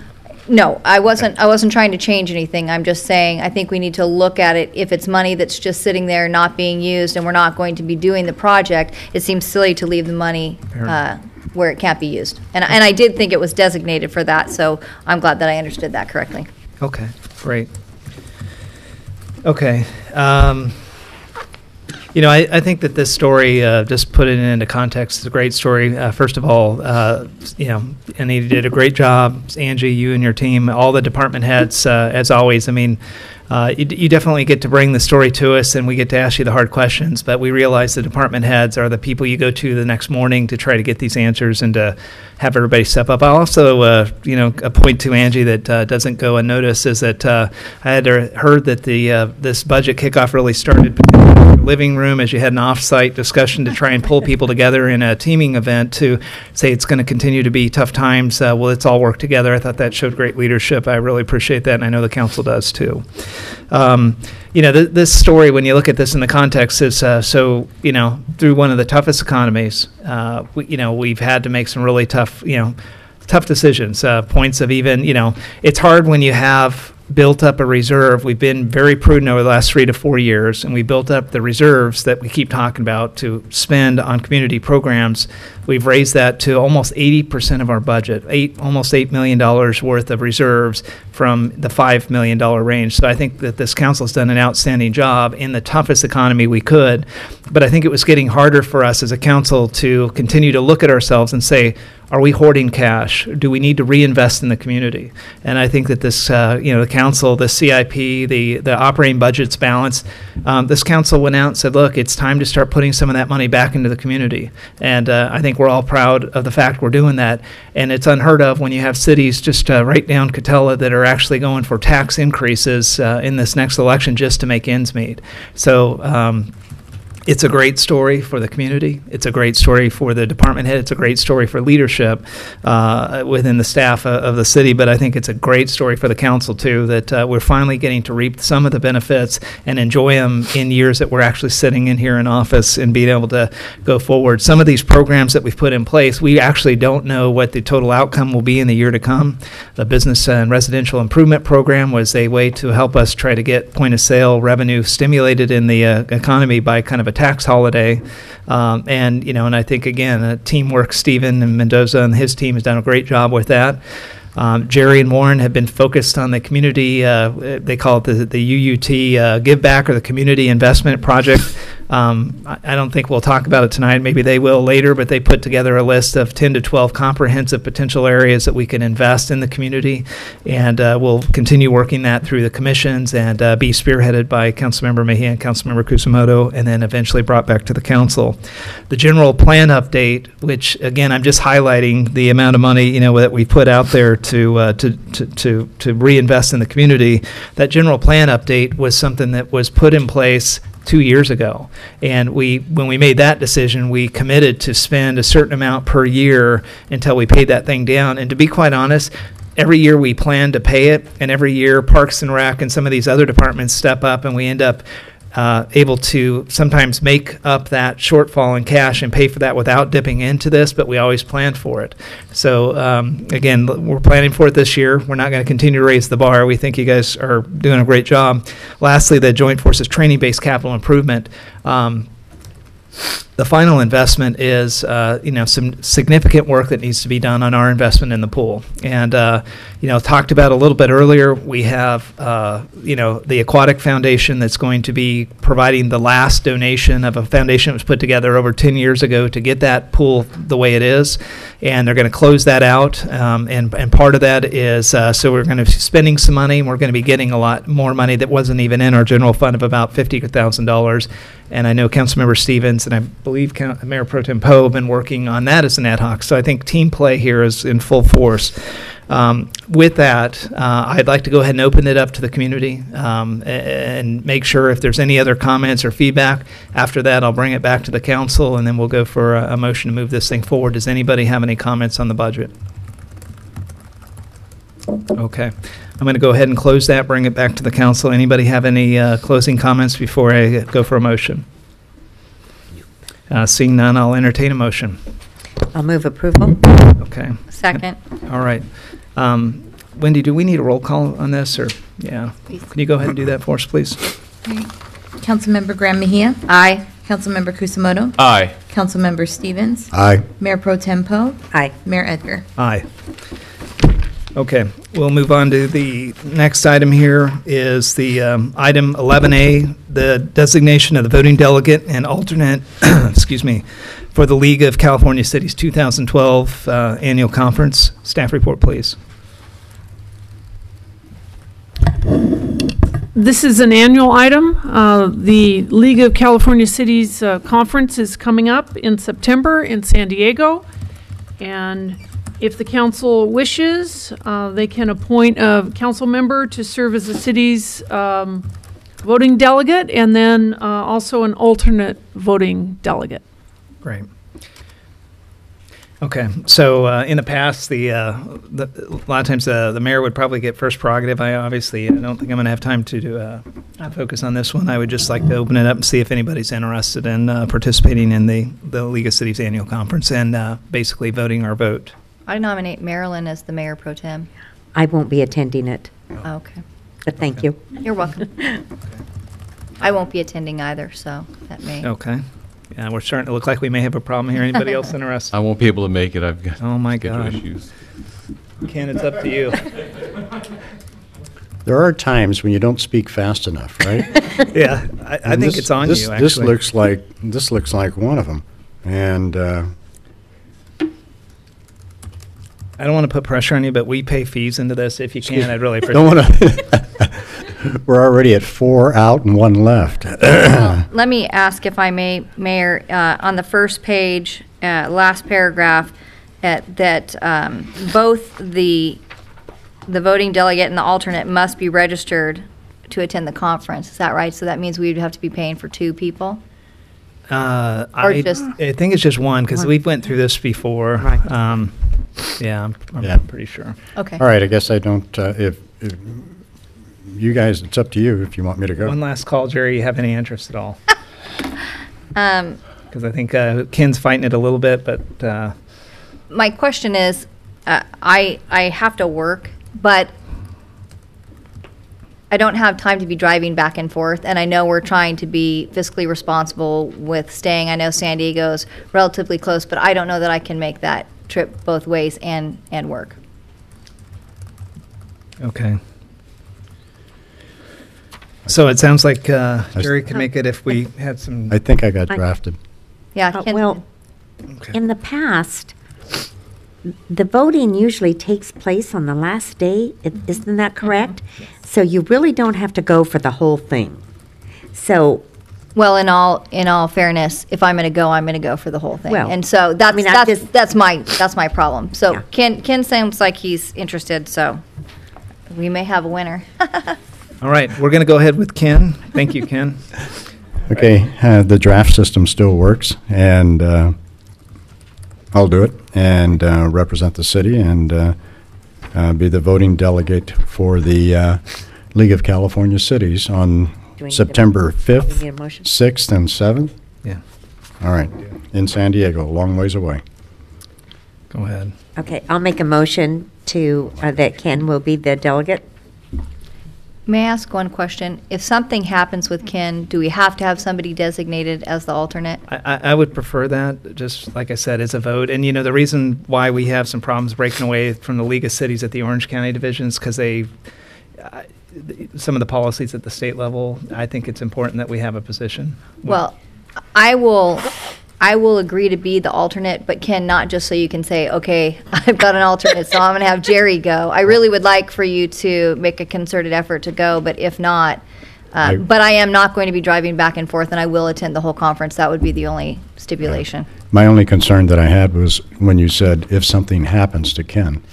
No, I wasn't trying to change anything. I'm just saying I think we need to look at it. If it's money that's just sitting there not being used and we're not going to be doing the project, it seems silly to leave the money where it can't be used. And I did think it was designated for that, so I'm glad that I understood that correctly. Okay, great. Okay. I think that this story, just put it into context, is a great story. First of all, Anita did a great job. Angie, you and your team, all the department heads, as always. You definitely get to bring the story to us, and we get to ask you the hard questions, but we realize the department heads are the people you go to the next morning to try to get these answers and to have everybody step up. I'll also, a point to Angie that doesn't go unnoticed is that I had heard that this budget kickoff really started in your living room as you had an off-site discussion to try and pull people together in a teaming event to say it's going to continue to be tough times. Let's all work together. I thought that showed great leadership. I really appreciate that, and I know the council does too. This story, when you look at this in the context, is through one of the toughest economies, we've had to make some really tough decisions. Points of even, it's hard when you have built up a reserve. We've been very prudent over the last 3 to 4 years, and we built up the reserves that we keep talking about to spend on community programs we've raised that to almost 80% of our budget, almost $8 million worth of reserves from the $5 million range. So I think that this council's done an outstanding job in the toughest economy we could. But I think it was getting harder for us as a council to continue to look at ourselves and say, are we hoarding cash? Do we need to reinvest in the community? And I think that this, the council, the CIP, the operating budget's balanced. This council went out and said, look, it's time to start putting some of that money back into the community. And I think we're all proud of the fact we're doing that. And it's unheard of when you have cities just right down Catella that are actually going for tax increases in this next election just to make ends meet. So it's a great story for the community. It's a great story for the department head. It's a great story for leadership within the staff of the city. But I think it's a great story for the council, too, that we're finally getting to reap some of the benefits and enjoy them in years that we're actually sitting in here in office and being able to go forward. Some of these programs that we've put in place, we actually don't know what the total outcome will be in the year to come. The Business and Residential Improvement Program was a way to help us try to get point-of-sale revenue stimulated in the economy by kind of a tax holiday, and I think again, teamwork. Stephen and Mendoza and his team has done a great job with that. Jerry and Warren have been focused on the community. They call it the UUT Give Back, or the Community Investment Project. I don't think we'll talk about it tonight. Maybe they will later, but they put together a list of 10 to 12 comprehensive potential areas that we can invest in the community, and we'll continue working that through the commissions and be spearheaded by Councilmember Mejia and Councilmember Kusamoto, and then eventually brought back to the council. The general plan update, which again, I'm just highlighting the amount of money that we put out there to reinvest in the community. That general plan update was something that was put in place 2 years ago, and when we made that decision, we committed to spend a certain amount per year until we paid that thing down. And to be quite honest, every year we plan to pay it, and every year Parks and Rec and some of these other departments step up, and we end up able to sometimes make up that shortfall in cash and pay for that without dipping into this, but we always plan for it. So again, we're planning for it this year. We're not going to continue to raise the bar. We think you guys are doing a great job. Lastly, the Joint Forces Training-Based Capital Improvement. The final investment is, some significant work that needs to be done on our investment in the pool. And, talked about a little bit earlier, we have, the Aquatic Foundation that's going to be providing the last donation of a foundation that was put together over 10 years ago to get that pool the way it is. And they're going to close that out. And part of that is, so we're going to be spending some money, and we're going to be getting a lot more money that wasn't even in our general fund of about $50,000. And I know Councilmember Stevens and I believe Mayor Pro Tem Poe have been working on that as an ad hoc. So I think team play here is in full force. With that, I'd like to go ahead and open it up to the community and make sure if there's any other comments or feedback. After that, I'll bring it back to the council, and then we'll go for a motion to move this thing forward. Does anybody have any comments on the budget? Okay. I'm going to go ahead and close that, bring it back to the council. Anybody have any closing comments before I go for a motion? Seeing none, I'll entertain a motion. I'll move approval. Okay. Second. All right. Wendy, do we need a roll call on this, or yeah? Can you go ahead and do that for us, please? Councilmember Graham Mejia. Aye. Councilmember Kusamoto. Aye. Councilmember Stevens. Aye. Mayor Pro Tem Poe. Aye. Mayor Edgar. Aye. Okay, we'll move on to the next item here is the item 11A, the designation of the voting delegate and alternate, excuse me, for the League of California Cities 2012 annual conference. Staff report, please. This is an annual item. The League of California Cities conference is coming up in September in San Diego, and if the council wishes, they can appoint a council member to serve as the city's voting delegate, and then also an alternate voting delegate. Great. Okay, so in the past, a lot of times the mayor would probably get first prerogative. I don't think I'm going to have time to focus on this one. I would just like to open it up and see if anybody's interested in participating in the League of Cities annual conference and basically voting our vote. I nominate Marilyn as the Mayor Pro Tem. I won't be attending it, Oh, okay. but thank you. You're welcome. I won't be attending either, so that may. Okay. Yeah, we're starting to look like we may have a problem here. Anybody else interested? I won't be able to make it. I've got Oh, my schedule God. issues. Ken, it's up to you. There are times when you don't speak fast enough, right? Yeah, I And think this- it's on this- you, This actually. looks like one of them. And I don't want to put pressure on you, but we pay fees into this. If you can, I'd really appreciate don't it. want to. We're already at 4 out and 1 left. Let me ask if I may, Mayor, on the first page, last paragraph, that both the voting delegate and the alternate must be registered to attend the conference. Is that right? So that means we'd have to be paying for 2 people? I think it's just one, because we've went through this before. Right. Yeah, I'm Yeah. pretty sure. Okay. All right, I guess I don't, if you guys, it's up to you if you want me to go. One last call, Jerry. You have any interest at all? Um, Because I think Ken's fighting it a little bit, but My question is, I have to work, but I don't have time to be driving back and forth, and I know we're trying to be fiscally responsible with staying. I know San Diego's relatively close, but I don't know that I can make that trip both ways and work. okay. So it sounds like Jerry could make it if we had some. I think I got drafted. Yeah, Ken- Well, in the past, the voting usually takes place on the last day. Isn't that correct? So you really don't have to go for the whole thing. So, Well, in all fairness, if I'm going to go for the whole thing. Well, And so I mean, I just- that's my problem. So Yeah. Ken seems like he's interested, so we may have a winner. All right, we're going to go ahead with Ken. Thank you, Ken. Okay, the draft system still works, and I'll do it and represent the city and be the voting delegate for the League of California Cities on Do we need a- September do we 5th, need a motion? 6th, and 7th. Yeah, All right, in San Diego, a long ways away. go ahead. okay, I'll make a motion to, that Ken will be the delegate. May I ask one question? If something happens with Ken, do we have to have somebody designated as the alternate? I would prefer that, just like I said, as a vote. And, you know, the reason why we have some problems breaking away from the League of Cities at the Orange County divisions, because some of the policies at the state level, I think it's important that we have a position. Well, I will agree to be the alternate, but Ken, not just so you can say, okay, I've got an alternate, so I'm going to have Jerry go. I really would like for you to make a concerted effort to go, but if not, but I am not going to be driving back and forth, and I will attend the whole conference. That would be the only stipulation. My only concern that I had was when you said, if something happens to Ken.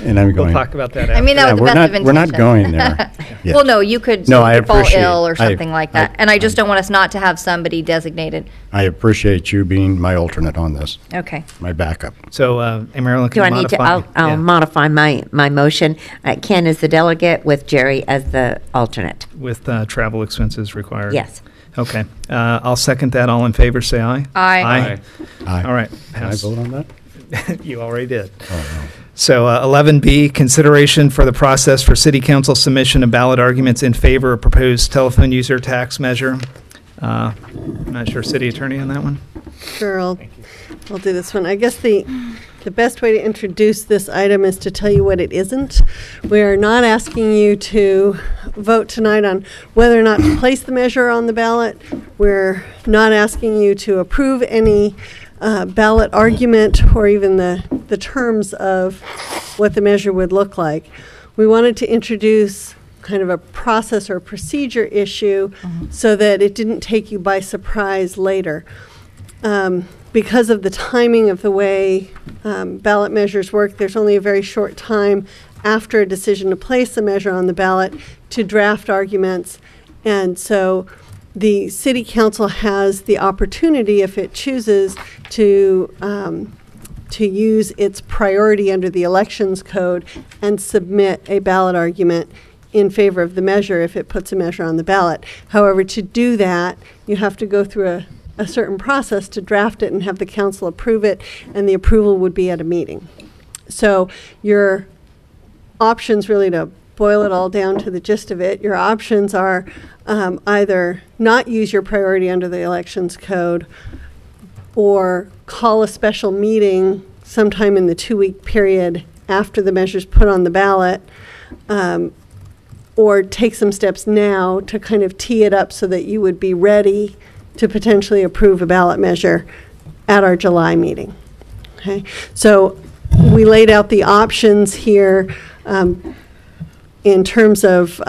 And I'm We'll going. talk about that I mean, that Yeah, was the we're best not- of we're not intention. going there yet. Well, no, you could No, I fall appreciate- ill or I- something like that, and I just don't want us not to have somebody designated. I appreciate you being my alternate on this, Okay. my backup. So, Marilyn, Do can I you need to, modify? I'll Yeah, modify my motion. Ken is the delegate with Jerry as the alternate. with travel expenses required. Yes. Okay. I'll second that. All in favor, say aye. Aye. Aye. All right. Can I pass. vote on that? You already did. Oh, no. So 11B, consideration for the process for city council submission of ballot arguments in favor of proposed telephone user tax measure. I'm not sure, city attorney on that one? Sure, I'll do this one. I guess the best way to introduce this item is to tell you what it isn't. We are not asking you to vote tonight on whether or not to place the measure on the ballot. We're not asking you to approve any ballot argument or even the terms of what the measure would look like. We wanted to introduce kind of a process or procedure issue so that it didn't take you by surprise later. Because of the timing of the way ballot measures work, there's only a very short time after a decision to place a measure on the ballot to draft arguments. And so the city council has the opportunity, if it chooses, to use its priority under the elections code and submit a ballot argument in favor of the measure if it puts a measure on the ballot. However, to do that, you have to go through a certain process to draft it and have the council approve it, and the approval would be at a meeting. So your options really to boil it all down to the gist of it, your options are either not use your priority under the elections code or call a special meeting sometime in the 2-week period after the measure's put on the ballot, or take some steps now to kind of tee it up so that you would be ready to potentially approve a ballot measure at our July meeting. Okay, so we laid out the options here in terms of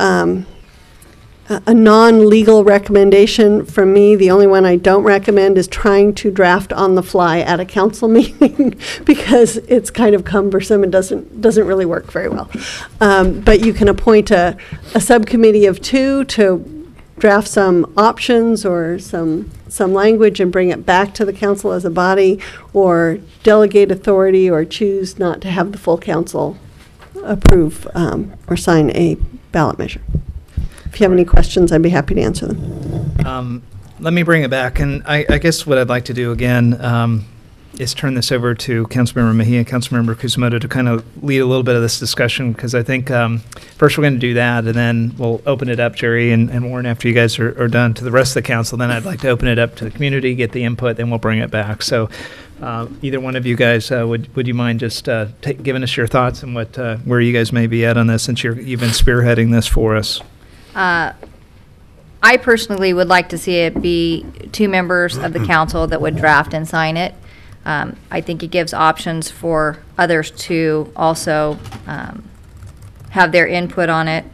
a non-legal recommendation from me. The only one I don't recommend is trying to draft on the fly at a council meeting because it's kind of cumbersome and doesn't really work very well. But you can appoint a subcommittee of 2 to draft some options or some language and bring it back to the council as a body, or delegate authority or choose not to have the full council approve or sign a ballot measure. If you have any questions, I'd be happy to answer them. Let me bring it back, and I guess what I'd like to do again is turn this over to Councilmember Mejia and Councilmember Kusumoto to kind of lead a little bit of this discussion, because I think first we're going to do that, and then we'll open it up, Jerry and Warren, after you guys are done, to the rest of the council. Then I'd like to open it up to the community, get the input, then we'll bring it back. So either one of you guys, would you mind just giving us your thoughts and what where you guys may be at on this, since you've been spearheading this for us? I personally would like to see it be 2 members of the council that would draft and sign it. I think it gives options for others to also have their input on it.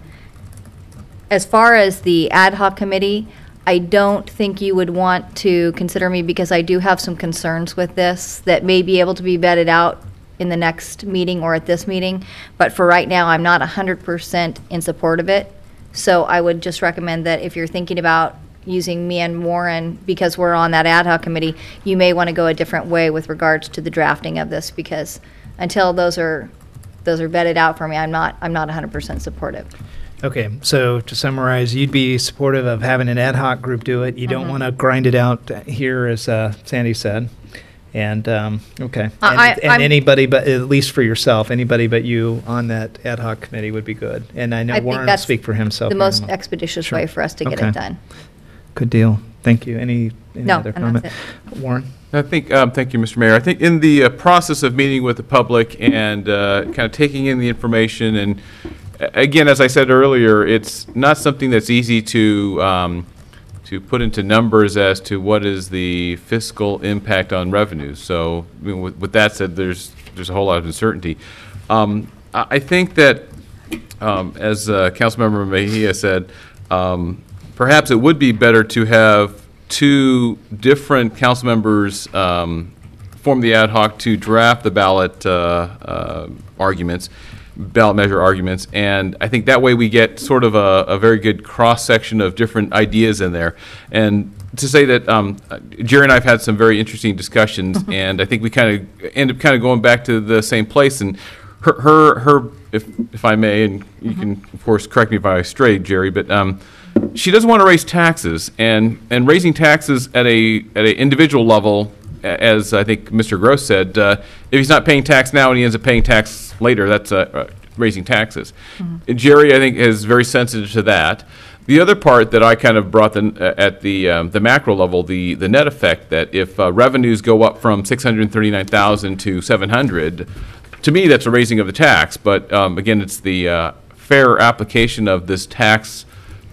As far as the ad hoc committee, I don't think you would want to consider me, because I do have some concerns with this that may be able to be vetted out in the next meeting or at this meeting. But for right now, I'm not 100% in support of it. So I would just recommend that if you're thinking about using me and Warren, because we're on that ad hoc committee, you may want to go a different way with regards to the drafting of this, because until those are vetted out for me, I'm not 100% supportive. Okay, so to summarize, you'd be supportive of having an ad hoc group do it. You don't want to grind it out here, as Sandy said. And okay, and anybody, but at least for yourself, anybody but you on that ad hoc committee would be good. And I know Warren will speak for himself. The most expeditious way for us to get it done. Good deal. Thank you. Any no, other comment? Warren? I think, thank you, Mr. Mayor. I think in the process of meeting with the public and kind of taking in the information, and again, as I said earlier, it's not something that's easy to put into numbers as to what is the fiscal impact on revenues. So, I mean, with that said, there's a whole lot of uncertainty. I think that, as Councilmember Mejia said, perhaps it would be better to have 2 different council members form the ad hoc to draft the ballot ballot measure arguments, and I think that way we get sort of a very good cross-section of different ideas in there. And to say that Jerry and I have had some very interesting discussions, and I think we kind of end up kind of going back to the same place. And her if I may, and you can of course correct me if I stray, Jerry, but she doesn't want to raise taxes, and raising taxes at a individual level, as I think Mr. Gross said, if he's not paying tax now and he ends up paying tax later, that's raising taxes. And Jerry, I think, is very sensitive to that. The other part that I kind of brought at the macro level, the net effect, that if revenues go up from 639,000 to 700, to me that's a raising of the tax. But again, it's the fair application of this tax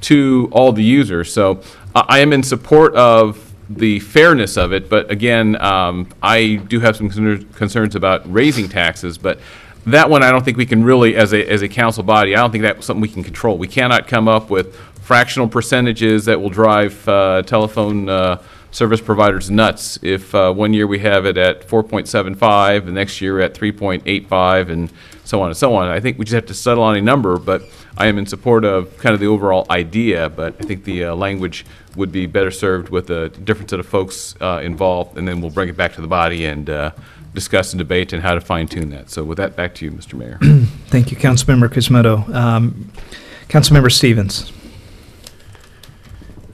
to all the users. So I am in support of the fairness of it, but again, I do have some concerns about raising taxes, but that one I don't think we can really, as a council body, I don't think that's something we can control. We cannot come up with fractional percentages that will drive telephone service providers nuts. If 1 year we have it at 4.75, the next year at 3.85, and so on and so on. I think we just have to settle on a number, but I am in support of kind of the overall idea, but I think the language would be better served with a different set of folks involved, and then we'll bring it back to the body and discuss and debate and how to fine-tune that. So with that, back to you, Mr. Mayor. Thank you, Councilmember Kusumoto. Councilmember Stevens.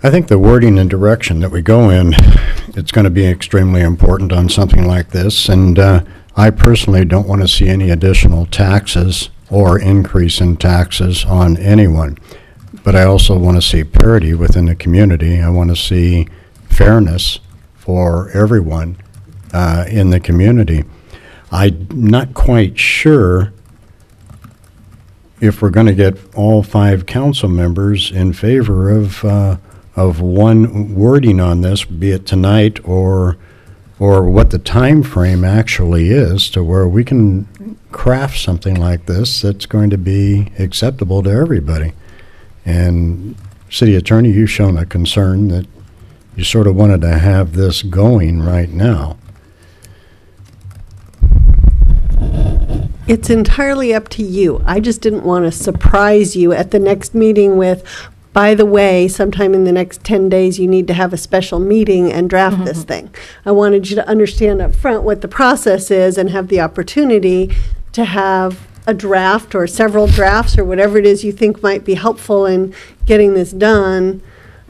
I think the wording and direction that we go in, it's going to be extremely important on something like this, and I personally don't want to see any additional taxes or increase in taxes on anyone. But I also want to see parity within the community. I want to see fairness for everyone in the community. I'm not quite sure if we're going to get all 5 council members in favor of one wording on this, be it tonight or what the time frame actually is, to where we can craft something like this that's going to be acceptable to everybody. And City Attorney, you've shown a concern that you sort of wanted to have this going right now. It's entirely up to you. I just didn't want to surprise you at the next meeting with, by the way, sometime in the next 10 days, you need to have a special meeting and draft this thing. I wanted you to understand up front what the process is and have the opportunity to have a draft or several drafts or whatever it is you think might be helpful in getting this done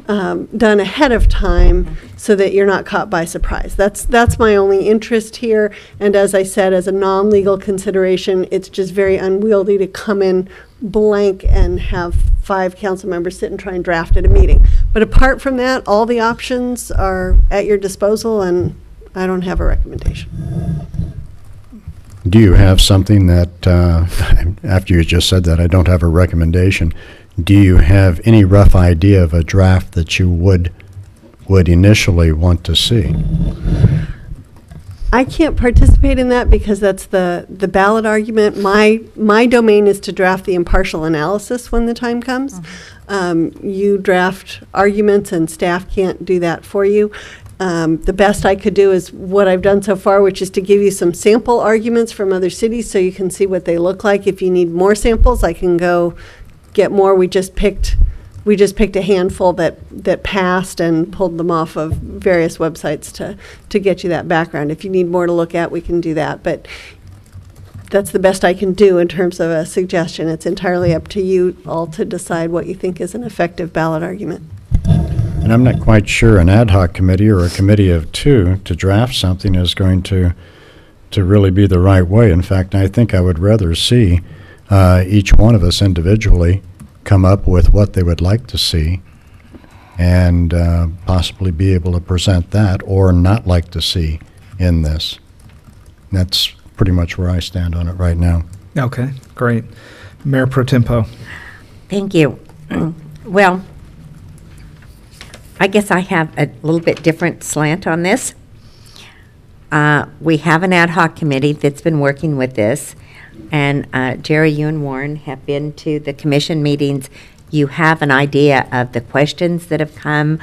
ahead of time, so that you're not caught by surprise. That's my only interest here. And as I said, as a non-legal consideration, it's just very unwieldy to come in blank and have 5 council members sit and try and draft at a meeting. But apart from that, all the options are at your disposal, and I don't have a recommendation. Do you have something that, after you just said that, I don't have a recommendation, do you have any rough idea of a draft that you would initially want to see? I can't participate in that because that's the ballot argument. My domain is to draft the impartial analysis when the time comes. You draft arguments and staff can't do that for you. The best I could do is what I've done so far, which is to give you some sample arguments from other cities so you can see what they look like. If you need more samples, I can go get more. We just picked a handful that passed and pulled them off of various websites to get you that background. If you need more to look at, we can do that. But that's the best I can do in terms of a suggestion. It's entirely up to you all to decide what you think is an effective ballot argument. And I'm not quite sure an ad hoc committee or a committee of 2 to draft something is going to really be the right way. In fact, I think I would rather see each one of us individually come up with what they would like to see and possibly be able to present that or not like to see in this. That's pretty much where I stand on it right now. Okay, great. Mayor Pro Tempo. Thank you. Well, I guess I have a little bit different slant on this. We have an ad hoc committee that's been working with this. And Jerry, you and Warren have been to the commission meetings. You have an idea of the questions that have come.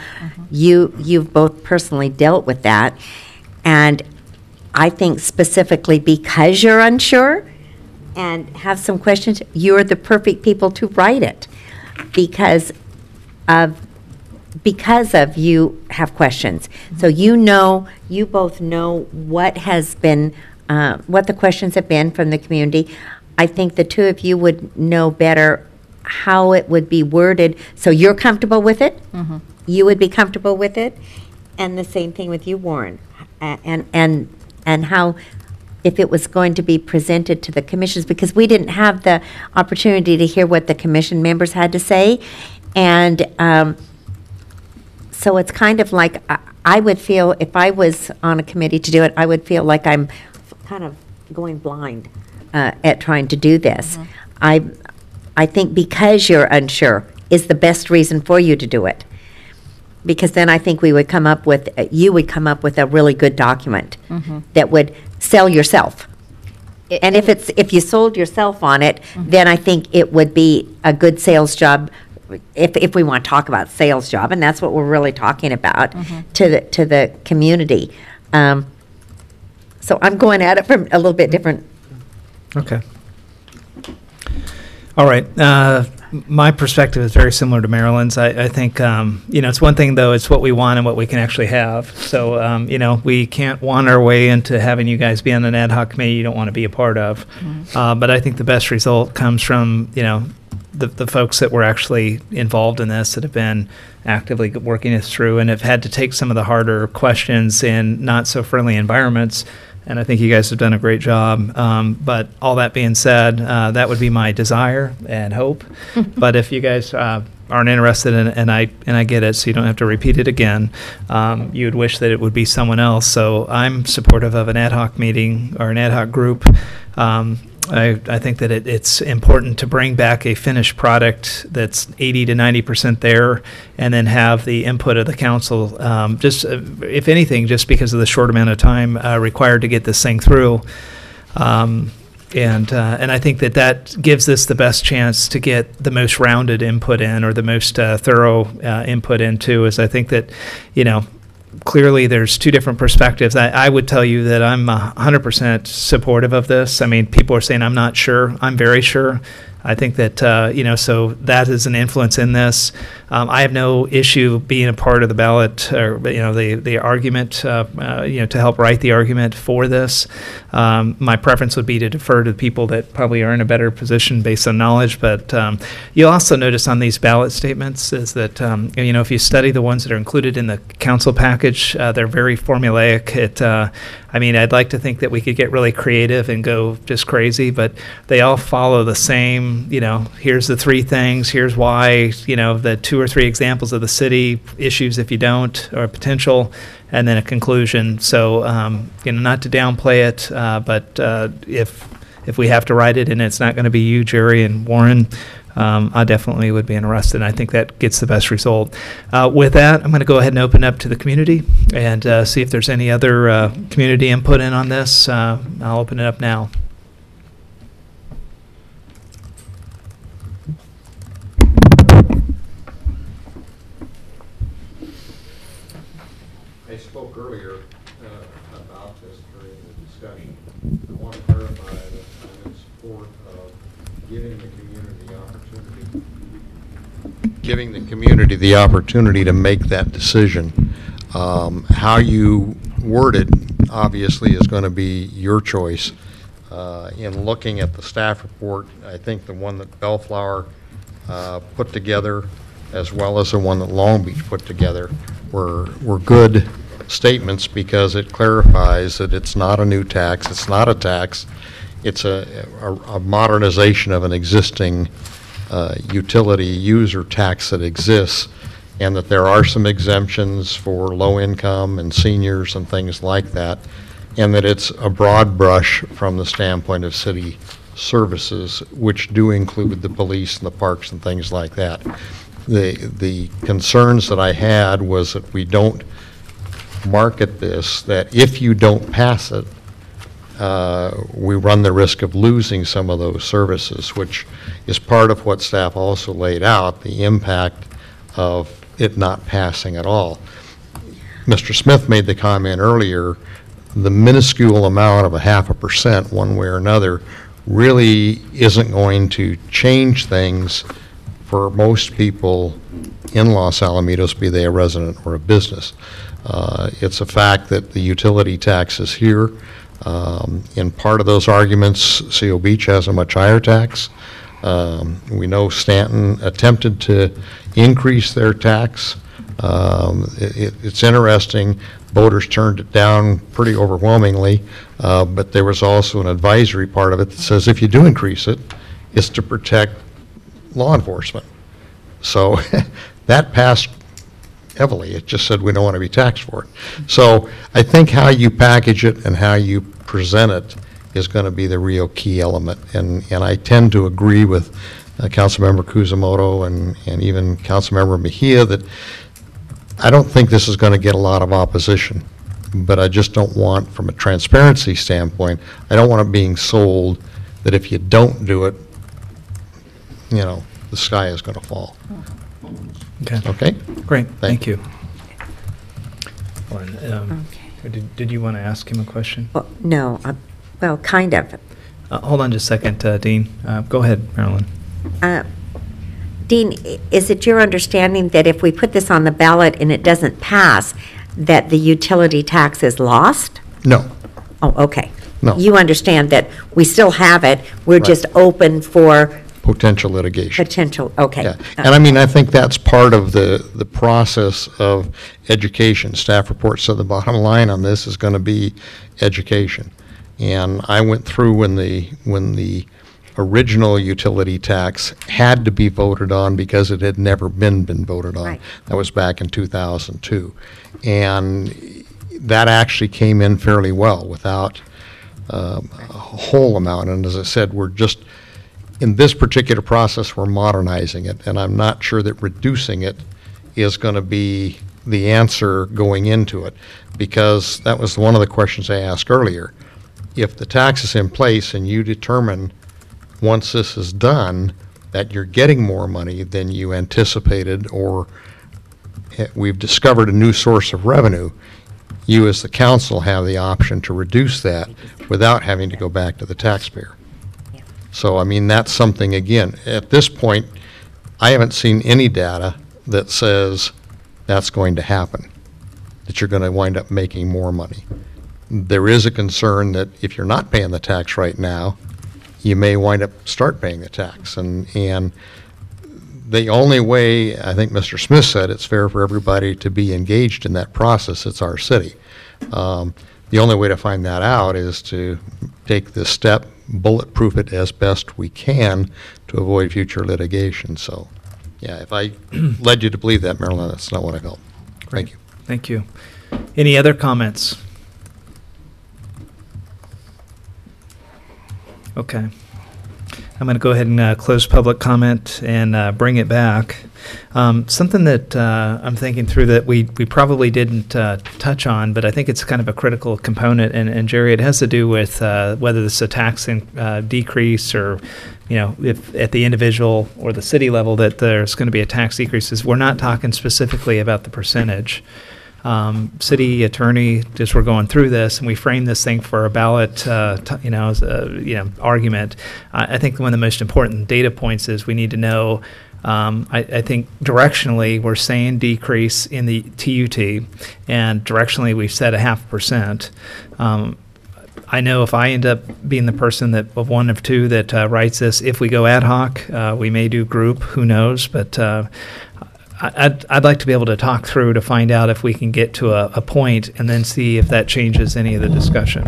You've both personally dealt with that. And I think specifically because you're unsure and have some questions, you're the perfect people to write it because of you have questions. So you both know what has been what the questions have been from the community. I think the 2 of you would know better how it would be worded, so you're comfortable with it. You would be comfortable with it, and the same thing with you, Warren, and how if it was going to be presented to the commissions, because we didn't have the opportunity to hear what the commission members had to say, and so it's kind of like I would feel if I was on a committee to do it, I would feel like I'm kind of going blind at trying to do this. I think because you're unsure is the best reason for you to do it. Because then I think you would come up with a really good document that would sell yourself. And if you sold yourself on it, then I think it would be a good sales job. If we want to talk about sales job, and that's what we're really talking about to the community. So I'm going at it from a little bit different. Okay. All right. My perspective is very similar to Marilyn's. I think, it's one thing, though, it's what we want and what we can actually have. So, we can't want our way into having you guys be on an ad hoc committee you don't want to be a part of. But I think the best result comes from, the folks that were actually involved in this, that have been actively working us through and have had to take some of the harder questions in not so friendly environments and I think you guys have done a great job. But all that being said, that would be my desire and hope. But if you guys aren't interested in it, and I get it, so you don't have to repeat it again, you would wish that it would be someone else. So I'm supportive of an ad hoc meeting or an ad hoc group. I think that it's important to bring back a finished product that's 80 to 90% there, and then have the input of the council, if anything, just because of the short amount of time required to get this thing through. And I think that gives us the best chance to get the most rounded input in, or the most thorough input into. Is I think that, clearly there's two different perspectives. I would tell you that I'm 100% supportive of this. I mean, people are saying I'm not sure. I'm very sure. I think that, so that is an influence in this. I have no issue being a part of the ballot, or, the argument, to help write the argument for this. My preference would be to defer to the people that probably are in a better position based on knowledge. But you'll also notice on these ballot statements is that, if you study the ones that are included in the council package, they're very formulaic. I'd like to think that we could get really creative and go just crazy, but they all follow the same, here's the three things, here's why, the 2 or 3 examples of the city issues if you don't, or potential, and then a conclusion. So, not to downplay it, but if we have to write it and it's not going to be you, Jerry, and Warren, I definitely would be interested, and I think that gets the best result. With that, I'm going to go ahead and open up to the community and see if there's any other community input in on this. I'll open it up now. I spoke earlier about this during the discussion. I want to clarify that I'm in support of giving the community the opportunity to make that decision. How you word it, obviously, is going to be your choice. In looking at the staff report, I think the one that Bellflower put together, as well as the one that Long Beach put together, were good statements, because it clarifies that it's not a new tax, it's not a tax, it's a modernization of an existing utility user tax that exists, and that there are some exemptions for low income and seniors and things like that, and that it's a broad brush from the standpoint of city services, which do include the police and the parks and things like that. The concerns that I had was that we don't market this, that if you don't pass it, we run the risk of losing some of those services, which is part of what staff also laid out, the impact of it not passing at all. Mr. Smith made the comment earlier, the minuscule amount of 0.5%, one way or another, really isn't going to change things for most people in Los Alamitos, be they a resident or a business. It's a fact that the utility tax is here. In part of those arguments, CO Beach has a much higher tax. We know Stanton attempted to increase their tax. It's interesting, voters turned it down pretty overwhelmingly, but there was also an advisory part of it that says if you do increase it, it's to protect law enforcement. So that passed heavily. It just said we don't want to be taxed for it. So I think how you package it and how you present it is going to be the real key element. And I tend to agree with Councilmember Kusamoto and even Councilmember Mejia that I don't think this is going to get a lot of opposition. But I just don't want, from a transparency standpoint, I don't want it being sold that if you don't do it, the sky is going to fall. Okay. Okay? Great. Thank you. Did you want to ask him a question? Well, no, well, kind of. Hold on just a second, Dean. Go ahead, Marilyn. Dean, is it your understanding that if we put this on the ballot and it doesn't pass, that the utility tax is lost? No. Oh, okay. No. You understand that we still have it, we're Right. just open for Potential litigation. potential, okay. Yeah. And I think that's part of the process of education. Staff report said the bottom line on this is going to be education. And I went through when the original utility tax had to be voted on because it had never been voted on. Right. That was back in 2002. And that actually came in fairly well without a whole amount. And as I said, we're just, in this particular process, we're modernizing it. And I'm not sure that reducing it is going to be the answer going into it, because that was one of the questions I asked earlier. If the tax is in place and you determine once this is done that you're getting more money than you anticipated, or we've discovered a new source of revenue, you as the council have the option to reduce that without having to go back to the taxpayer. So, I mean, that's something, again, at this point, I haven't seen any data that says that's going to happen, that you're going to wind up making more money. There is a concern that if you're not paying the tax right now, you may wind up start paying the tax. And the only way, I think Mr. Smith said, it's fair for everybody to be engaged in that process. It's our city. The only way to find that out is to take this step, bulletproof it as best we can to avoid future litigation. So, yeah, if I led you to believe that, Marilyn, that's not what I felt. Thank you. Thank you. Any other comments? Okay. I'm going to go ahead and close public comment and bring it back. Something that I'm thinking through that we probably didn't touch on, but I think it's kind of a critical component, and Jerry, it has to do with whether this is a tax decrease, or, you know, if at the individual or the city level that there's going to be a tax decrease. We're not talking specifically about the percentage. City attorney, just we're going through this, and we frame this thing for a ballot, as a, argument. I think one of the most important data points is we need to know. I think directionally we're saying decrease in the TUT, and directionally we've said 0.5%. I know if I end up being the person that of one of two that writes this, if we go ad hoc, we may do group. Who knows? But I'd like to be able to talk through to find out if we can get to a point, and then see if that changes any of the discussion.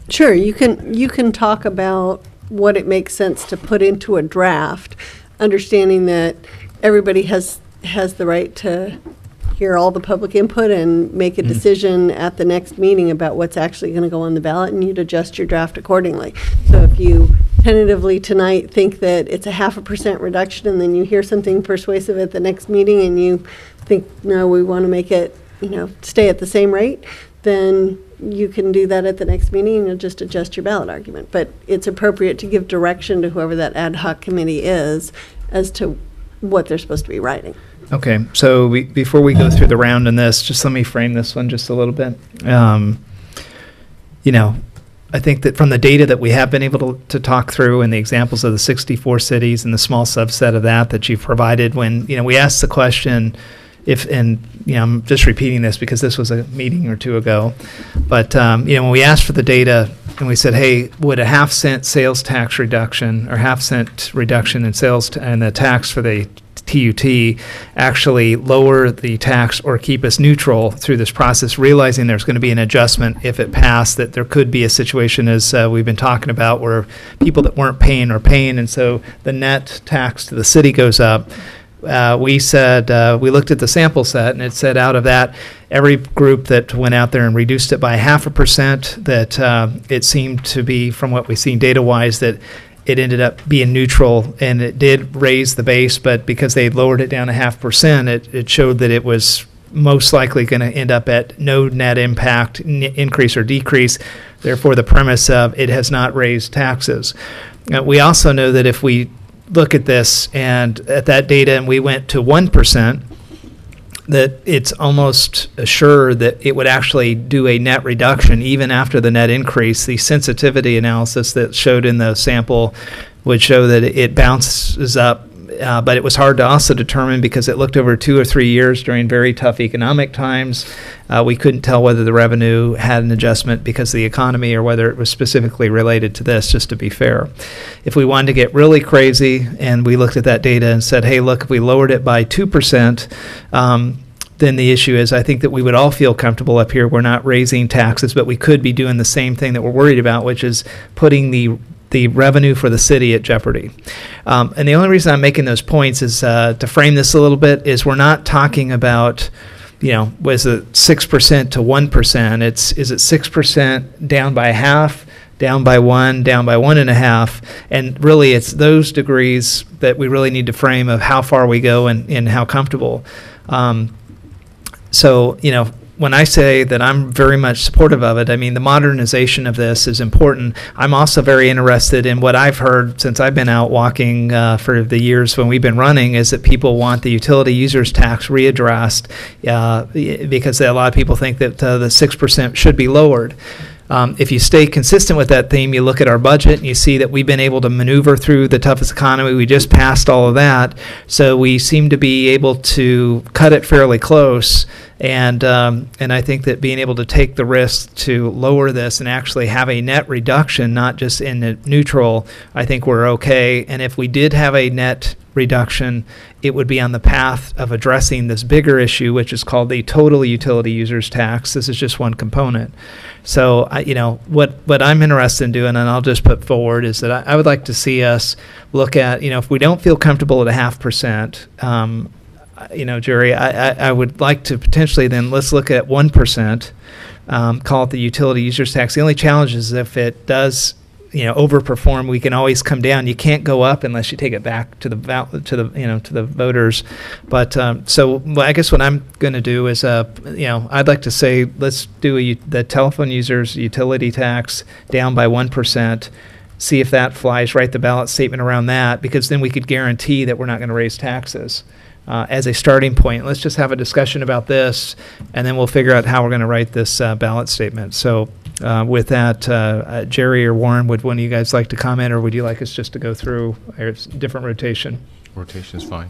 Sure, you can talk about what it makes sense to put into a draft, understanding that everybody has the right to hear all the public input and make a decision at the next meeting about what's actually going to go on the ballot, and you'd adjust your draft accordingly. So if you tentatively tonight think that it's a 0.5% reduction, and then you hear something persuasive at the next meeting and you think, no, we want to make it, stay at the same rate, then you can do that at the next meeting, and you'll just adjust your ballot argument. But it's appropriate to give direction to whoever that ad hoc committee is as to what they're supposed to be writing. Okay, so before we go through the round in this, just let me frame this one just a little bit. I think that from the data that we have been able to talk through, and the examples of the 64 cities and the small subset of that you've provided, when we asked the question, I'm just repeating this because this was a meeting or two ago, but when we asked for the data and we said, hey, would a 0.5 cent sales tax reduction or 0.5 cent reduction in sales and the tax for the TUT actually lower the tax or keep us neutral through this process, realizing there's going to be an adjustment if it passed, that there could be a situation, as we've been talking about, where people that weren't paying are paying, and so the net tax to the city goes up. We said, we looked at the sample set, and it said out of that, every group that went out there and reduced it by 0.5%, that it seemed to be, from what we've seen data-wise, that it ended up being neutral, and it did raise the base, but because they lowered it down to 0.5%, it showed that it was most likely going to end up at no net impact, increase or decrease. Therefore, the premise of it has not raised taxes. We also know that if we look at this and at that data and we went to 1%, that it's almost assured that it would actually do a net reduction even after the net increase. The sensitivity analysis that showed in the sample would show that it bounces up, but it was hard to also determine because it looked over 2 or 3 years during very tough economic times. We couldn't tell whether the revenue had an adjustment because of the economy or whether it was specifically related to this, just to be fair. If we wanted to get really crazy and we looked at that data and said, hey, look, if we lowered it by 2%, then the issue is, I think that we would all feel comfortable up here. We're not raising taxes, but we could be doing the same thing that we're worried about, which is putting the revenue for the city at jeopardy. And the only reason I'm making those points is to frame this a little bit, is we're not talking about, was it 6% to 1%? Is it 6% down by half, down by 1, down by 1.5? And really, it's those degrees that we really need to frame of how far we go and how comfortable. So, when I say that I'm very much supportive of it, I mean the modernization of this is important. I'm also very interested in what I've heard since I've been out walking for the years when we've been running, is that people want the utility users tax readdressed because a lot of people think that the 6% should be lowered. If you stay consistent with that theme, you look at our budget and you see that we've been able to maneuver through the toughest economy. We just passed all of that. So we seem to be able to cut it fairly close. And I think that being able to take the risk to lower this and actually have a net reduction, not just in the neutral, I think we're okay. And if we did have a net reduction, it would be on the path of addressing this bigger issue, which is called the total utility users tax. This is just one component. So, what I'm interested in doing, and I'll just put forward, is that I would like to see us look at, if we don't feel comfortable at 0.5%, Jerry, I would like to potentially then let's look at 1%, call it the utility users tax. The only challenge is if it does, overperform, we can always come down. You can't go up unless you take it back to the voters. But so I guess what I'm going to do is, I'd like to say let's do the telephone users utility tax down by 1%. See if that flies. Write the ballot statement around that, because then we could guarantee that we're not going to raise taxes. As a starting point, let's just have a discussion about this, and then we'll figure out how we're going to write this ballot statement. So with that, Jerry or Warren, would one of you guys like to comment, or would you like us just to go through a different rotation? Rotation is fine.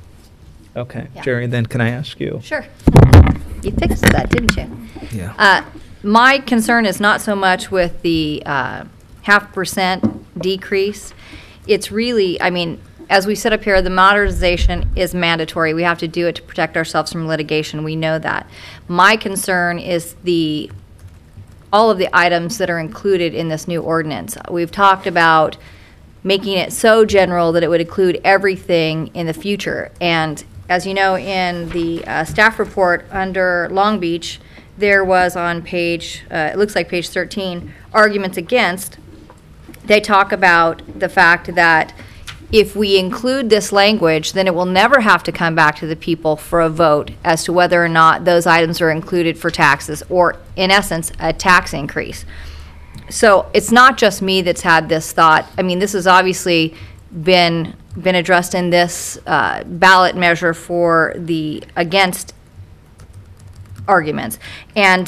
Okay. Yeah. Jerry, then can I ask you? Sure. You fixed that, didn't you? Yeah. My concern is not so much with the 0.5% decrease. It's really, as we sit up here, the modernization is mandatory. We have to do it to protect ourselves from litigation. We know that. My concern is all of the items that are included in this new ordinance. We've talked about making it so general that it would include everything in the future. And as you know, in the staff report under Long Beach, there was on page, it looks like page 13, arguments against. They talk about the fact that if we include this language, then it will never have to come back to the people for a vote as to whether or not those items are included for taxes, or in essence, a tax increase. So it's not just me that's had this thought. This has obviously been addressed in this ballot measure for the against arguments. And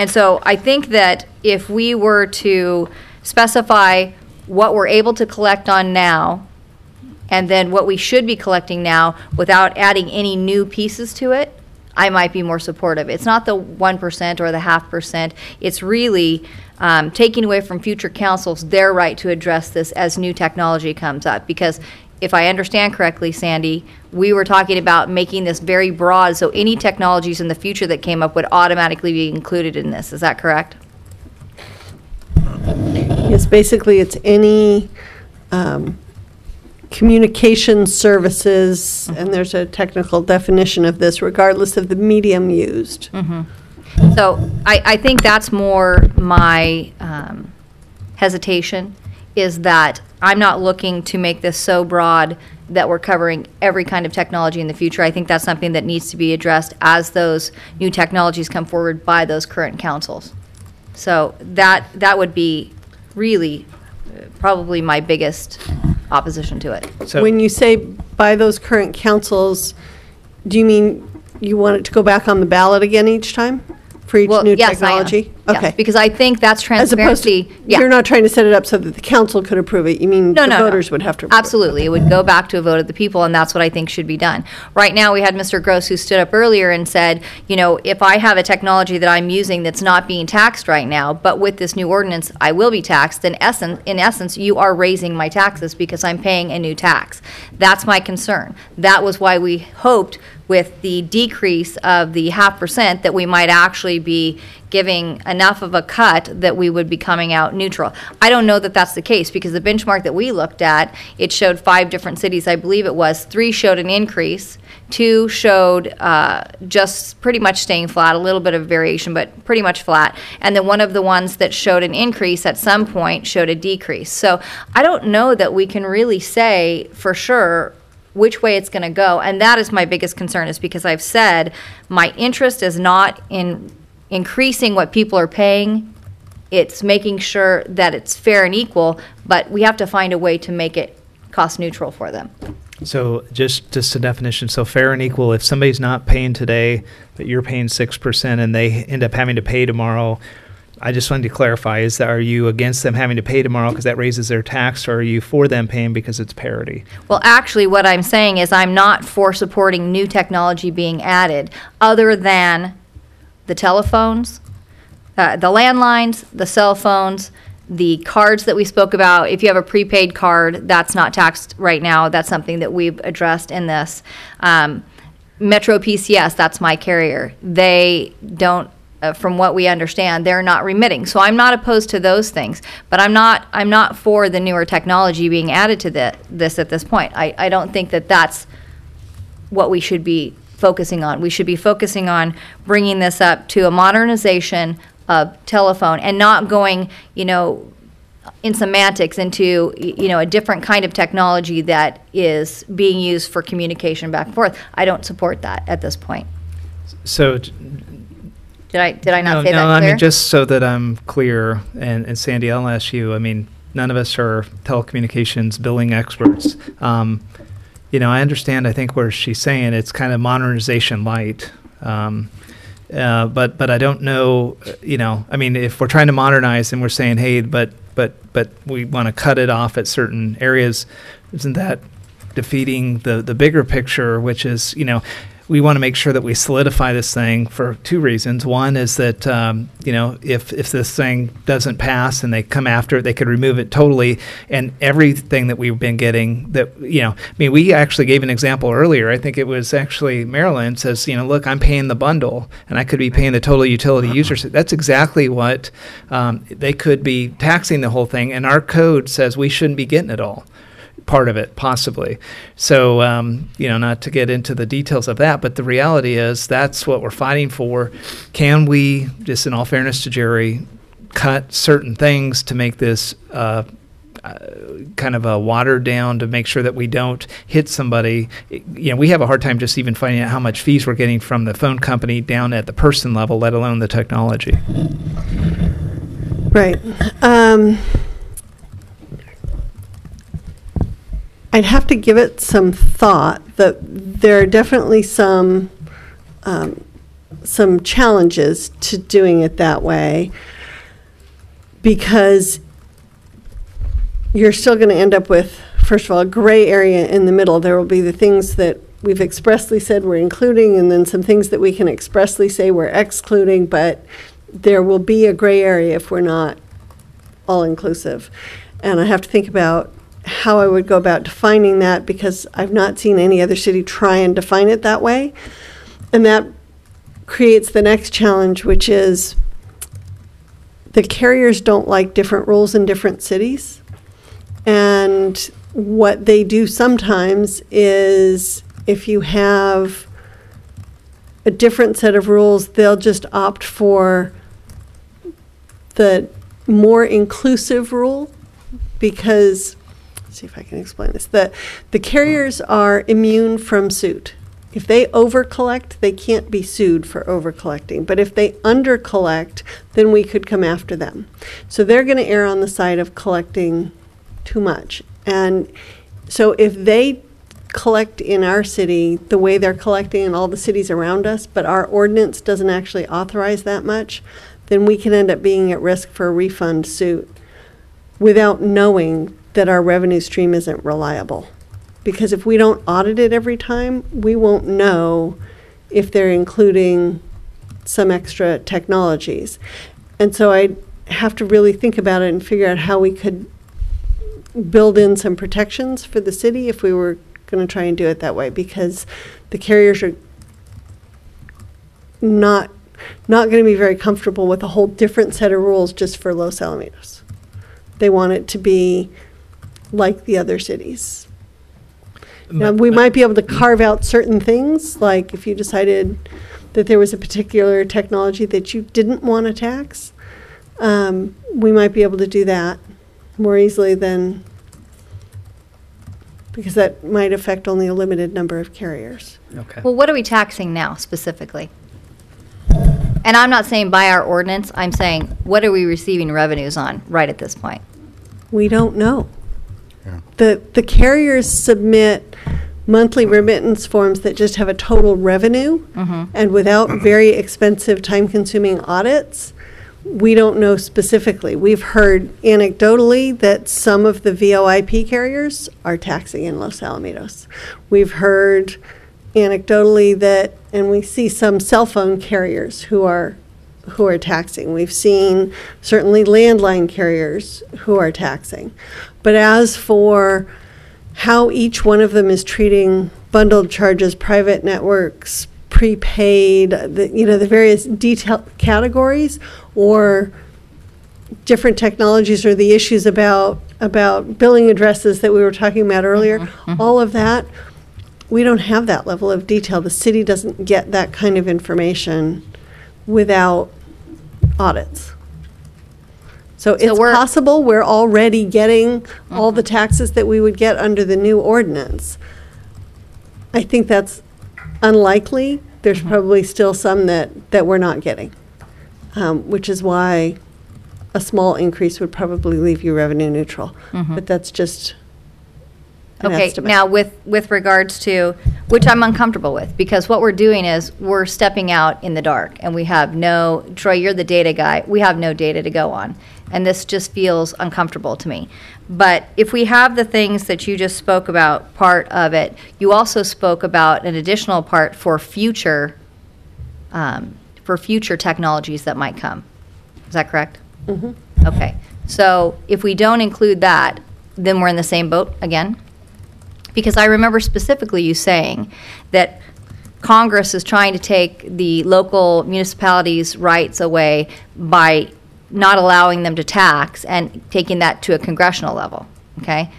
so I think that if we were to specify what we're able to collect on now, and then what we should be collecting now without adding any new pieces to it, I might be more supportive. It's not the 1% or the 0.5%. It's really taking away from future councils their right to address this as new technology comes up. Because if I understand correctly, Sandy, we were talking about making this very broad, so any technologies in the future that came up would automatically be included in this. Is that correct? Yes, basically it's any communication services, and there's a technical definition of this, regardless of the medium used. Mm-hmm. So I think that's more my hesitation, is that I'm not looking to make this so broad that we're covering every kind of technology in the future. I think that's something that needs to be addressed as those new technologies come forward by those current councils. So that would be really probably my biggest opposition to it. So when you say by those current councils, do you mean you want it to go back on the ballot again each time for each new yes, technology? Yes, Okay. because I think that's As opposed to, transparency. Yeah. you're not trying to set it up so that the council could approve it. You mean the voters would have to approve it? Absolutely. It would go back to a vote of the people, and that's what I think should be done. Right now, we had Mr. Gross who stood up earlier and said, you know, if I have a technology that I'm using that's not being taxed right now, but with this new ordinance, I will be taxed, in essence, you are raising my taxes because I'm paying a new tax. That's my concern. That was why we hoped with the decrease of the 0.5% that we might actually be giving enough of a cut that we would be coming out neutral. I don't know that that's the case, because the benchmark that we looked at, it showed 5 different cities, I believe it was. 3 showed an increase, 2 showed just pretty much staying flat, a little bit of variation, but pretty much flat. And then one of the ones that showed an increase at some point showed a decrease. So I don't know that we can really say for sure which way it's going to go. And that is my biggest concern, is because I've said my interest is not in increasing what people are paying. It's making sure that it's fair and equal, but we have to find a way to make it cost neutral for them. So just a definition, so fair and equal, if somebody's not paying today, but you're paying 6% and they end up having to pay tomorrow, I just wanted to clarify, are you against them having to pay tomorrow because that raises their tax, or are you for them paying because it's parity? Well, actually, what I'm saying is I'm not for supporting new technology being added, other than the telephones, the landlines, the cell phones, the cards that we spoke about. If you have a prepaid card, that's not taxed right now. That's something that we've addressed in this. Metro PCS, that's my carrier. They don't, from what we understand, they're not remitting. So I'm not opposed to those things, but I'm not for the newer technology being added to this at this point. I don't think that that's what we should be focusing on. We should be focusing on bringing this up to a modernization of telephone, and not going, in semantics into, a different kind of technology that is being used for communication back and forth. I don't support that at this point. So Did I not say that clear? No, I mean, just so that I'm clear, and Sandy, I'll ask you, I mean, none of us are telecommunications billing experts. I understand, I think, where she's saying it's kind of modernization light. But I don't know, I mean, if we're trying to modernize and we're saying, hey, but we want to cut it off at certain areas, isn't that defeating the bigger picture, which is, we want to make sure that we solidify this thing for 2 reasons. One is that, if this thing doesn't pass and they come after it, they could remove it totally. And everything that we've been getting that, we actually gave an example earlier. I think it was actually Maryland says, look, I'm paying the bundle and I could be paying the total utility users. That's exactly what they could be taxing the whole thing. And our code says we shouldn't be getting it all. Part of it, possibly. So, not to get into the details of that, but the reality is that's what we're fighting for. Can we, just in all fairness to Jerry, cut certain things to make this kind of a watered down, to make sure that we don't hit somebody? We have a hard time just even finding out how much fees we're getting from the phone company down at the person level, let alone the technology. Right. I'd have to give it some thought. That there are definitely some challenges to doing it that way, because you're still going to end up with, first of all, a gray area in the middle. There will be the things that we've expressly said we're including, and then some things that we can expressly say we're excluding, but there will be a gray area if we're not all-inclusive. And I have to think about how I would go about defining that, because I've not seen any other city try and define it that way. And that creates the next challenge, which is the carriers don't like different rules in different cities. And what they do sometimes is, if you have a different set of rules, they'll just opt for the more inclusive rule, because, let's see if I can explain this. The carriers are immune from suit. If they over-collect, they can't be sued for over-collecting. But if they under-collect, then we could come after them. So they're going to err on the side of collecting too much. And so if they collect in our city the way they're collecting in all the cities around us, but our ordinance doesn't actually authorize that much, then we can end up being at risk for a refund suit without knowing that our revenue stream isn't reliable. Because if we don't audit it every time, we won't know if they're including some extra technologies. And so I have to really think about it and figure out how we could build in some protections for the city if we were going to try and do it that way, because the carriers are not going to be very comfortable with a whole different set of rules just for Los Alamitos. They want it to be like the other cities. Now, we might be able to carve out certain things, like if you decided that there was a particular technology that you didn't want to tax, we might be able to do that more easily than, because that might affect only a limited number of carriers. Okay. Well, what are we taxing now specifically? And I'm not saying by our ordinance, I'm saying what are we receiving revenues on right at this point? We don't know. The carriers submit monthly remittance forms that just have a total revenue, and without very expensive, time-consuming audits, we don't know specifically. We've heard anecdotally that some of the VoIP carriers are taxing in Los Alamitos. We've heard anecdotally that, and we see some cell phone carriers who are taxing. We've seen certainly landline carriers who are taxing. But as for how each one of them is treating bundled charges, private networks, prepaid, the various detail categories, or different technologies, or the issues about billing addresses that we were talking about earlier, all of that, we don't have that level of detail. The city doesn't get that kind of information without audits. So it's possible we're already getting all the taxes that we would get under the new ordinance. I think that's unlikely. There's probably still some that we're not getting, which is why a small increase would probably leave you revenue neutral. But that's just an estimate. Now with regards to, which I'm uncomfortable with, because what we're doing is we're stepping out in the dark, and we have no, Troy, you're the data guy, we have no data to go on. And this just feels uncomfortable to me. But if we have the things that you just spoke about, part of it, you also spoke about an additional part for future technologies that might come. Is that correct? Okay. So if we don't include that, then we're in the same boat again? Because I remember specifically you saying that Congress is trying to take the local municipalities' rights away by not allowing them to tax and taking that to a congressional level, okay?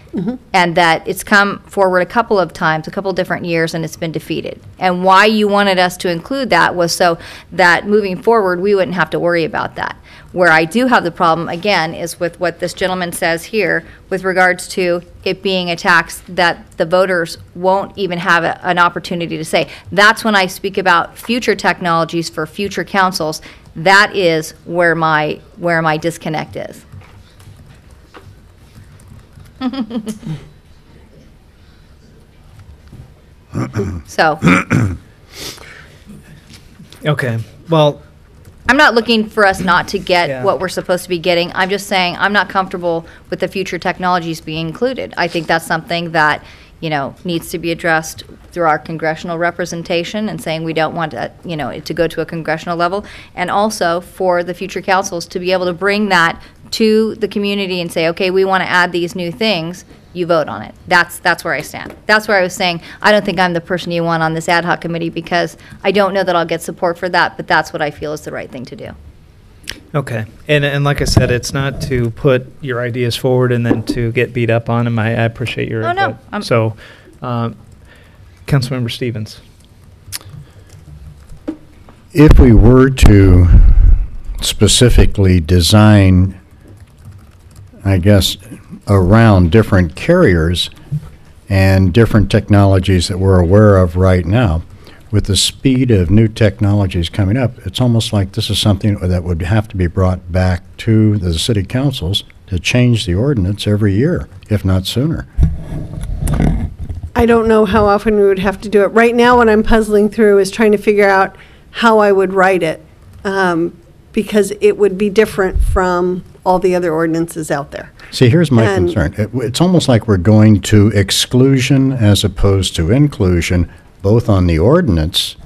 And that it's come forward a couple of times, a couple different years, and it's been defeated. And why you wanted us to include that was so that moving forward, we wouldn't have to worry about that. Where I do have the problem, again, is with what this gentleman says here with regards to it being a tax that the voters won't even have an opportunity to say. That's when I speak about future technologies for future councils. That is where my disconnect is. So. Okay. Well, I'm not looking for us not to get what we're supposed to be getting. I'm just saying I'm not comfortable with the future technologies being included. I think that's something that, needs to be addressed through our congressional representation, and saying we don't want to, it to go to a congressional level, and also for the future councils to be able to bring that to the community and say, okay, we want to add these new things. You vote on it. That's where I stand. That's where I was saying I don't think I'm the person you want on this ad hoc committee, because I don't know that I'll get support for that, but that's what I feel is the right thing to do. okay. And like I said, it's not to put your ideas forward and then to get beat up on them. I appreciate your input. No. So, Councilmember Stevens. If we were to specifically design, I guess, around different carriers and different technologies that we're aware of right now, with the speed of new technologies coming up, it's almost like this is something that would have to be brought back to the city councils to change the ordinance every year, if not sooner. I don't know how often we would have to do it. Right now, what I'm puzzling through is trying to figure out how I would write it. because it would be different from all the other ordinances out there. See, here's my And- concern. It's almost like we're going to exclusion as opposed to inclusion, both on the ordinance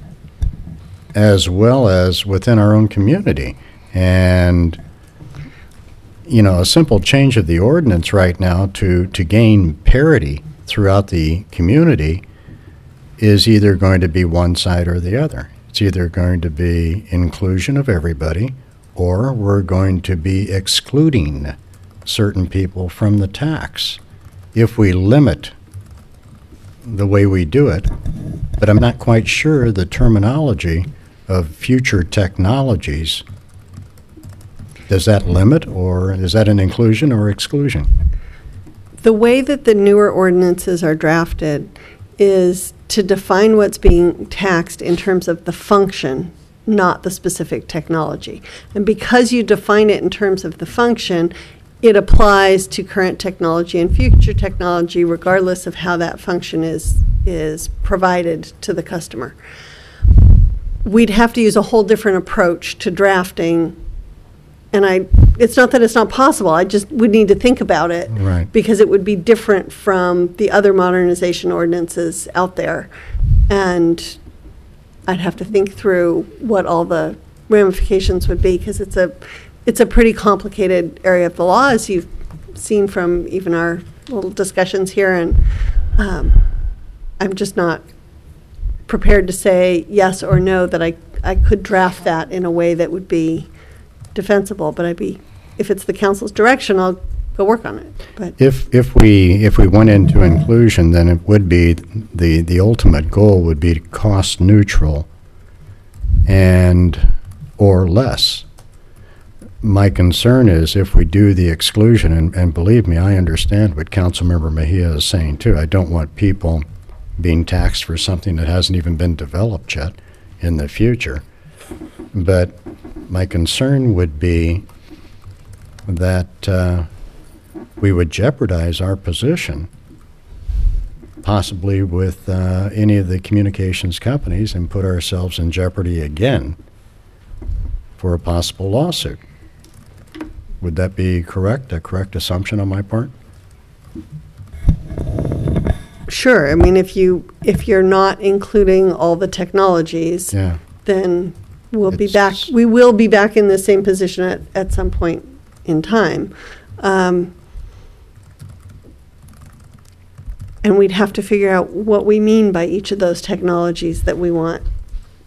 as well as within our own community. And, a simple change of the ordinance right now to gain parity throughout the community is either going to be one side or the other. It's either going to be inclusion of everybody, or we're going to be excluding certain people from the tax if we limit the way we do it. But I'm not quite sure the terminology of future technologies. Does that limit, or is that an inclusion or exclusion? The way that the newer ordinances are drafted is to define what's being taxed in terms of the function, not the specific technology. And because you define it in terms of the function, it applies to current technology and future technology regardless of how that function is provided to the customer. We'd have to use a whole different approach to drafting, and it's not that it's not possible, I just would need to think about it. Right. Because it would be different from the other modernization ordinances out there. And I'd have to think through what all the ramifications would be, because it's a pretty complicated area of the law, as you've seen from even our little discussions here, and I'm just not prepared to say yes or no that I could draft that in a way that would be defensible, but if it's the council's direction, I'll go work on it. But If we went into inclusion, then it would be, the ultimate goal would be cost neutral or less. My concern is if we do the exclusion, and believe me, I understand what Councilmember Mejia is saying too. I don't want people being taxed for something that hasn't even been developed yet in the future. But my concern would be that we would jeopardize our position, possibly with any of the communications companies, and put ourselves in jeopardy again for a possible lawsuit. Would that be correct, a correct assumption on my part? sure, I mean, if you're not including all the technologies, Yeah. then we will be back in the same position at some point in time. And we'd have to figure out what we mean by each of those technologies that we want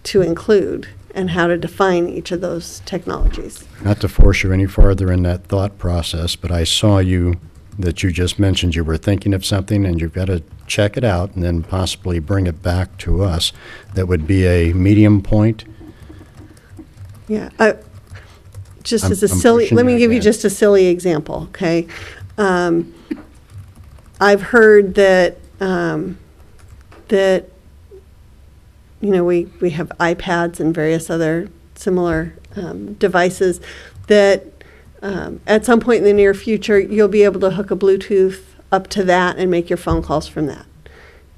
to include and how to define each of those technologies. Not to force you any farther in that thought process, but I saw that you just mentioned you were thinking of something and you've got to check it out and then possibly bring it back to us. That would be a medium point. Yeah, just as a I'm silly, pushing let me you give you again. just a silly example, okay? I've heard that, we have iPads and various other similar devices that at some point in the near future, you'll be able to hook a Bluetooth up to that and make your phone calls from that.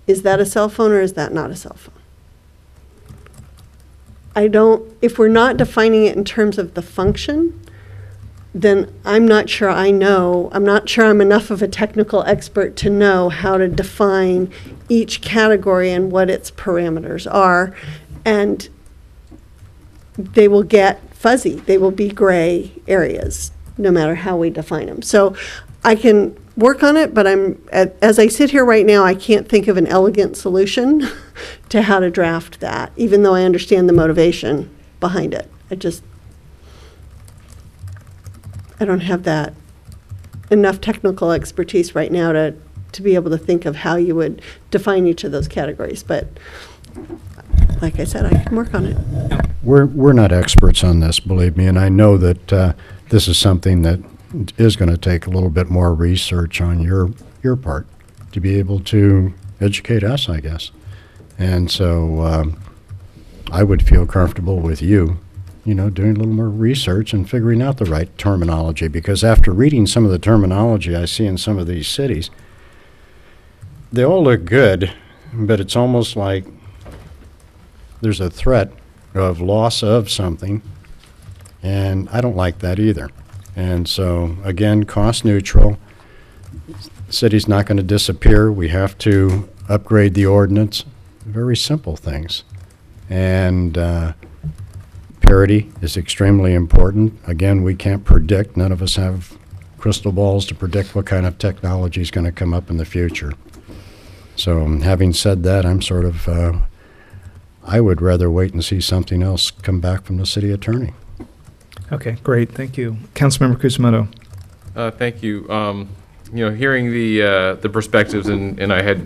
Is that a cell phone or is that not a cell phone? If we're not defining it in terms of the function, then I'm not sure I'm enough of a technical expert to know how to define each category and what its parameters are. And they will get fuzzy. They will be gray areas, no matter how we define them. So I can work on it, but as I sit here right now, I can't think of an elegant solution to how to draft that, even though I understand the motivation behind it. I don't have that enough technical expertise right now to be able to think of how you would define each of those categories. But like I said, I can work on it. We're not experts on this, believe me, and I know that this is something that is going to take a little bit more research on your part to be able to educate us, I guess. And so I would feel comfortable with you, doing a little more research and figuring out the right terminology, because after reading some of the terminology I see in some of these cities, they all look good, but it's almost like there's a threat of loss of something And I don't like that either. And so, again, cost neutral. The city's not going to disappear. We have to upgrade the ordinance. Very simple things. And parity is extremely important. Again, we can't predict. None of us have crystal balls to predict what kind of technology is going to come up in the future. So having said that, I'm sort of, I would rather wait and see something else come back from the city attorney. Okay, great. Thank you. Councilmember Kusamoto. Thank you. Hearing the perspectives, and I had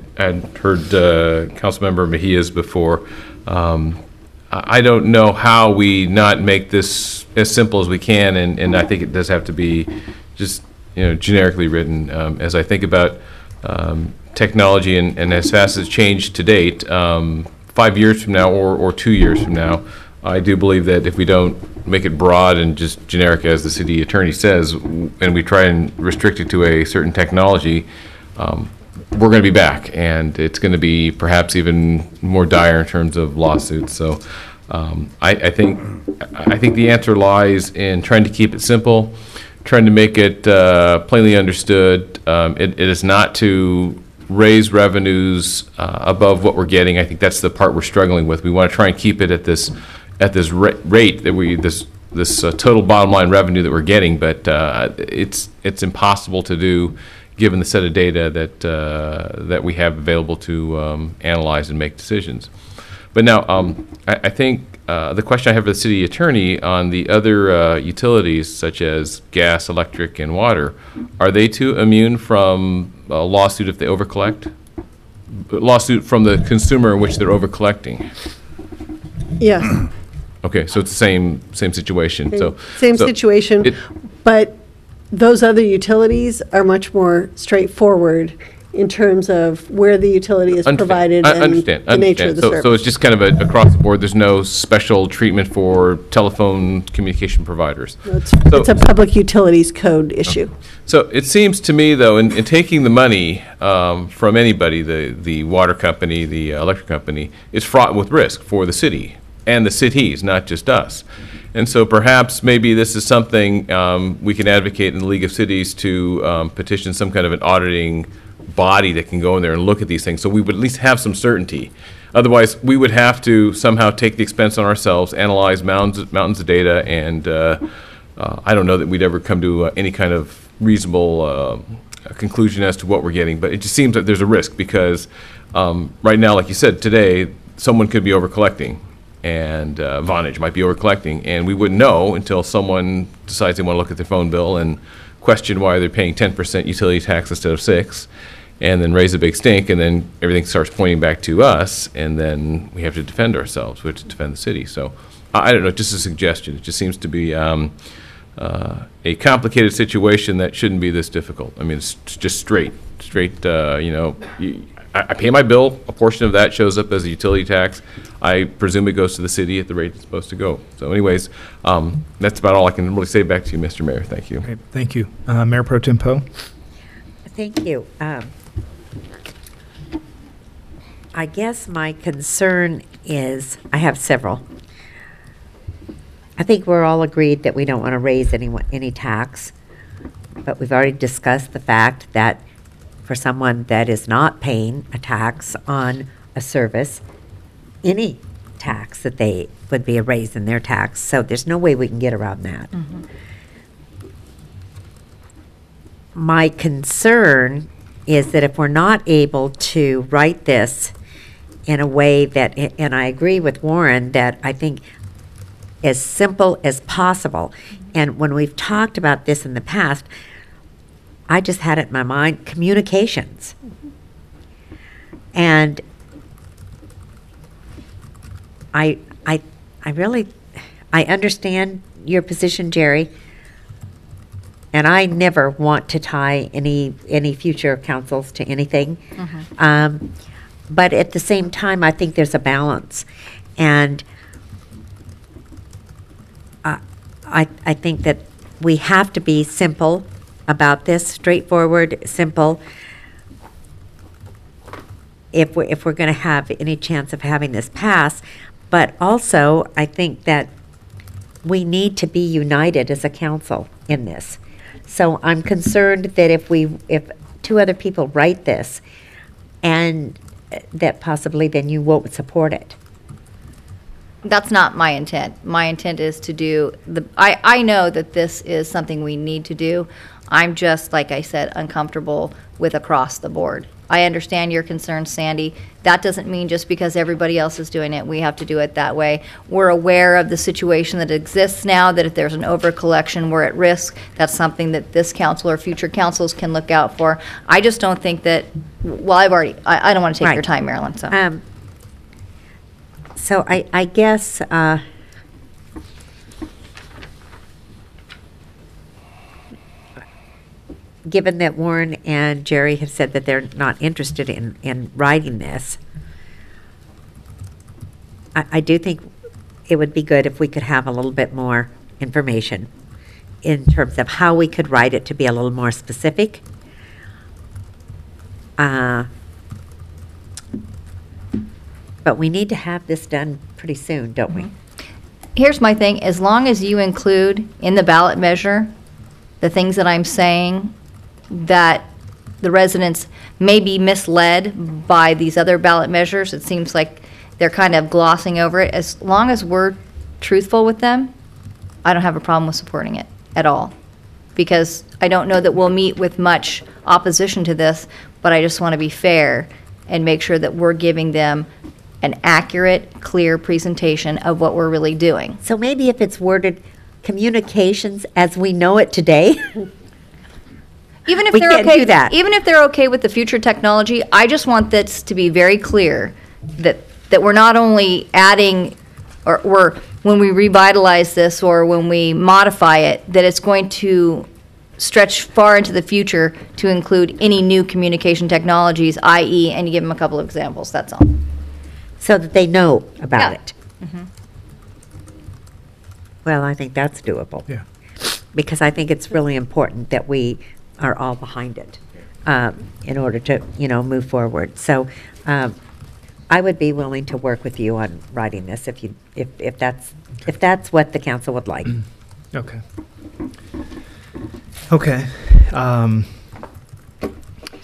heard Councilmember Mejia's before. I don't know how we not make this as simple as we can, and I think it does have to be just generically written. As I think about technology and as fast as it's changed to date, 5 years from now or 2 years from now, I do believe that if we don't make it broad and just generic, as the city attorney says, and we try and restrict it to a certain technology, we're going to be back, and it's going to be perhaps even more dire in terms of lawsuits. So I think the answer lies in trying to keep it simple, trying to make it plainly understood. It is not to raise revenues above what we're getting. I think that's the part we're struggling with. We want to try and keep it at this rate that this total bottom line revenue that we're getting, but it's impossible to do given the set of data that we have available to analyze and make decisions. But now, I think the question I have for the city attorney on the other utilities, such as gas, electric, and water, are they too immune from a lawsuit if they overcollect? Lawsuit from the consumer in which they're overcollecting? Yes. Okay, so it's the same situation. Same situation, but those other utilities are much more straightforward in terms of where the utility is provided and the nature of the service. So it's just kind of across the board. There's no special treatment for telephone communication providers. No, it's a public utilities code issue. So it seems to me, though, in taking the money from anybody, the water company, the electric company, is fraught with risk for the city and the cities, not just us. And so perhaps maybe this is something we can advocate in the League of Cities to petition some kind of an auditing body that can go in there and look at these things, so we would at least have some certainty. Otherwise, we would have to somehow take the expense on ourselves, analyze mountains of data, and I don't know that we'd ever come to any kind of reasonable conclusion as to what we're getting. But it just seems that there's a risk because right now, like you said, today, someone could be over-collecting, and Vonage might be over-collecting, and we wouldn't know until someone decides they want to look at their phone bill and question why they're paying 10% utility tax instead of 6%, and then raise a big stink, and then everything starts pointing back to us, and then we have to defend ourselves. We have to defend the city. So I don't know, just a suggestion. It just seems to be a complicated situation that shouldn't be this difficult. I mean, it's just straight, I pay my bill, a portion of that shows up as a utility tax. I presume it goes to the city at the rate it's supposed to go. So anyways, that's about all I can really say. Back to you, Mr. Mayor. Thank you. Okay, thank you. Mayor Pro Tem Poe. Thank you. I guess my concern is, I have several. I think we're all agreed that we don't want to raise any tax, but we've already discussed the fact that for someone that is not paying a tax on a service, any tax that they would be a raise in their tax. So there's no way we can get around that. Mm-hmm. My concern is that if we're not able to write this in a way that, and I agree with Warren, that I think as simple as possible. And when we've talked about this in the past, I just had it in my mind, communications. And I really understand your position, Jerry, and I never want to tie any future councils to anything. Mm-hmm. But at the same time, I think there's a balance, and I think that we have to be simple about this, straightforward, simple, if we're going to have any chance of having this pass. But also, I think that we need to be united as a council in this. So I'm concerned that if two other people write this, and that possibly then you won't support it. That's not my intent. My intent is to do I know that this is something we need to do. I'm just, like I said, uncomfortable with across the board. I understand your concerns, Sandy. That doesn't mean just because everybody else is doing it, we have to do it that way. We're aware of the situation that exists now, that if there's an overcollection, we're at risk. That's something that this council or future councils can look out for. I just don't think that, well, I don't want to take your time, Marilyn, so. So I guess, given that Warren and Jerry have said that they're not interested in writing this, I do think it would be good if we could have a little bit more information in terms of how we could write it to be a little more specific. But we need to have this done pretty soon, don't we? Here's my thing, as long as you include in the ballot measure the things that I'm saying that the residents may be misled by these other ballot measures, it seems like they're kind of glossing over it. As long as we're truthful with them, I don't have a problem with supporting it at all. Because I don't know that we'll meet with much opposition to this, but I just want to be fair and make sure that we're giving them an accurate, clear presentation of what we're really doing. So maybe if it's worded communications as we know it today. Even if we they're can't okay, do that. Even if they're okay with the future technology, I just want this to be very clear that we're not only adding, or when we revitalize this or when we modify it, that it's going to stretch far into the future to include any new communication technologies, i.e., and you give them a couple of examples. That's all. So that they know about it. Mm-hmm. Well, I think that's doable. Yeah. Because I think it's really important that we are all behind it in order to, move forward. So I would be willing to work with you on writing this if that's what the council would like. Okay. Okay.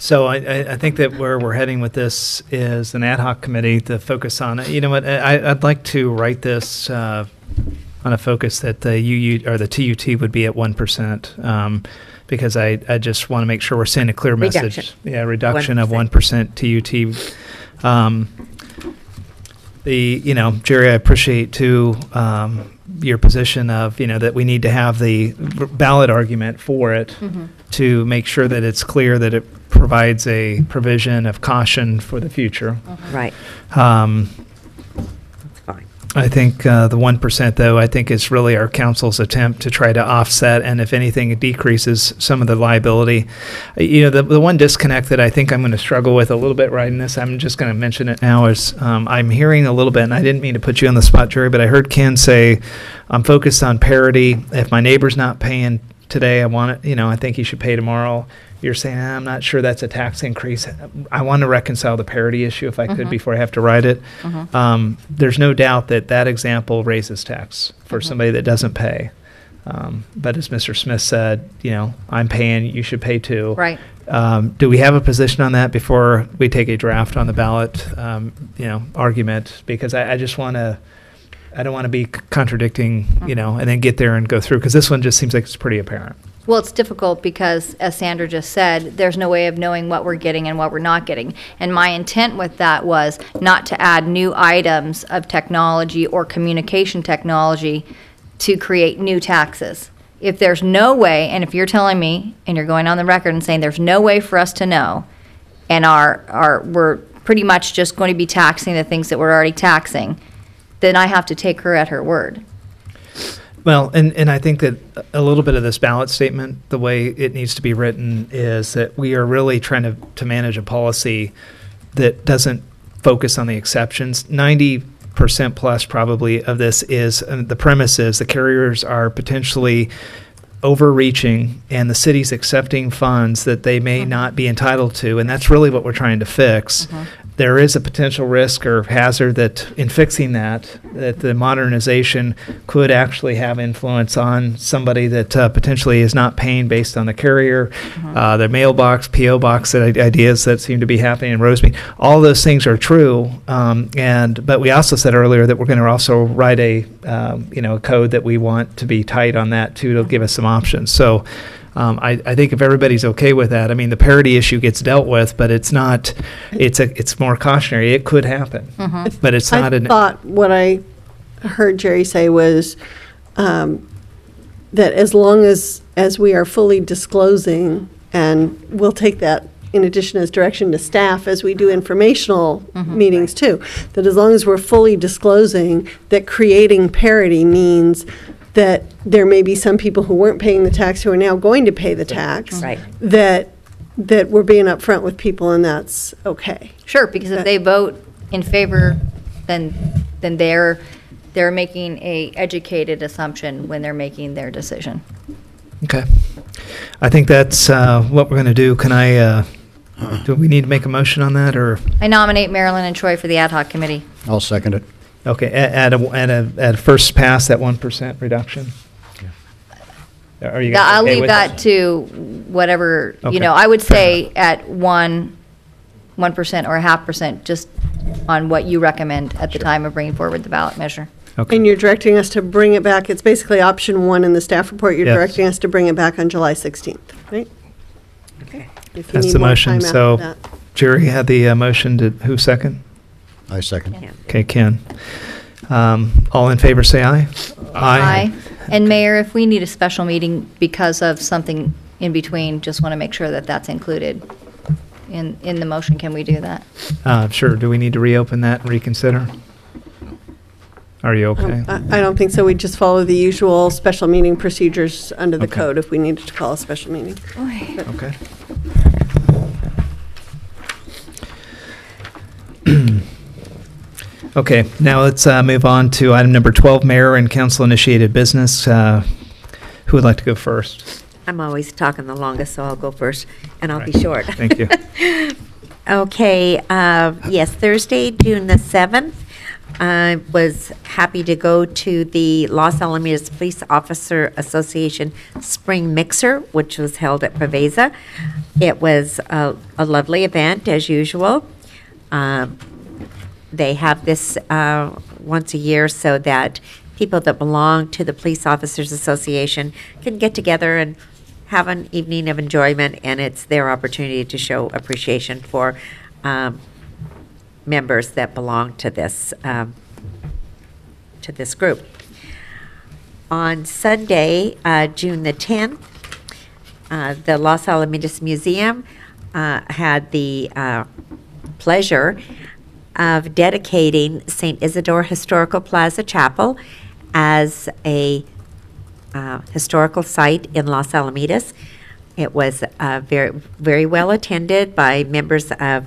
So I think that where we're heading with this is an ad hoc committee to focus on it. You know what? I'd like to write this on a focus that the UU or the TUT would be at 1%, because I just want to make sure we're sending a clear message. Reduction. Yeah, reduction 1%. of 1% TUT. Jerry, I appreciate too your position of that we need to have the ballot argument for it to make sure that it's clear that it provides a provision of caution for the future. Right. That's fine. I think the 1%, though, I think is really our council's attempt to try to offset, and if anything, it decreases some of the liability. The one disconnect that I think I'm going to struggle with a little bit writing this, I'm just going to mention it now, is I'm hearing a little bit, and I didn't mean to put you on the spot, Jerry, but I heard Ken say, I'm focused on parity. If my neighbor's not paying today, I want it, I think he should pay tomorrow. You're saying, I'm not sure that's a tax increase. I want to reconcile the parity issue if I could before I have to write it. There's no doubt that example raises tax for somebody that doesn't pay. But as Mr. Smith said, I'm paying, you should pay too. Right. Do we have a position on that before we take a draft on the ballot, argument? Because I just want to, I don't want to be contradicting, and then get there and go through, because this one just seems like it's pretty apparent. Well, it's difficult because, as Sandra just said, there's no way of knowing what we're getting and what we're not getting. And my intent with that was not to add new items of technology or communication technology to create new taxes. If there's no way, and if you're telling me, and you're going on the record and saying there's no way for us to know, and we're pretty much just going to be taxing the things that we're already taxing, then I have to take her at her word. Well, and I think that a little bit of this ballot statement, the way it needs to be written, is that we are really trying to manage a policy that doesn't focus on the exceptions. 90% plus probably of this is, the premise is the carriers are potentially overreaching and the city's accepting funds that they may not be entitled to, and that's really what we're trying to fix. there is a potential risk or hazard that in fixing that the modernization could actually have influence on somebody that potentially is not paying based on the carrier, the mailbox, P.O. box ideas that seem to be happening in Rosemead. All those things are true, but we also said earlier that we're going to also write a code that we want to be tight on that too, to give us some options. So. I think if everybody's okay with that, I mean, the parity issue gets dealt with, but it's not, it's more cautionary. It could happen, but it's not. I thought what I heard Jerry say was that as long as we are fully disclosing, and we'll take that in addition as direction to staff as we do informational meetings too, that as long as we're fully disclosing that creating parity means that there may be some people who weren't paying the tax who are now going to pay the tax. Right. That we're being upfront with people, and that's okay. Sure, because if they vote in favor, then they're making a educated assumption when they're making their decision. Okay. I think that's what we're going to do. Can I, do we need to make a motion on that, or? I nominate Marilyn and Troy for the ad hoc committee. I'll second it. Okay, at a first pass, that 1% reduction? Yeah. Are you guys I'll okay leave with that to whatever, Okay. I would say at 1% or 0.5%, just on what you recommend at the time of bringing forward the ballot measure. Okay. And you're directing us to bring it back, it's basically option 1 in the staff report, you're Yes. directing us to bring it back on July 16th, right? Okay. If you That's need the more motion. time after So that. Jerry had the motion. Did who second? I second. Yeah. Okay, Ken. All in favor, say aye. Aye. And Mayor, if we need a special meeting because of something in between, just want to make sure that that's included in the motion. Can we do that? Sure. Do we need to reopen that and reconsider? Are you okay? I don't think so, we just follow the usual special meeting procedures under the Okay. code if we needed to call a special meeting. Okay. Okay, now let's move on to item number 12, mayor and council initiated business. Who would like to go first? I'm always talking the longest, so I'll go first, and I'll be Right. short. Thank you. Okay, yes, Thursday, June the 7th, I was happy to go to the Los Alamitos Police Officer Association Spring Mixer, which was held at Preveza. It was a lovely event, as usual. They have this once a year so that people that belong to the Police Officers Association can get together and have an evening of enjoyment, and it's their opportunity to show appreciation for members that belong to this group. On Sunday, June the 10th, the Los Alamitos Museum had the pleasure of dedicating St. Isidore Historical Plaza Chapel as a historical site in Los Alamitos. It was very, very well attended by members of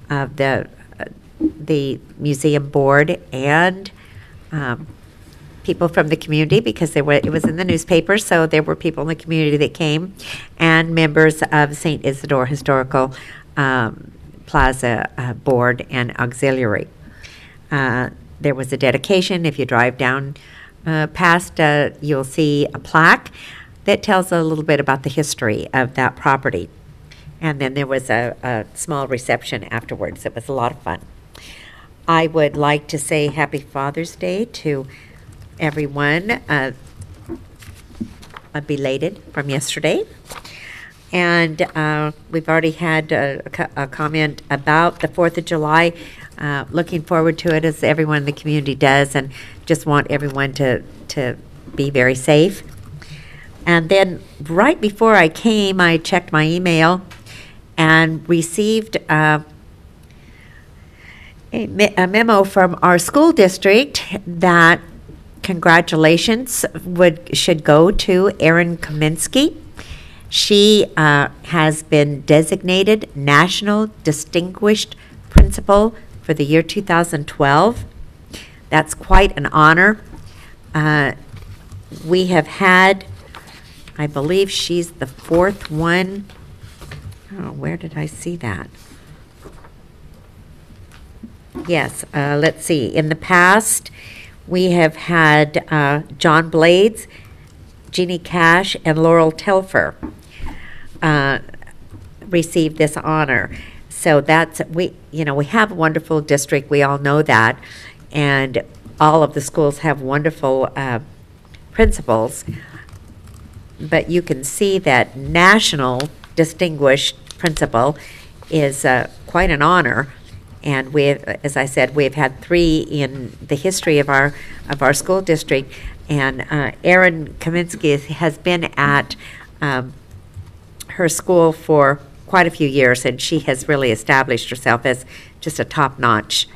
the museum board and people from the community, because it was in the newspaper, so there were people in the community that came, and members of St. Isidore Historical Plaza board and auxiliary. There was a dedication. If you drive down past, you'll see a plaque that tells a little bit about the history of that property. And then there was a small reception afterwards. It was a lot of fun. I would like to say Happy Father's Day to everyone, a belated from yesterday. And we've already had a comment about the 4th of July. Looking forward to it, as everyone in the community does, and just want everyone to be very safe. And then right before I came, I checked my email and received a memo from our school district that congratulations should go to Erin Kaminsky. She has been designated National Distinguished Principal for the year 2012. That's quite an honor. We have had, I believe she's the 4th one. Oh, where did I see that? Yes, let's see. In the past, we have had John Blades, Jeannie Cash, and Laurel Telfer receive this honor. So we have a wonderful district. We all know that, and all of the schools have wonderful principals. But you can see that national distinguished principal is quite an honor. And as I said, we've had 3 in the history of our school district. And Erin Kaminsky has been at her school for quite a few years, and she has really established herself as just a top-notch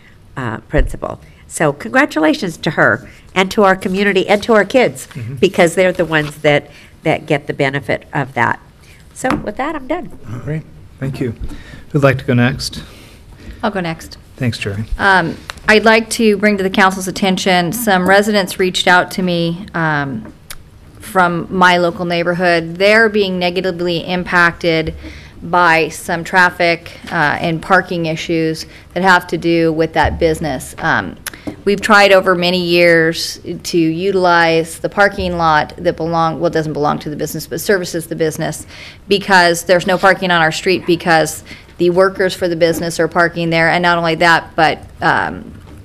principal. So congratulations to her and to our community and to our kids, because they're the ones that get the benefit of that. So with that, I'm done. Great. Thank you. Who'd like to go next? I'll go next. Thanks, Jerry. I'd like to bring to the council's attention, some residents reached out to me from my local neighborhood. They're being negatively impacted by some traffic and parking issues that have to do with that business. We've tried over many years to utilize the parking lot that doesn't belong to the business, but services the business, because there's no parking on our street because the workers for the business are parking there. And not only that, but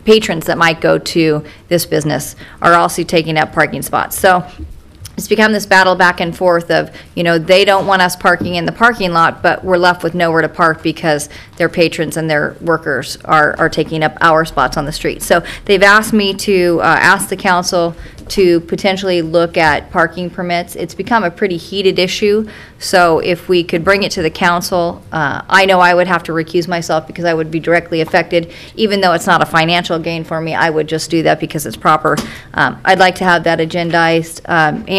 patrons that might go to this business are also taking up parking spots. So it's become this battle back and forth of, they don't want us parking in the parking lot, but we're left with nowhere to park because their patrons and their workers are taking up our spots on the street. So they've asked me to ask the council to potentially look at parking permits. It's become a pretty heated issue, so if we could bring it to the council, I know I would have to recuse myself because I would be directly affected. Even though it's not a financial gain for me, I would just do that because it's proper. I'd like to have that agendized.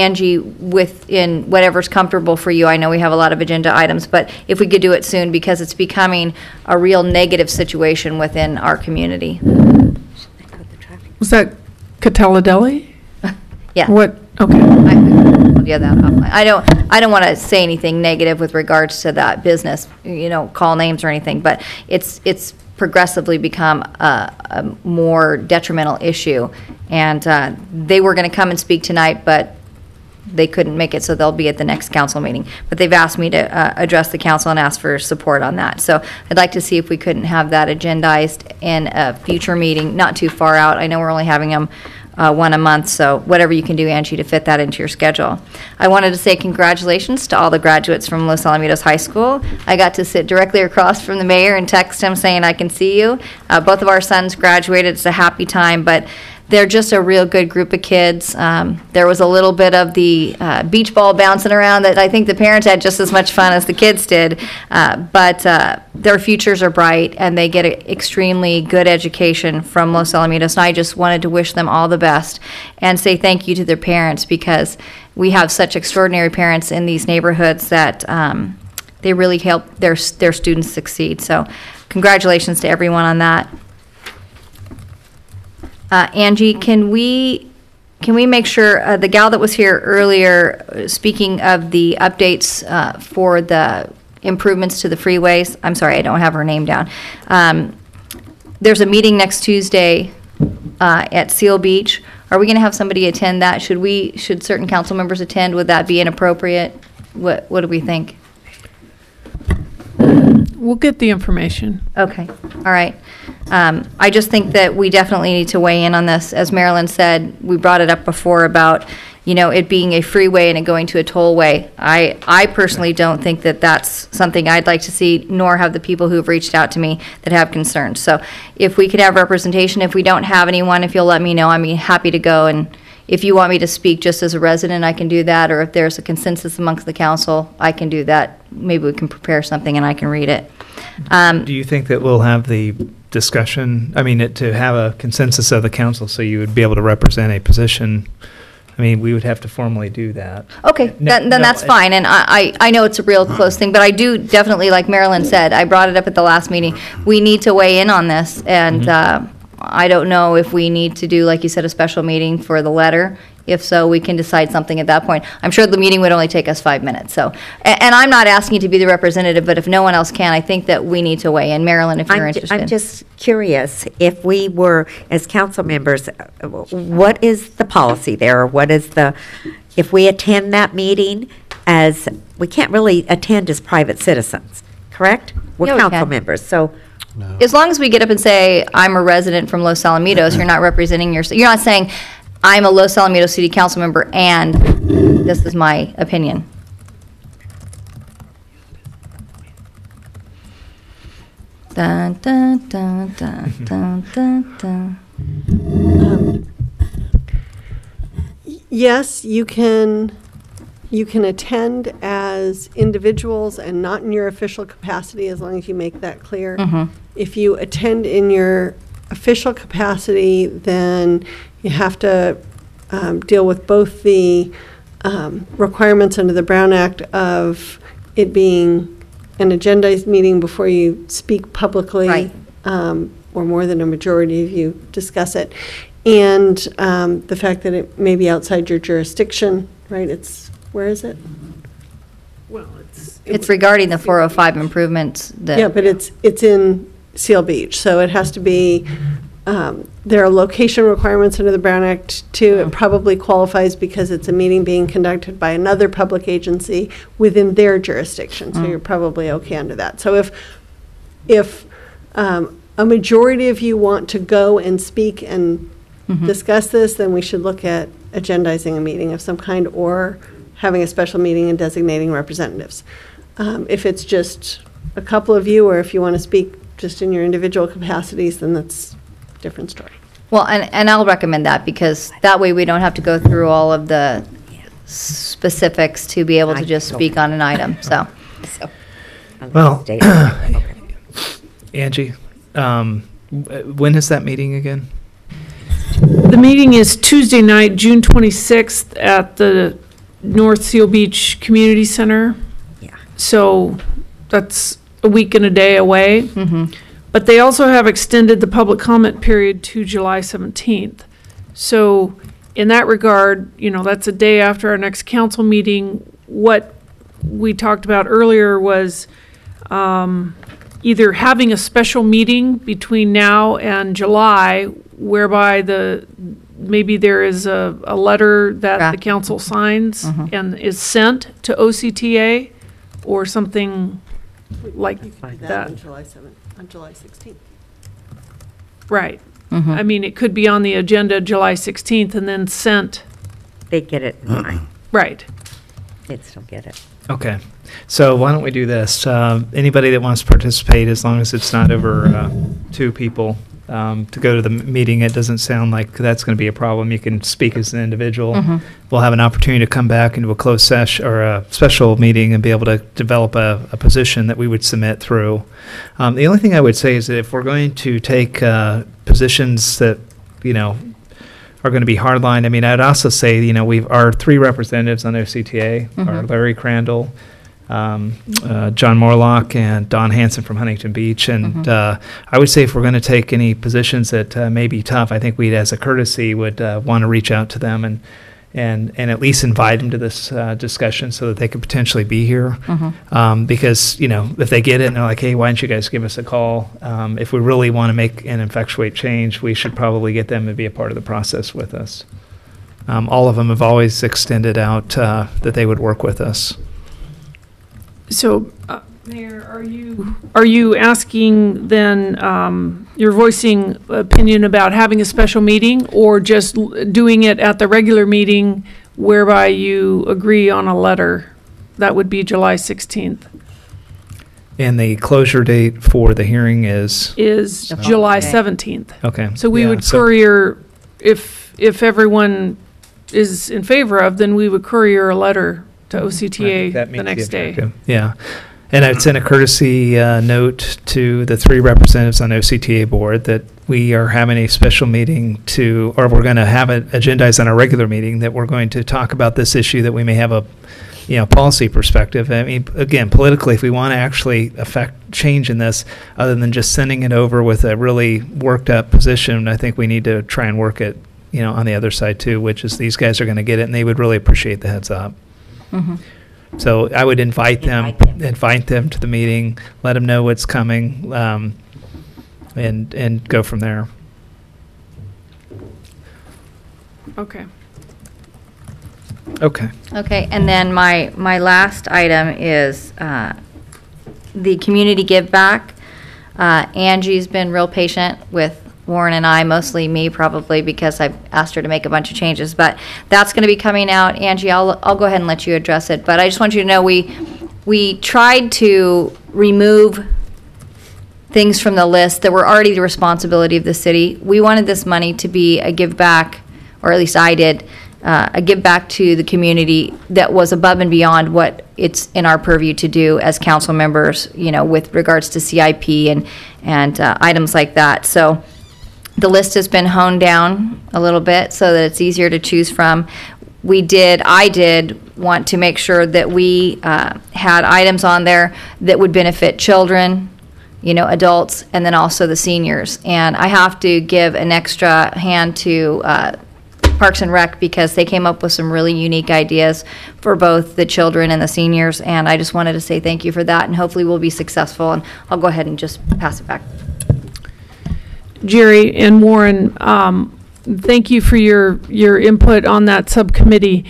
Angie, within whatever's comfortable for you, I know we have a lot of agenda items, but if we could do it soon, because it's becoming a real negative situation within our community. Was that Catella Deli? Yeah. What? Okay. Yeah, that offline. I don't want to say anything negative with regards to that business, call names or anything, but it's progressively become a more detrimental issue. And they were going to come and speak tonight, but they couldn't make it, so they'll be at the next council meeting. But they've asked me to address the council and ask for support on that. So I'd like to see if we couldn't have that agendized in a future meeting, not too far out. I know we're only having them one a month, so whatever you can do, Angie, to fit that into your schedule. I wanted to say congratulations to all the graduates from Los Alamitos High School. I got to sit directly across from the mayor and text him saying I can see you. Both of our sons graduated. It's a happy time, but they're just a real good group of kids. There was a little bit of the beach ball bouncing around that I think the parents had just as much fun as the kids did. But their futures are bright, and they get an extremely good education from Los Alamitos. And I just wanted to wish them all the best and say thank you to their parents, because we have such extraordinary parents in these neighborhoods that they really help their students succeed. So congratulations to everyone on that. Angie, can we make sure, the gal that was here earlier, speaking of the updates for the improvements to the freeways, I'm sorry, I don't have her name down. There's a meeting next Tuesday at Seal Beach. Are we going to have somebody attend that? Should certain council members attend? Would that be inappropriate? What do we think? We'll get the information. Okay, all right. I just think that we definitely need to weigh in on this. As Marilyn said, we brought it up before about, it being a freeway and it going to a tollway. I personally don't think that that's something I'd like to see, nor have the people who have reached out to me that have concerns. So if we could have representation, if we don't have anyone, if you'll let me know, I'd be happy to go. And if you want me to speak just as a resident, I can do that. Or if there's a consensus amongst the council, I can do that. Maybe we can prepare something and I can read it. Do you think that we'll have the discussion, to have a consensus of the council so you would be able to represent a position? We would have to formally do that. Okay, then that's fine, and I know it's a real close thing, but I do definitely, like Marilyn said, I brought it up at the last meeting, we need to weigh in on this, and I don't know if we need to do, like you said, a special meeting for the letter. If so, we can decide something at that point. I'm sure the meeting would only take us 5 minutes, so. And I'm not asking you to be the representative, but if no one else can, I think that we need to weigh in. Marilyn, if you're interested. I'm just curious, if we were, as council members, what is the policy there? Or what is if we attend that meeting we can't really attend as private citizens, correct? We're Yeah, we council can. members, so. As long as we get up and say, I'm a resident from Los Alamitos, you're not representing you're not saying, I'm a Los Alamitos City Council member and this is my opinion. Dun, dun, dun, dun, dun, dun, dun. Yes, you can attend as individuals and not in your official capacity, as long as you make that clear. If you attend in your official capacity, then you have to deal with both the requirements under the Brown Act of it being an agendized meeting before you speak publicly, Right. or more than a majority of you discuss it, and the fact that it may be outside your jurisdiction, right? Where is it? Well, It's regarding the 405 improvements that. yeah, but it's in Seal Beach, so it has to be, there are location requirements under the Brown Act too. It probably qualifies because it's a meeting being conducted by another public agency within their jurisdiction, so you're probably okay under that. So if a majority of you want to go and speak and discuss this, then we should look at agendizing a meeting of some kind or having a special meeting and designating representatives. If it's just a couple of you, or if you want to speak just in your individual capacities, then that's a different story. Well, and I'll recommend that, because that way we don't have to go through all of the specifics to be able to just speak on an item, so. Well, Angie, when is that meeting again? The meeting is Tuesday night, June 26th, at the North Seal Beach Community Center. Yeah. So that's a week and a day away. But they also have extended the public comment period to July 17th. So in that regard, that's a day after our next council meeting. What we talked about earlier was either having a special meeting between now and July, whereby maybe there is a letter that the council signs and is sent to OCTA, or something like that. On July 7th, on July 16th. Right. I mean, it could be on the agenda July 16th and then sent. They get it in time. Right. They'd still get it. Okay, so why don't we do this? Anybody that wants to participate, as long as it's not over 2 people, to go to the meeting, it doesn't sound like that's going to be a problem. You can speak as an individual. We'll have an opportunity to come back into a closed session or a special meeting and be able to develop a position that we would submit through. The only thing I would say is that if we're going to take positions that, are going to be hardline. I mean, I'd also say, our 3 representatives on OCTA are Larry Crandall, John Morlock, and Don Hanson from Huntington Beach. And I would say if we're going to take any positions that may be tough, I think we, as a courtesy, would want to reach out to them and at least invite them to this discussion so that they could potentially be here. Because, if they get it and they're like, hey, why don't you guys give us a call? If we really want to make and effectuate change, we should probably get them to be a part of the process with us. All of them have always extended out that they would work with us. So, Mayor, are you asking then, you're voicing opinion about having a special meeting, or just doing it at the regular meeting whereby you agree on a letter? That would be July 16th. And the closure date for the hearing is July 17th. Okay. So we would courier, if everyone is in favor of, then we would courier a letter to OCTA the next day. Yeah. And I'd send a courtesy note to the 3 representatives on OCTA board that we are having a special meeting or we're going to have it agendized on our regular meeting, that we're going to talk about this issue, that we may have policy perspective. I mean, again, politically, if we want to actually affect change in this, other than just sending it over with a really worked up position, I think we need to try and work it, on the other side too, which is these guys are going to get it, and they would really appreciate the heads up. Mhm. So I would invite them to the meeting, let them know what's coming, and go from there. Okay. Okay. Okay, and then my last item is the community give back. Angie's been real patient with Warren and I, mostly me probably because I've asked her to make a bunch of changes, but that's going to be coming out. Angie, I'll go ahead and let you address it, but I just want you to know we tried to remove things from the list that were already the responsibility of the city. We wanted this money to be a give back, or at least I did, a give back to the community that was above and beyond what it's in our purview to do as council members, with regards to CIP and items like that. So the list has been honed down a little bit so that it's easier to choose from. I did want to make sure that we had items on there that would benefit children, adults, and then also the seniors. And I have to give an extra hand to Parks and Rec because they came up with some really unique ideas for both the children and the seniors, and I just wanted to say thank you for that, and hopefully we'll be successful, and I'll go ahead and just pass it back. Jerry and Warren, thank you for your input on that subcommittee.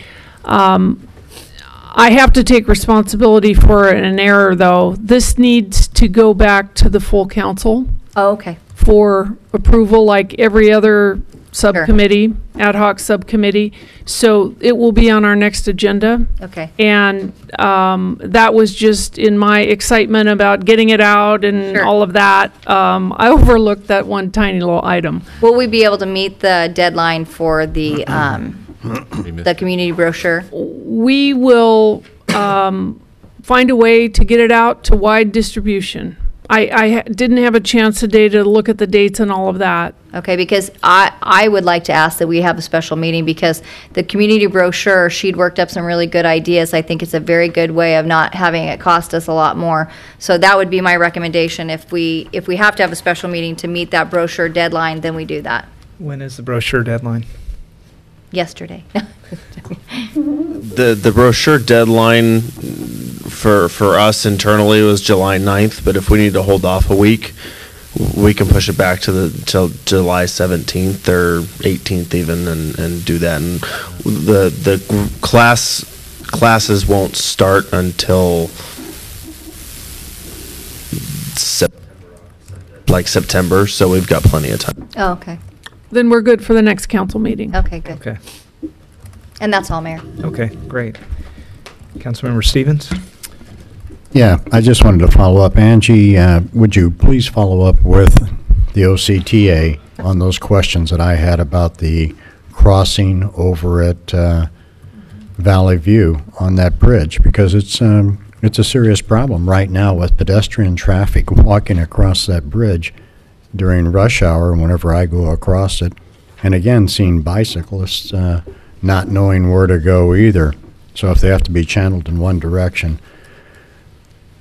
I have to take responsibility for an error, though. This needs to go back to the full council. Oh, okay. For approval, like every other subcommittee, ad hoc subcommittee. So it will be on our next agenda. Okay. And that was just in my excitement about getting it out and Sure. all of that. I overlooked that one tiny little item. Will we be able to meet the deadline for the community brochure? We will find a way to get it out to wide distribution. I didn't have a chance today to look at the dates and all of that. Okay, because I would like to ask that we have a special meeting because the community brochure, she'd worked up some really good ideas. I think it's a very good way of not having it cost us a lot more. So that would be my recommendation. If we have to have a special meeting to meet that brochure deadline, then we do that. When is the brochure deadline? Yesterday. The brochure deadline for us internally was July 9th, but if we need to hold off a week, we can push it back till July 17th or 18th even and do that. And the classes won't start until September, so we've got plenty of time. Oh, okay. Then we're good for the next council meeting. Okay, good. Okay. And that's all, Mayor. Okay, great. Councilmember Stevens? Yeah, I just wanted to follow up. Angie, would you please follow up with the OCTA on those questions that I had about the crossing over at Valley View on that bridge? Because it's a serious problem right now with pedestrian traffic walking across that bridge during rush hour whenever I go across it. And again, seeing bicyclists not knowing where to go either. So if they have to be channeled in one direction,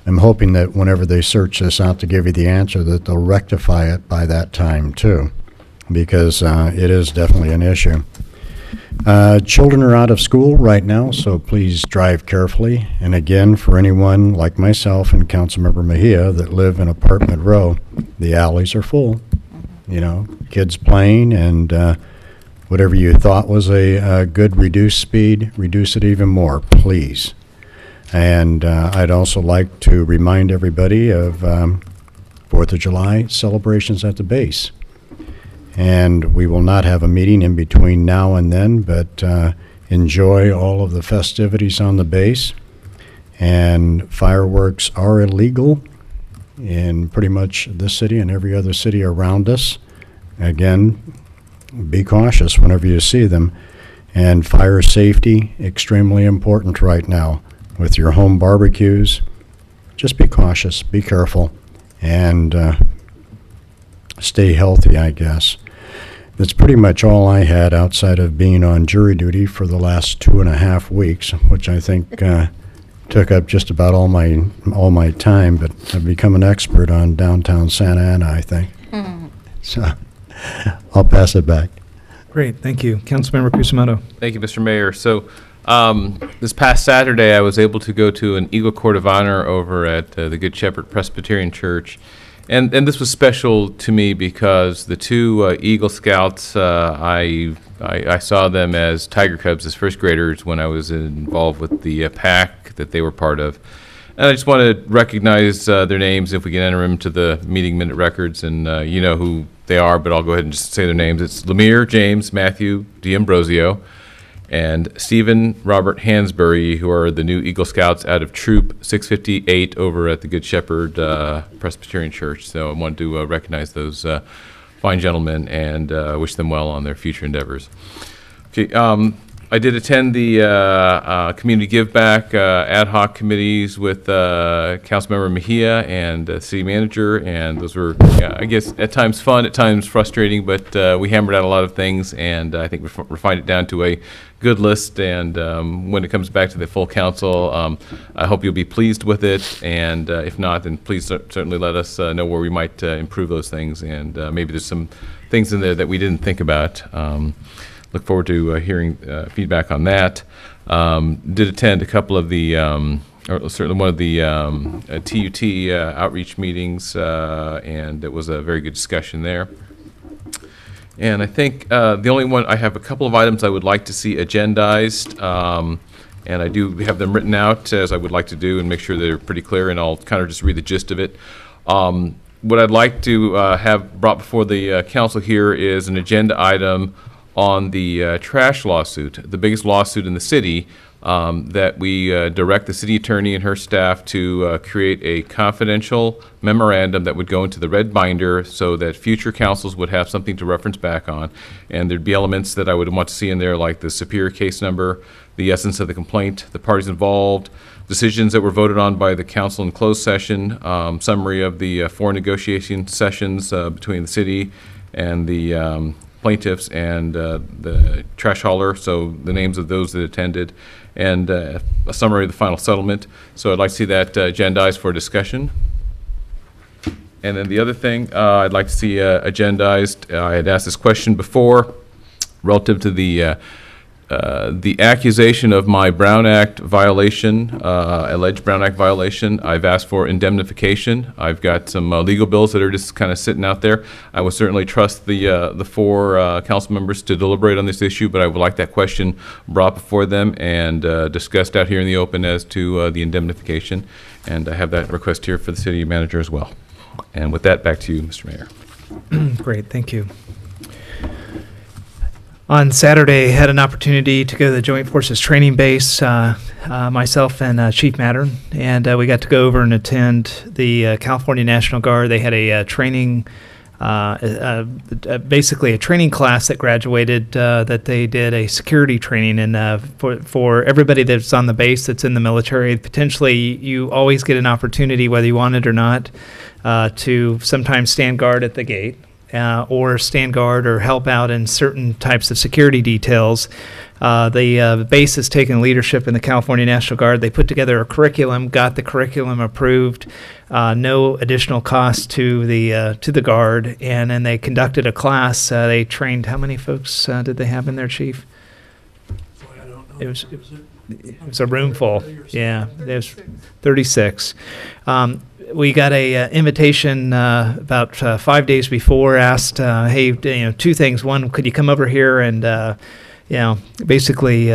I'm hoping that whenever they search this out to give you the answer, that they'll rectify it by that time too, because it is definitely an issue. Children are out of school right now, so please drive carefully. And again, for anyone like myself and Councilmember Mejia that live in Apartment Row, the alleys are full. Kids playing, and whatever you thought was a good reduced speed, reduce it even more, please. And I'd also like to remind everybody of 4th of July celebrations at the base. And we will not have a meeting in between now and then, but enjoy all of the festivities on the base. And fireworks are illegal in pretty much this city and every other city around us. Again, be cautious whenever you see them. And fire safety, extremely important right now. With your home barbecues, just be cautious, be careful, and stay healthy, I guess. That's pretty much all I had outside of being on jury duty for the last 2.5 weeks, which I think took up just about all my time, but I've become an expert on downtown Santa Ana, I think. So I'll pass it back. Great, thank you. Councilmember Kusamoto. Thank you, Mr. Mayor. So this past Saturday, I was able to go to an Eagle Court of Honor over at the Good Shepherd Presbyterian Church. And this was special to me because the two Eagle Scouts, I saw them as Tiger Cubs as first graders when I was involved with the pack that they were part of. And I just want to recognize their names if we can enter them to the meeting minute records. And you know who they are, but I'll go ahead and just say their names. It's Lemire James Matthew D'Ambrosio and Stephen Robert Hansbury, who are the new Eagle Scouts out of Troop 658 over at the Good Shepherd Presbyterian Church. So I wanted to recognize those fine gentlemen and wish them well on their future endeavors. Okay, I did attend the community give back ad hoc committees with Councilmember Mejia and City Manager, and those were, I guess, at times fun, at times frustrating, but we hammered out a lot of things, and I think we refined it down to a good list. And when it comes back to the full council, I hope you'll be pleased with it, and if not, then please certainly let us know where we might improve those things, and maybe there's some things in there that we didn't think about. Look forward to hearing feedback on that. Did attend a couple of the, or certainly one of the TUT outreach meetings, and it was a very good discussion there. And I think the only one, I have a couple of items I would like to see agendized, and I do have them written out as I would like to do and make sure they're pretty clear, and I'll kind of just read the gist of it. What I'd like to have brought before the council here is an agenda item on the trash lawsuit, the biggest lawsuit in the city, that we direct the city attorney and her staff to create a confidential memorandum that would go into the red binder so that future councils would have something to reference back on. And there'd be elements that I would want to see in there, like the superior case number, the essence of the complaint, the parties involved, decisions that were voted on by the council in closed session, summary of the 4 negotiation sessions between the city and the plaintiffs and the trash hauler, so the names of those that attended, and a summary of the final settlement. So I'd like to see that agendized for discussion. And then the other thing I'd like to see agendized, I had asked this question before, relative to the accusation of my Brown Act violation, alleged Brown Act violation. I've asked for indemnification. I've got some legal bills that are just kind of sitting out there. I would certainly trust the 4 council members to deliberate on this issue, but I would like that question brought before them and discussed out here in the open as to the indemnification. And I have that request here for the city manager as well. And with that, back to you, Mr. Mayor. Great, thank you. On Saturday, had an opportunity to go to the Joint Forces Training Base, myself and Chief Mattern, and we got to go over and attend the California National Guard. They had a training, basically a training class that graduated, that they did a security training, and for everybody that's on the base that's in the military, potentially you always get an opportunity, whether you want it or not, to sometimes stand guard at the gate. Or stand guard or help out in certain types of security details. The base has taken leadership in the California National Guard. They put together a curriculum, got the curriculum approved, no additional cost to the Guard, and then they conducted a class. They trained, how many folks did they have in there, Chief? It was a room full. Yeah, there's 36. We got a invitation about 5 days before. Asked, hey, 2 things. One, could you come over here and, basically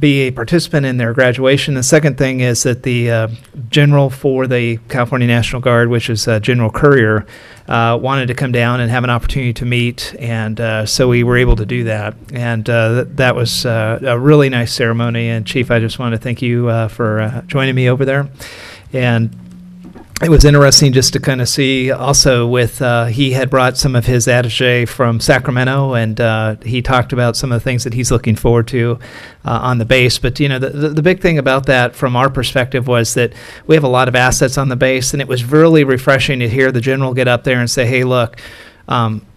be a participant in their graduation? The second thing is that the general for the California National Guard, which is General Courier, wanted to come down and have an opportunity to meet, and so we were able to do that. And that was a really nice ceremony. And Chief, I just want to thank you for joining me over there. And it was interesting just to kind of see also with, he had brought some of his attaché from Sacramento, and he talked about some of the things that he's looking forward to on the base. But, the big thing about that from our perspective was that we have a lot of assets on the base, and it was really refreshing to hear the general get up there and say, hey, look,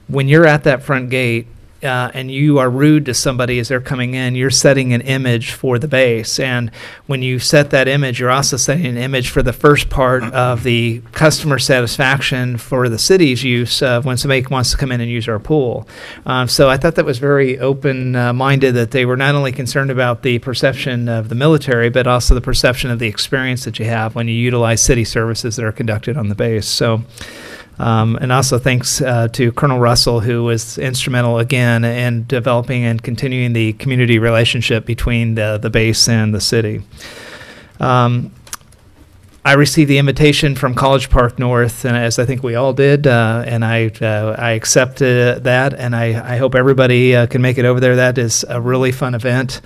when you're at that front gate, and you are rude to somebody as they're coming in, you're setting an image for the base. And when you set that image, you're also setting an image for the first part of the customer satisfaction for the city's use when somebody wants to come in and use our pool. So I thought that was very open-minded, that they were not only concerned about the perception of the military, but also the perception of the experience that you have when you utilize city services that are conducted on the base. So. And also thanks to Colonel Russell, who was instrumental again in developing and continuing the community relationship between the base and the city. I received the invitation from College Park North, and as I think we all did, and I accepted that, and I hope everybody can make it over there. That is a really fun event.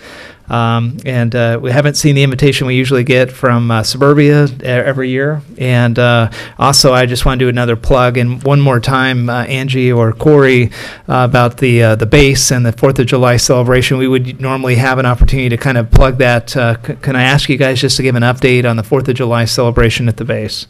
And we haven't seen the invitation we usually get from Suburbia every year. And also, I just want to do another plug, and one more time, Angie or Corey, about the base and the 4th of July celebration. We would normally have an opportunity to kind of plug that. Can I ask you guys just to give an update on the 4th of July celebration at the base?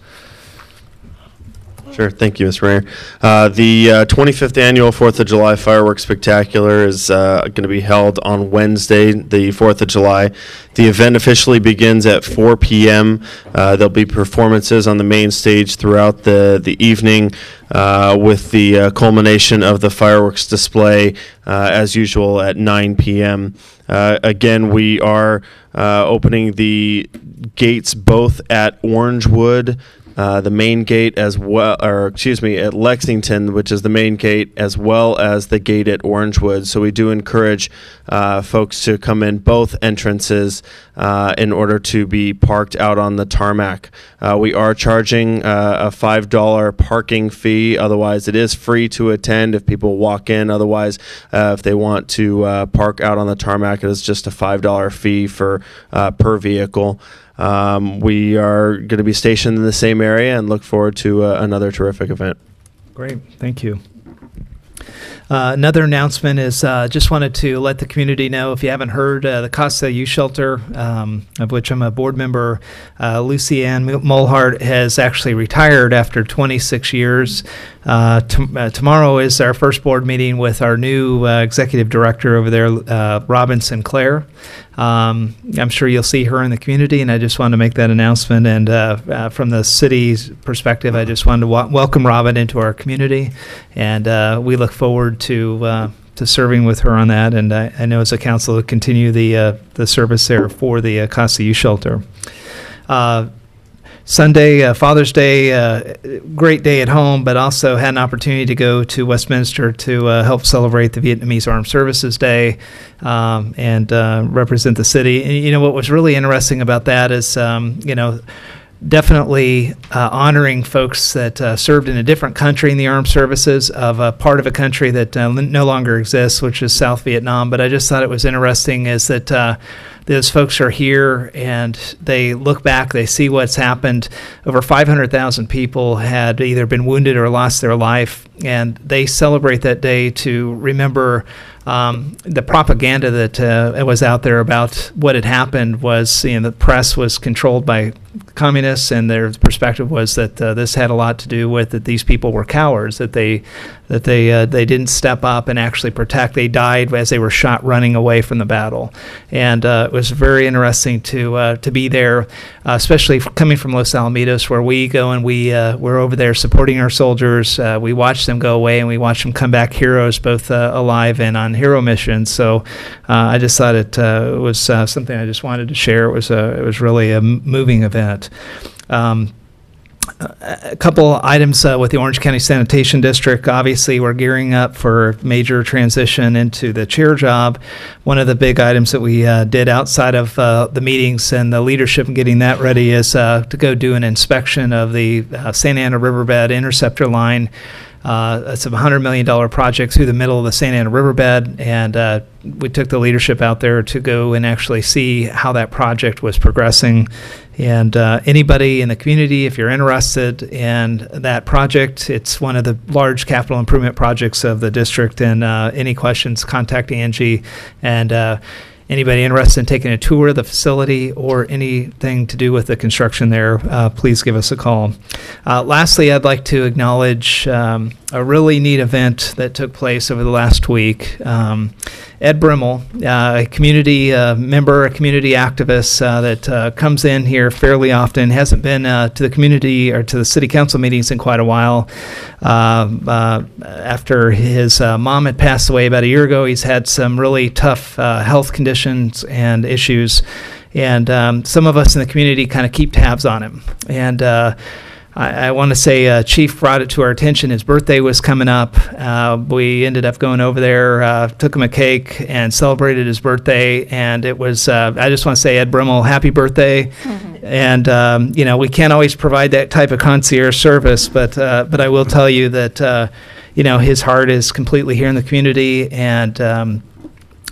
Sure. Thank you, Ms. Rayer. The 25th Annual 4th of July Fireworks Spectacular is going to be held on Wednesday, the 4th of July. The event officially begins at 4 p.m. There'll be performances on the main stage throughout the evening with the culmination of the fireworks display as usual at 9 p.m. Again, we are opening the gates both at Orangewood, the main gate as well, or excuse me, at Lexington, which is the main gate, as well as the gate at Orangewood. So we do encourage folks to come in both entrances in order to be parked out on the tarmac. We are charging a $5 parking fee. Otherwise, it is free to attend if people walk in. Otherwise, if they want to park out on the tarmac, it is just a $5 fee for per vehicle. We are going to be stationed in the same area and look forward to another terrific event. Great, thank you. Another announcement is just wanted to let the community know, if you haven't heard, the Casa Youth Shelter, of which I'm a board member, Lucy Ann Mulhart has actually retired after 26 years. Tomorrow is our first board meeting with our new executive director over there, Robin Sinclair. I'm sure you'll see her in the community, and I just wanted to make that announcement. And from the city's perspective, I just wanted to welcome Robin into our community, and we look forward to serving with her on that. And I know as a council to continue the service there for the Casa Youth Shelter. Sunday, Father's Day, great day at home, but also had an opportunity to go to Westminster to help celebrate the Vietnamese Armed Services Day and represent the city. And, you know, what was really interesting about that is, you know, definitely honoring folks that served in a different country in the armed services of a part of a country that no longer exists, which is South Vietnam. But I just thought it was interesting is that those folks are here and they look back, they see what's happened. Over 500,000 people had either been wounded or lost their life, and they celebrate that day to remember the propaganda that was out there about what had happened. Was, you know, the press was controlled by communists, and their perspective was that this had a lot to do with that these people were cowards, that they didn't step up and actually protect. They died as they were shot running away from the battle. And it was very interesting to be there, especially coming from Los Alamitos, where we go and we're over there supporting our soldiers. We watch them go away, and we watch them come back heroes, both alive and on hero missions. So I just thought it was something I just wanted to share. It was really a moving event. A couple items with the Orange County Sanitation District. Obviously, we're gearing up for major transition into the chair job. One of the big items that we did outside of the meetings and the leadership and getting that ready is to go do an inspection of the Santa Ana Riverbed interceptor line. It's a $100 million project through the middle of the Santa Ana Riverbed, and we took the leadership out there to go and actually see how that project was progressing. And anybody in the community, if you're interested in that project, it's one of the large capital improvement projects of the district. And any questions, contact Angie. And anybody interested in taking a tour of the facility or anything to do with the construction there, please give us a call. Lastly, I'd like to acknowledge a really neat event that took place over the last week. Ed Brimmel, a community member, a community activist that comes in here fairly often, hasn't been to the community or to the city council meetings in quite a while. After his mom had passed away about a year ago, he's had some really tough health conditions and issues. And some of us in the community kind of keep tabs on him. And I want to say Chief brought it to our attention. His birthday was coming up. We ended up going over there, took him a cake, and celebrated his birthday. And it was, I just want to say, Ed Brimmel, happy birthday. And, we can't always provide that type of concierge service, but I will tell you that, his heart is completely here in the community. And,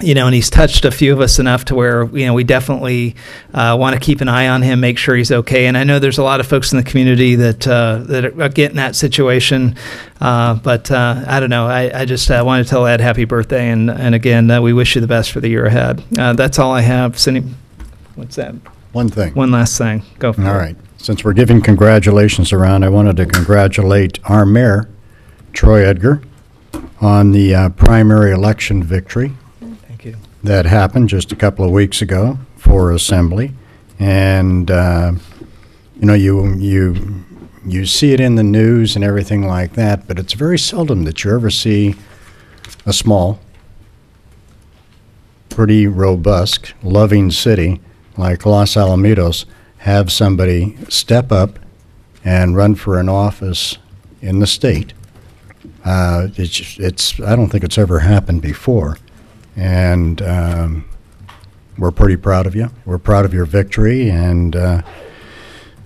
and he's touched a few of us enough to where, we definitely want to keep an eye on him, make sure he's okay. And I know there's a lot of folks in the community that are getting that situation. But I don't know. I just want to tell Ed happy birthday. And again, we wish you the best for the year ahead. That's all I have. Cindy, what's that? One thing. One last thing. Go for it. All right. Since we're giving congratulations around, I wanted to congratulate our mayor, Troy Edgar, on the primary election victory that happened just a couple of weeks ago for Assembly. And, you see it in the news and everything like that, but it's very seldom that you ever see a small, pretty robust, loving city like Los Alamitos have somebody step up and run for an office in the state. I don't think it's ever happened before. And we're pretty proud of you. We're proud of your victory. And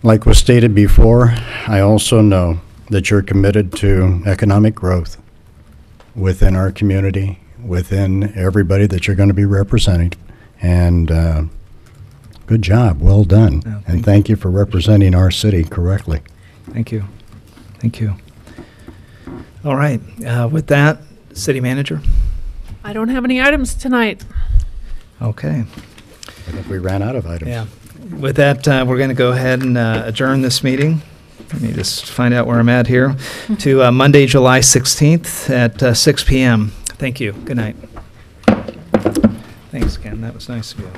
like was stated before, I also know that you're committed to economic growth within our community, within everybody that you're going to be representing. And good job. Well done. And thank you for representing our city correctly. Thank you. Thank you. All right. With that, City Manager. I don't have any items tonight. Okay. I think we ran out of items. Yeah. With that, we're going to go ahead and adjourn this meeting. Let me just find out where I'm at here. To Monday, July 16th at 6 p.m. Thank you. Good night. Thanks, Ken. That was nice of you.